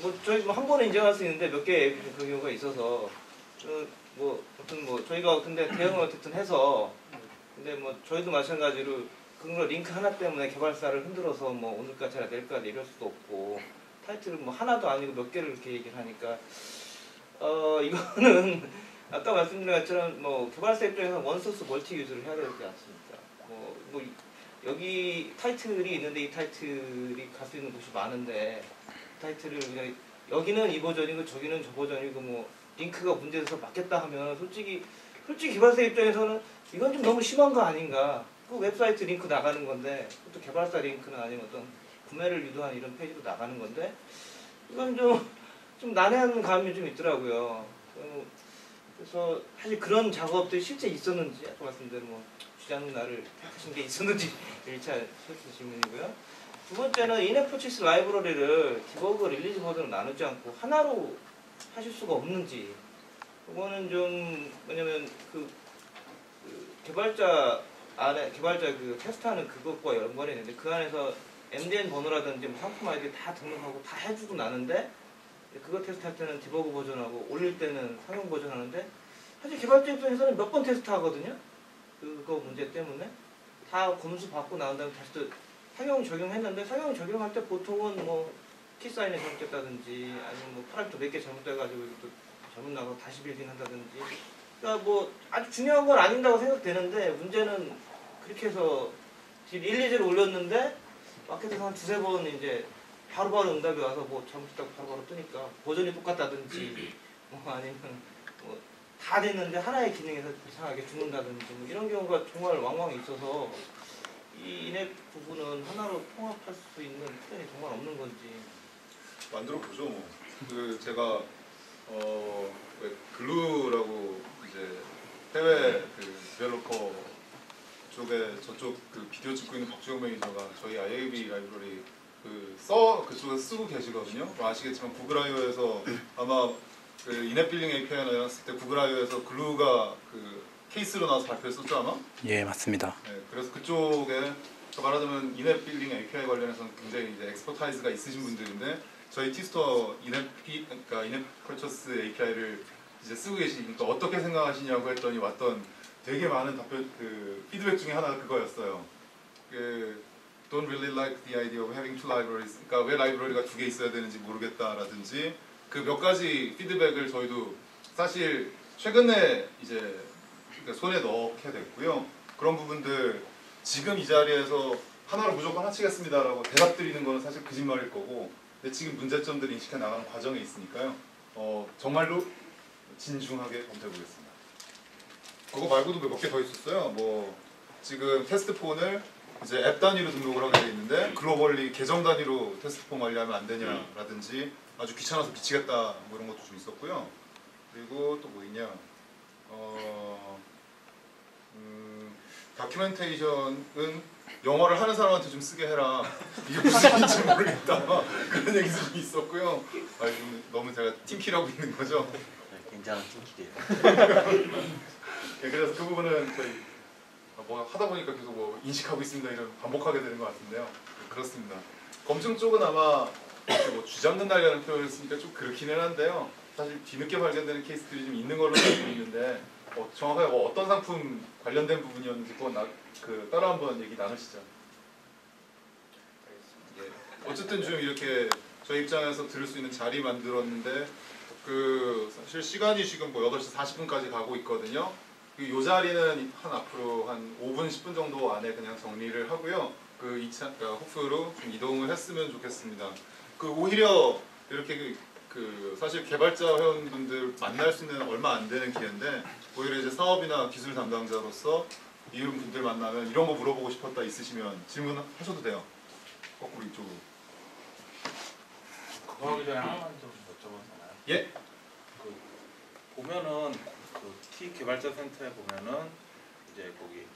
뭐 저희 한 번은 인정할 수 있는데 몇 개 그런 경우가 있어서 아무튼 저희가 근데 대응을 어쨌든 해서, 근데 뭐 저희도 마찬가지로 그런 거 링크 하나 때문에 개발사를 흔들어서 뭐 오늘까지나 내일까지 이럴 수도 없고, 타이틀을 뭐 하나도 아니고 몇 개를 이렇게 얘기를 하니까 이거는 아까 말씀드린 것처럼 뭐 개발사 입장에서 원소스 멀티 유즈를 해야 되지 않습니까? 뭐 여기 타이틀이 있는데 이 타이틀이 갈 수 있는 곳이 많은데 타이틀을 그냥 여기는 이 버전이고 저기는 저 버전이고 뭐 링크가 문제돼서 맞겠다 하면 솔직히 개발사 입장에서는 이건 좀 너무 심한 거 아닌가? 그 웹사이트 링크 나가는 건데, 또 개발사 링크는 아니면 어떤 구매를 유도한 이런 페이지도 나가는 건데, 이건 좀 난해한 감이 좀 있더라고요. 그래서 사실 그런 작업들이 실제 있었는지, 아까 말씀대로 뭐 쥐잡는 날을 택하신 게 있었는지 1차 실수 질문이고요. 두 번째는 인앱 퍼치스 라이브러리를 디버그 릴리즈 버전으로 나누지 않고 하나로 하실 수가 없는지, 그거는 좀 뭐냐면 그 개발자 그 테스트하는 그것과 연관이 있는데, 그 안에서 MDN 번호라든지 뭐 상품 아이디 다 등록하고 다 해주고 나는데, 그거 테스트할 때는 디버그 버전하고 올릴 때는 상용 버전 하는데, 사실 개발자 입장에서는 몇 번 테스트 하거든요. 그거 문제 때문에 다 검수 받고 나온 다음에 다시 또 상용 적용했는데, 상용 적용할 때 보통은 뭐 키사인이 잘못됐다든지 아니면 뭐 파라미터 몇 개 잘못돼가지고 또 잘못 나가고 다시 빌딩 한다든지, 그러니까 뭐 아주 중요한 건 아닌다고 생각되는데, 문제는 그렇게 해서 릴리즈를 올렸는데 마켓에서 한 두세 번 이제 바로바로 응답이 와서 뭐 잘못했다고 바로바로 뜨니까 버전이 똑같다든지 뭐 아니면 뭐 다 됐는데 하나의 기능에서 이상하게 죽는다든지 뭐 이런 경우가 정말 왕왕 있어서 이 인앱 부분은 하나로 통합할 수 있는 표현이 정말 없는 건지 만들어 보죠. 뭐. 그 제가 왜 글루라고 이제 해외 그 디벨로퍼 쪽에 저쪽 그 비디오 찍고 있는 박주영 매니저가 저희 IAB 라이브러리 그쪽에 쓰고 계시거든요. 뭐 아시겠지만 구글 I/O에서 아마 그 인앱 빌링 API 나왔을 때 구글 I/O에서 글루가 그 케이스로 나와서 발표했었죠 아마? 예, 맞습니다. 네, 그래서 그쪽에 말하자면 인앱 빌링 API 관련해서는 굉장히 이제 엑스퍼타이즈가 있으신 분들인데, 저희 티스토어 그러니까 인앱 퍼처스 API를 이제 쓰고 계시니까 어떻게 생각하시냐고 했더니 왔던 되게 많은 피드백 중에 하나가 그거였어요. Don't really like the idea of having two libraries. 그러니까 왜 라이브러리가 두 개 있어야 되는지 모르겠다라든지, 그 몇 가지 피드백을 저희도 사실 최근에 이제 손에 넣게 됐고요. 그런 부분들 지금 이 자리에서 하나로 무조건 하시겠습니다라고 대답드리는 거는 사실 거짓말일 거고, 근데 지금 문제점들을 인식해 나가는 과정에 있으니까요. 정말로 진중하게 검토해 보겠습니다. 그거 말고도 몇 개 더 있었어요. 뭐 지금 테스트폰을 이제 앱 단위로 등록을 하게 돼 있는데 글로벌리 계정 단위로 테스트폰 관리하면 안 되냐라든지 아주 귀찮아서 미치겠다 뭐 이런 것도 좀 있었고요. 그리고 또 뭐 있냐? 다큐멘테이션은 영어를 하는 사람한테 좀 쓰게 해라. 이게 무슨 얘기인지 모르겠다. 그런 얘기도 좀 있었고요. 좀 너무 제가 팀키라고 있는 거죠. 굉장한 팀키예요. 네, 그래서 그 부분은 저희 뭐 하다 보니까 계속 뭐 인식하고 있습니다 이런 반복하게 되는 것 같은데요. 네, 그렇습니다. 검증 쪽은 아마 뭐 쥐잡는다라는 표현을 쓰니까 좀 그렇기는 한데요. 사실 뒤늦게 발견되는 케이스들이 좀 있는 걸로 알고 있는데 정확하게 어떤 상품 관련된 부분이었는지 그건 따로 한번 얘기 나누시죠. 어쨌든 좀 이렇게 저희 입장에서 들을 수 있는 자리 만들었는데 사실 시간이 지금 뭐 8시 40분까지 가고 있거든요. 이 자리는 앞으로 한 5분 10분 정도 안에 그냥 정리를 하고요. 그러니까 호프로 좀 이동을 했으면 좋겠습니다. 오히려 이렇게 사실 개발자 회원분들 만날 수 있는 얼마 안 되는 기회인데 오히려 이제 사업이나 기술 담당자로서 이런 분들 만나면 이런 거 물어보고 싶었다 있으시면 질문하셔도 돼요. 거꾸로 이쪽으로. 그거 하기 전에 하나만 좀 여쭤봐도 되나요? 예? 보면은 T 개발자 센터에 보면은 이제 거기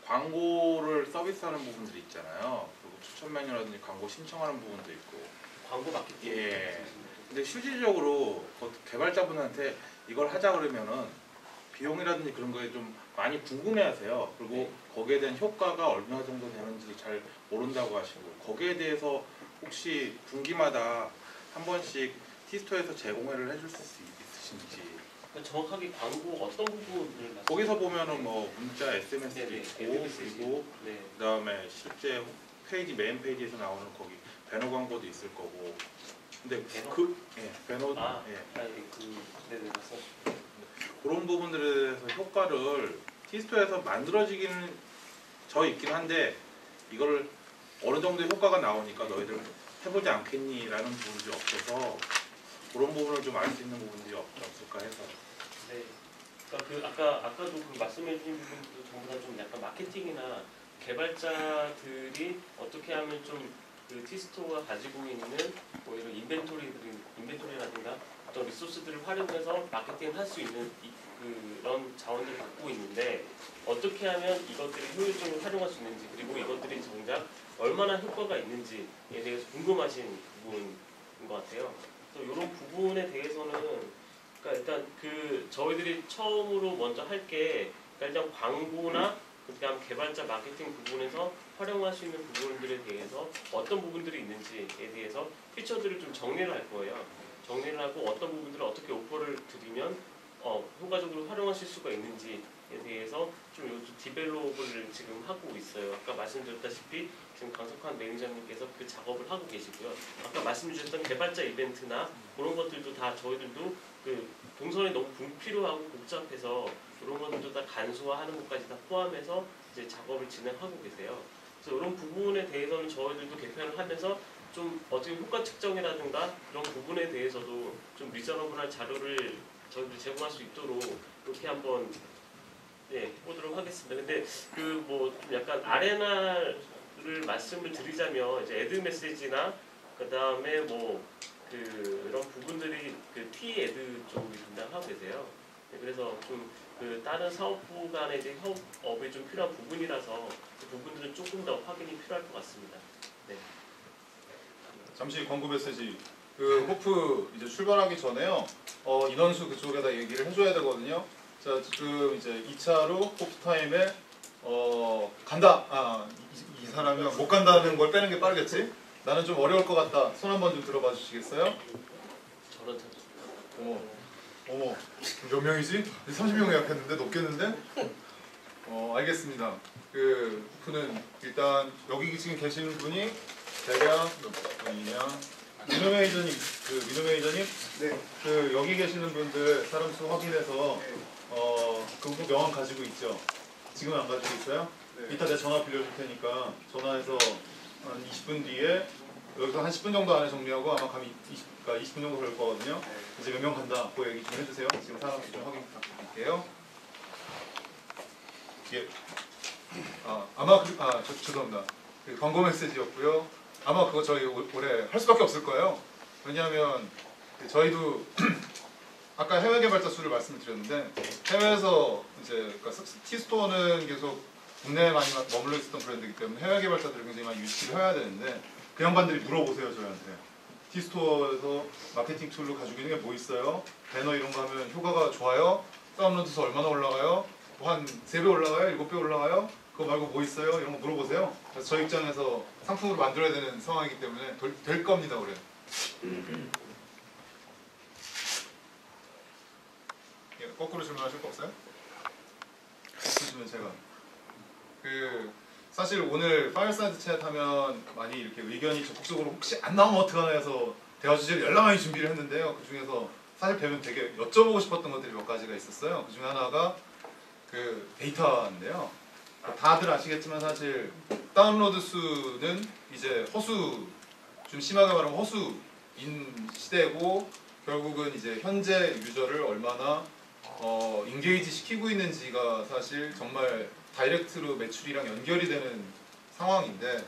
광고를 서비스하는 부분들이 있잖아요. 그리고 추천 메뉴라든지 광고 신청하는 부분도 있고. 광고 마케팅. 예. 근데 실질적으로 개발자분한테 이걸 하자 그러면은 비용이라든지 그런 거에 좀 많이 궁금해하세요. 그리고 거기에 대한 효과가 얼마 정도 되는지 잘 모른다고 하시고 거기에 대해서 혹시 분기마다 한 번씩 T스토어에서 제공을 해줄 수 있으신지. 정확하게 광고 어떤 부분을 거기서 보면은 뭐 문자, SMS도 있고 그리고 그다음에 실제 메인 페이지에서 나오는 거기 배너 광고도 있을 거고. 근데 배너 네네 맞습니다. 그런 부분들에 대해서 효과를 T스토어에서 만들어지기는 있긴 한데 이걸 어느 정도의 효과가 나오니까 너희들 해보지 않겠니라는 부분이 없어서 그런 부분을 좀 알 수 있는 부분들이 없을까 해서. 네. 그러니까 아까도 말씀해주신 부분도 전부 다 좀 약간 마케팅이나 개발자들이 어떻게 하면 좀 T스토어가 가지고 있는 뭐 이런 인벤토리라든가 어떤 리소스들을 활용해서 마케팅을 할 수 있는 그런 자원들을 갖고 있는데 어떻게 하면 이것들을 효율적으로 활용할 수 있는지 그리고 이것들이 정작 얼마나 효과가 있는지에 대해서 궁금하신 부분인 것 같아요. 그래서 이런 부분에 대해서는 일단 저희들이 처음으로 먼저 할 게 일단 광고나 그다음 개발자 마케팅 부분에서 활용할 수 있는 부분들에 대해서 어떤 부분들이 있는지에 대해서 피처들을 좀 정리를 할 거예요. 정리를 하고 어떤 부분들을 어떻게 오퍼를 드리면 효과적으로 활용하실 수가 있는지에 대해서 좀 요즘 디벨롭을 지금 하고 있어요. 아까 말씀드렸다시피 지금 강석환 매니저님께서 그 작업을 하고 계시고요. 아까 말씀 주셨던 개발자 이벤트나 그런 것들도 다 저희들도 동선이 너무 불필요하고 복잡해서 그런 것들도 다 간소화하는 것까지 다 포함해서 이제 작업을 진행하고 계세요. 그래서 이런 부분에 대해서는 저희들도 개편을 하면서 좀 어떻게 효과 측정이라든가 그런 부분에 대해서도 좀 리저너블한 자료를 저희들 제공할 수 있도록 이렇게 한번 보도록 하겠습니다. 근데 좀 약간 아레나를 말씀을 드리자면 이제 애드 메시지나 그 다음에 이런 부분들이 T 애드 쪽이 담당하고 계세요. 그래서 좀 다른 사업부 간의 이제 협업이 좀 필요한 부분이라서 그 부분들은 조금 더 확인이 필요할 것 같습니다. 네. 잠시 광고 메시지. 호프 이제 출발하기 전에요. 인원수 그쪽에다 얘기를 해줘야 되거든요. 자, 지금 이제 2차로 호프 타임에 간다. 이 사람이 못 간다는 걸 빼는 게 빠르겠지? 나는 좀 어려울 것 같다. 손 한번 좀 들어봐 주시겠어요? 저런 어머, 몇 명이지? 30명 예약했는데 높겠는데? 알겠습니다. 호프는 일단 여기 지금 계시는 분이 대략 몇 분이냐? 민호 매니저님, 네. 여기 계시는 분들 사람 수 확인해서 그 후보 명함 가지고 있죠? 지금은 안 가지고 있어요? 네. 이따 내가 전화 빌려줄 테니까 전화해서 한 20분 뒤에 여기서 한 10분 정도 안에 정리하고 아마 감이 20분 정도 걸릴 거거든요. 이제 몇 명 간다. 그 얘기 좀 해주세요. 지금 사람 좀 확인 부탁드릴게요. 예. 죄송합니다. 그 광고 메시지였고요. 아마 그거 저희 올해 할 수밖에 없을 거예요. 왜냐하면 저희도 아까 해외 개발자 수를 말씀을 드렸는데 해외에서 이제 그러니까 티스토어는 계속 국내에 많이 머물러 있었던 브랜드이기 때문에 해외 개발자들을 굉장히 많이 유치를 해야 되는데 그 양반들이 물어보세요 저희한테. 티스토어에서 마케팅 툴로 가지고 있는 게 뭐 있어요? 배너 이런 거 하면 효과가 좋아요? 다운로드 수 얼마나 올라가요? 뭐 한 3배 올라가요? 7배 올라가요? 그거 말고 뭐 있어요? 이런 거 물어보세요. 그래서 저희 입장에서 상품으로 만들어야 되는 상황이기 때문에 될 겁니다 올해. 예, 거꾸로 질문하실 거 없어요? 없으시면 제가 사실 오늘 파이어사이드 챗 하면 많이 이렇게 의견이 적극적으로 혹시 안 나오면 어떡하나 해서 대화 주제를 연락 많이 준비를 했는데요. 그 중에서 사실 뵈면 되게 여쭤보고 싶었던 것들이 몇 가지가 있었어요. 그 중에 하나가 그 데이터인데요. 다들 아시겠지만 사실 다운로드 수는 이제 허수, 좀 심하게 말하면 허수인 시대고 결국은 이제 현재 유저를 얼마나 인게이지 시키고 있는지가 사실 정말 다이렉트로 매출이랑 연결이 되는 상황인데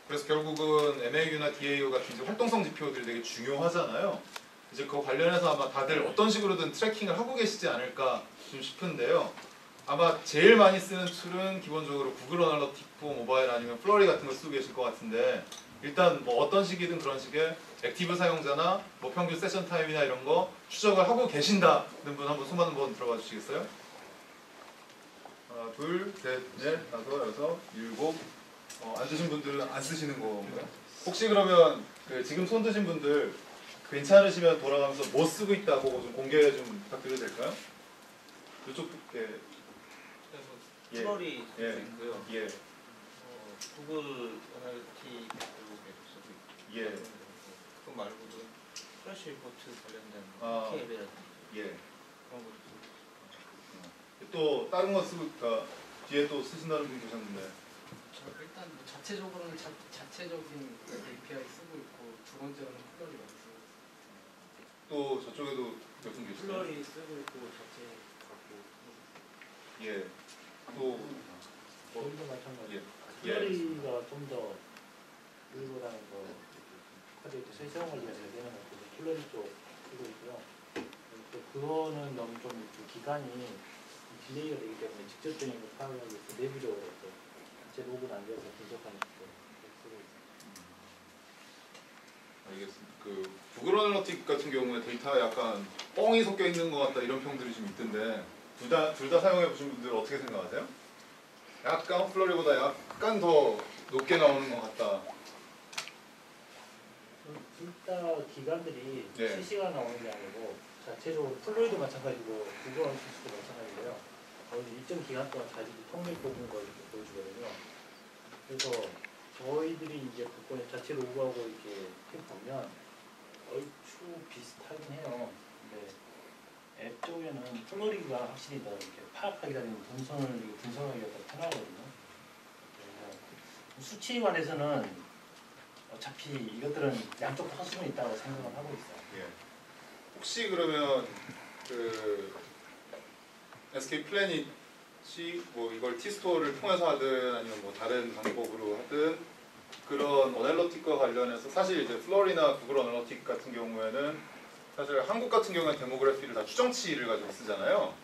그래서 결국은 MAU나 DAU 같은 이제 활동성 지표들이 되게 중요하잖아요. 이제 그거 관련해서 아마 다들 어떤 식으로든 트래킹을 하고 계시지 않을까 좀 싶은데요. 아마 제일 많이 쓰는 툴은 기본적으로 구글 어널러틱 포 모바일 아니면 플러리 같은 거 쓰고 계실 것 같은데 일단 뭐 어떤 식이든 그런 식의 액티브 사용자나 뭐 평균 세션 타임이나 이런 거 추적을 하고 계신다는 분 한번 손 한번 들어봐 주시겠어요? 하나, 둘, 셋, 넷, 다섯, 여섯, 일곱. 안 쓰신 분들은 안 쓰시는 건가요? 혹시 그러면 지금 손 드신 분들 괜찮으시면 돌아가면서 뭐 쓰고 있다고 좀 공개 좀 부탁드려도 될까요? 이쪽 플러리 예. 쓰고 있고요. 예. 구글 어널티크도 쓰고 있고. 예. 그거 말고도 플래시 리포트 관련된 아, KB라든지 예. 그런 것도 쓰고 있어요. 또 다른 거 쓰고 뒤에 또 쓰신다는 분 계셨는데. 일단 뭐 자체적으로는 자체적인 API 쓰고 있고 두 번째로는 플러리 많이 쓰고 있어요. 또 저쪽에도 몇 분 계시죠? 플러리 쓰고 있고 자체 갖고 예. 또 저희도 마찬가지예요. 예. 플러리가 좀 더 일보다는 더 카드에도 세세원 관련해서 되는 것도 플러리 쪽 쓰고 있고요. 또 그거는 너무 좀 기간이 딜레이가 되기 때문에 직접적인 걸 파악하기 위해서 내부적으로 또 제 로그는 안 돼서 분석하는 것도 쓰고 있습니다. 알겠습니다. 그 구글 어널러틱 같은 경우에 데이터에 약간 뻥이 섞여 있는 것 같다 이런 평들이 좀 있던데 둘 다 사용해 보신 분들 어떻게 생각하세요? 약간 플러리보다 약간 더 높게 나오는 것 같다. 둘 다 기관들이 네. 실시간 나오는 게 아니고 자체적으로 플로이도 마찬가지고 구글 어널티스도 마찬가지고요. 일정 기간 동안 자기들이 통일 뽑은 걸 이렇게 보여주거든요. 그래서 저희들이 이제 그거에 자체 로그하고 이렇게 보면 얼추 비슷하긴 해요. 근데 앱 쪽에는 플로리가 확실히 더 이렇게 파악하기보다는 분석하기가 더 편하거든요. 그래서 수치에 관해서는 어차피 이것들은 양쪽 허수는 있다고 생각을 하고 있어요. 예. 혹시 그러면 SK 플래닛이 뭐 이걸 T스토어를 통해서 하든 아니면 뭐 다른 방법으로 하든 그런 어널러틱과 관련해서 사실 이제 플러리나 구글 어널러틱 같은 경우에는 사실 한국 같은 경우는 데모그래피를 다 추정치를 가지고 쓰잖아요.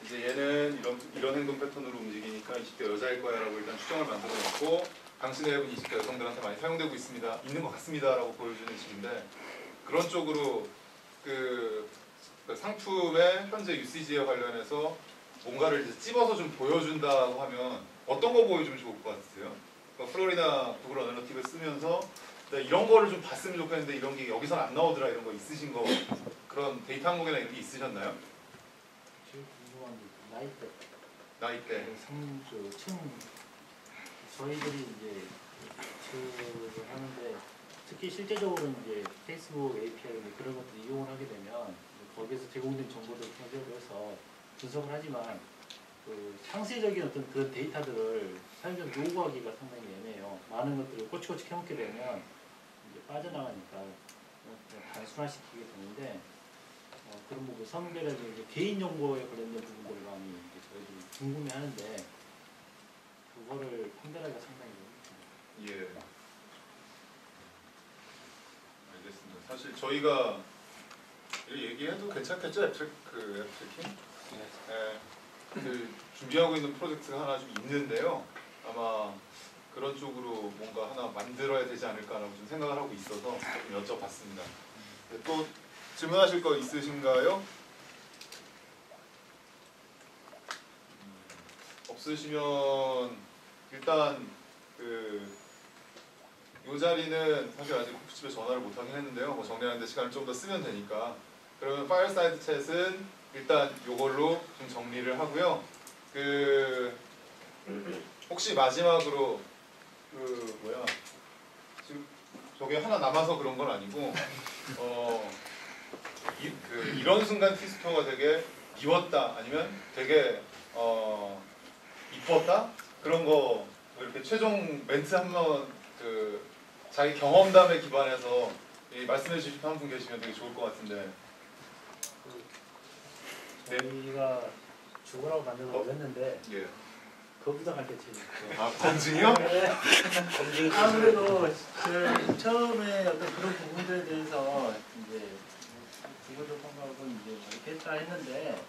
이제 얘는 이런 행동 패턴으로 움직이니까 20대 여자일 거야라고 일단 추정을 만들어 놓고 당신의 앱은 20대 여성들한테 많이 사용되고 있는 것 같습니다라고 보여주는 식인데 그런 쪽으로 그 상품의 현재 유시지에 관련해서 뭔가를 이제 찝어서 좀 보여준다고 하면 어떤 거 보여주면 좋을 것 같으세요? 그러니까 플로리나 구글 어널러틱을 쓰면서 내가 이런 거를 좀 봤으면 좋겠는데 이런 게 여기서는 안 나오더라 이런 거 있으신 거 그런 데이터 항목이나 이런 게 있으셨나요? 제일 궁금한 게 나이대. 저희들이 이제 하는데 특히 실제적으로 이제 페이스북 API 그런 것들 이용을 하게 되면 거기에서 제공된 정보들을 통해서 해서 분석을 하지만 그 상세적인 어떤 그런 데이터들을 사용자가 요구하기가 상당히 애매해요. 많은 것들을 꼬치꼬치 해먹게 되면 이제 빠져나가니까 단순화시키게 되는데 그런 부분 성별에서 이제 개인 정보에 관련된 부분들을 많이 이제 저희들이 궁금해하는데 그거를 판별하기가 상당히 예. 알겠습니다. 사실 저희가 얘기해도 괜찮겠죠? 앱트래킹? 네. 그 준비하고 있는 프로젝트가 하나 좀 있는데요. 아마 그런 쪽으로 뭔가 하나 만들어야 되지 않을까라고 좀 생각을 하고 있어서 좀 여쭤봤습니다. 네, 또 질문하실 거 있으신가요? 없으시면 일단 이 자리는 사실 아직 코프집에 전화를 못 하긴 했는데요. 뭐 정리하는데 시간을 좀 더 쓰면 되니까. 그러면 파이어사이드 챗은 일단 이걸로 좀 정리를 하고요. 혹시 마지막으로 지금 저게 하나 남아서 그런 건 아니고 이런 순간 티스토가 되게 미웠다 아니면 되게 이뻤다 그런 거 이렇게 최종 멘트 한번 자기 경험담에 기반해서 말씀해 주실 한 분 계시면 되게 좋을 것 같은데. 저희가 죽으라고 만들어 올렸는데 예. 거부당할 때 제일 아, 검증이요? 네. 아무래도 처음에 어떤 그런 부분들에 대해서 이제 죽어도 생각하고 이제 이렇게 했다 했는데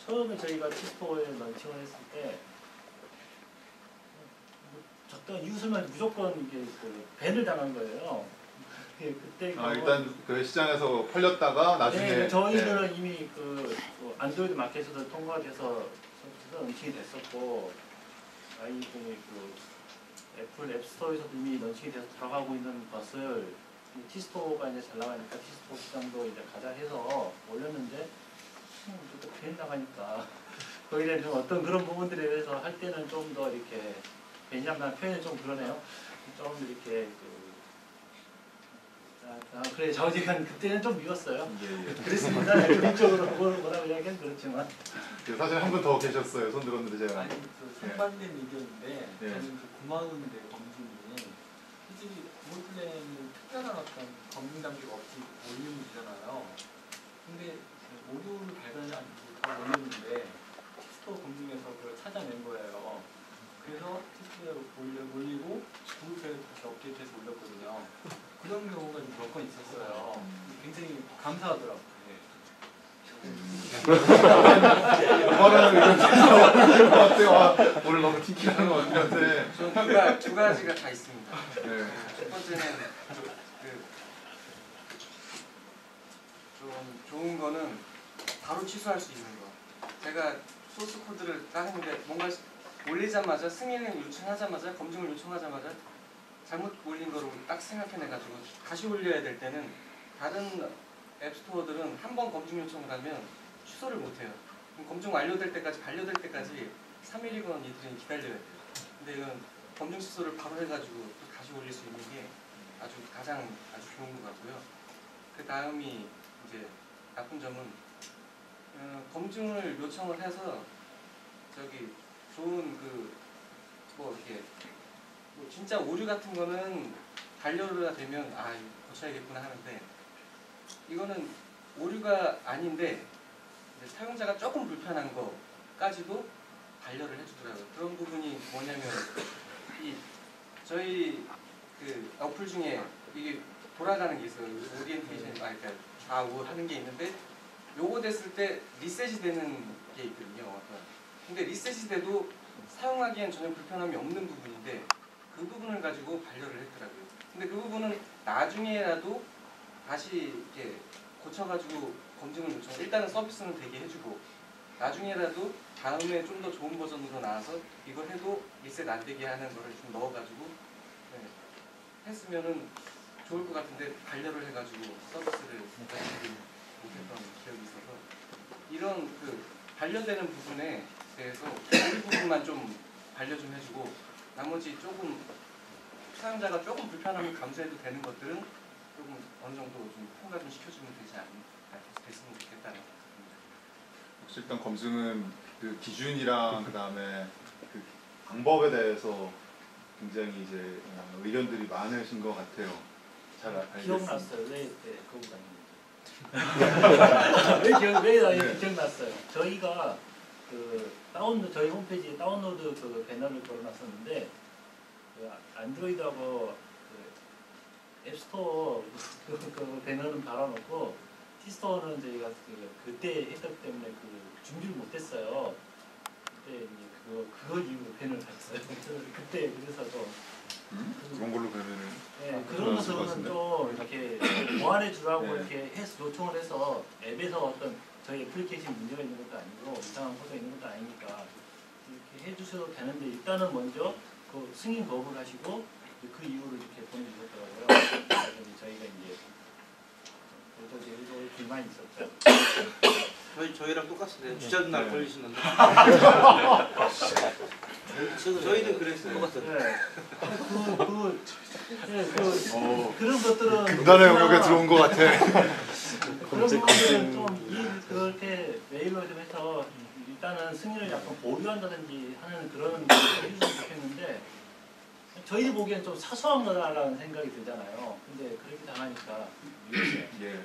처음에 저희가 티스토에 런칭을 했을 때 적당한 이웃을만 무조건 이게 밴을 당한 거예요. 그때 일단 그 시장에서 팔렸다가 나중에 네, 저희들은 이미 안드로이드 마켓에서 통과가 돼서 런칭이 됐었고 아이폰의 애플 앱스토어에서도 이미 런칭이 돼서 들어가고 있는 것을 티스토가 이제 잘 나가니까 티스토 시장도 이제 가자 해서 올렸는데 또 밴 나가니까 거기에 대한 좀 어떤 그런 부분들에 대해서 할 때는 좀 더 이렇게 밴이라는 표현이 좀 그러네요. 좀 이렇게 그래 저희가 그때는 좀 미웠어요. 그랬습니다. 개인적으로 뭐라고 이야기는 그렇지만 사실 한 분 더 계셨어요. 손 들었는데 제가. 아니 상반된 의견인데 네. 저는 고마운데 검증이 솔직히 모듈에는 특별한 어떤 검증 단계가 없이 올리면 되잖아요. 근데 모듈을 발견하지 않고 올렸는데 티스토 검증에서 그걸 찾아낸 거예요. 그래서 티스토에 올리고 구글페이에 다시 업데이트해서 올렸거든요. 그런 경우가 몇 번 있었어요. 굉장히 감사하더라고요. 오늘 너무 팅키하는 것 같은데. 저는 두 가지가 다 있습니다. 네. 첫 번째는 좀 좋은 거는 바로 취소할 수 있는 거. 제가 소스 코드를 딱 했는데 뭔가 올리자마자 승인을 요청하자마자 검증을 요청하자마자 잘못 올린 거로 딱 생각해내가지고 다시 올려야 될 때는 다른 앱스토어들은 한 번 검증 요청을 하면 취소를 못해요. 검증 완료될 때까지 반려될 때까지 3일이건 이틀은 기다려야 돼요. 근데 이건 검증 취소를 바로 해가지고 또 다시 올릴 수 있는 게 가장 좋은 것 같고요. 그 다음이 이제 나쁜 점은 검증을 요청을 해서 좋은 이렇게 진짜 오류 같은 거는 반려가 되면 이거 고쳐야겠구나 하는데 이거는 오류가 아닌데 사용자가 조금 불편한 거까지도 반려를 해주더라고요. 그런 부분이 뭐냐면 저희 어플 중에 이게 돌아가는 게 있어요. 오리엔테이션 좌우 하는 게 있는데 요거 됐을 때 리셋이 되는 게 있거든요. 근데 리셋이 돼도 사용하기엔 전혀 불편함이 없는 부분인데 그 부분을 가지고 반려를 했더라고요. 근데 그 부분은 나중에라도 다시 이렇게 고쳐가지고 검증을 요청. 일단은 서비스는 되게 해주고 나중에라도 다음에 좀 더 좋은 버전으로 나와서 이거 해도 리셋 안 되게 하는 거를 좀 넣어가지고 했으면은 좋을 것 같은데 반려를 해가지고 서비스를 못했던 기억이 있어서 이런 반려되는 부분에 대해서 이 부분만 좀 반려 좀 해주고 나머지 조금 사용자가 조금 불편함을 감수해도 되는 것들은 조금 어느 정도 좀 통과 좀 시켜주면 됐으면 좋겠다는 생각입니다. 혹시 일단 검증은 그 기준이랑 그 다음에 그 방법에 대해서 굉장히 이제 의견들이 많으신 것 같아요. 잘 알겠습니다. 기억났어요. 왜 그때 거기 왜 기억났어요. 저희가 그 저희 홈페이지에 다운로드 그 배너를 걸어놨었는데 그 안드로이드하고 그 앱스토어 그 배너는 달아놓고 티스토어는 저희가 그때 했기 때문에 그 준비를 못했어요. 그때 이제 그거 이후로 밴을 달았어요. 그때 그래서도 그런 걸로 그러면은 그런 것은 좀 이렇게 보완해 주라고 이렇게 해서 요청을 해서 앱에서 어떤 저희 애플리케이션 문제가 있는 것도 아니고 이상한 코드가 있는 것도 아니니까 이렇게 해주셔도 되는데 일단은 먼저 그 승인 거부를 하시고 그 이후로 이렇게 보내주셨더라고요. 그래서 저희가 이제 그래도 불만이 있었죠. 저희랑 똑같은데 주자도 날 걸리시는데 저희도 그랬어요. 그런 것들은 금단의 영역에 들어온 것 같아. 그런 부분들은 좀 그렇게 메일로 좀 해서 일단은 승인을 약간 보류한다든지 하는 그런 해주시면 좋겠는데 저희들 보기엔 좀 사소한 거다라는 생각이 들잖아요. 근데 그렇게 당하니까 예.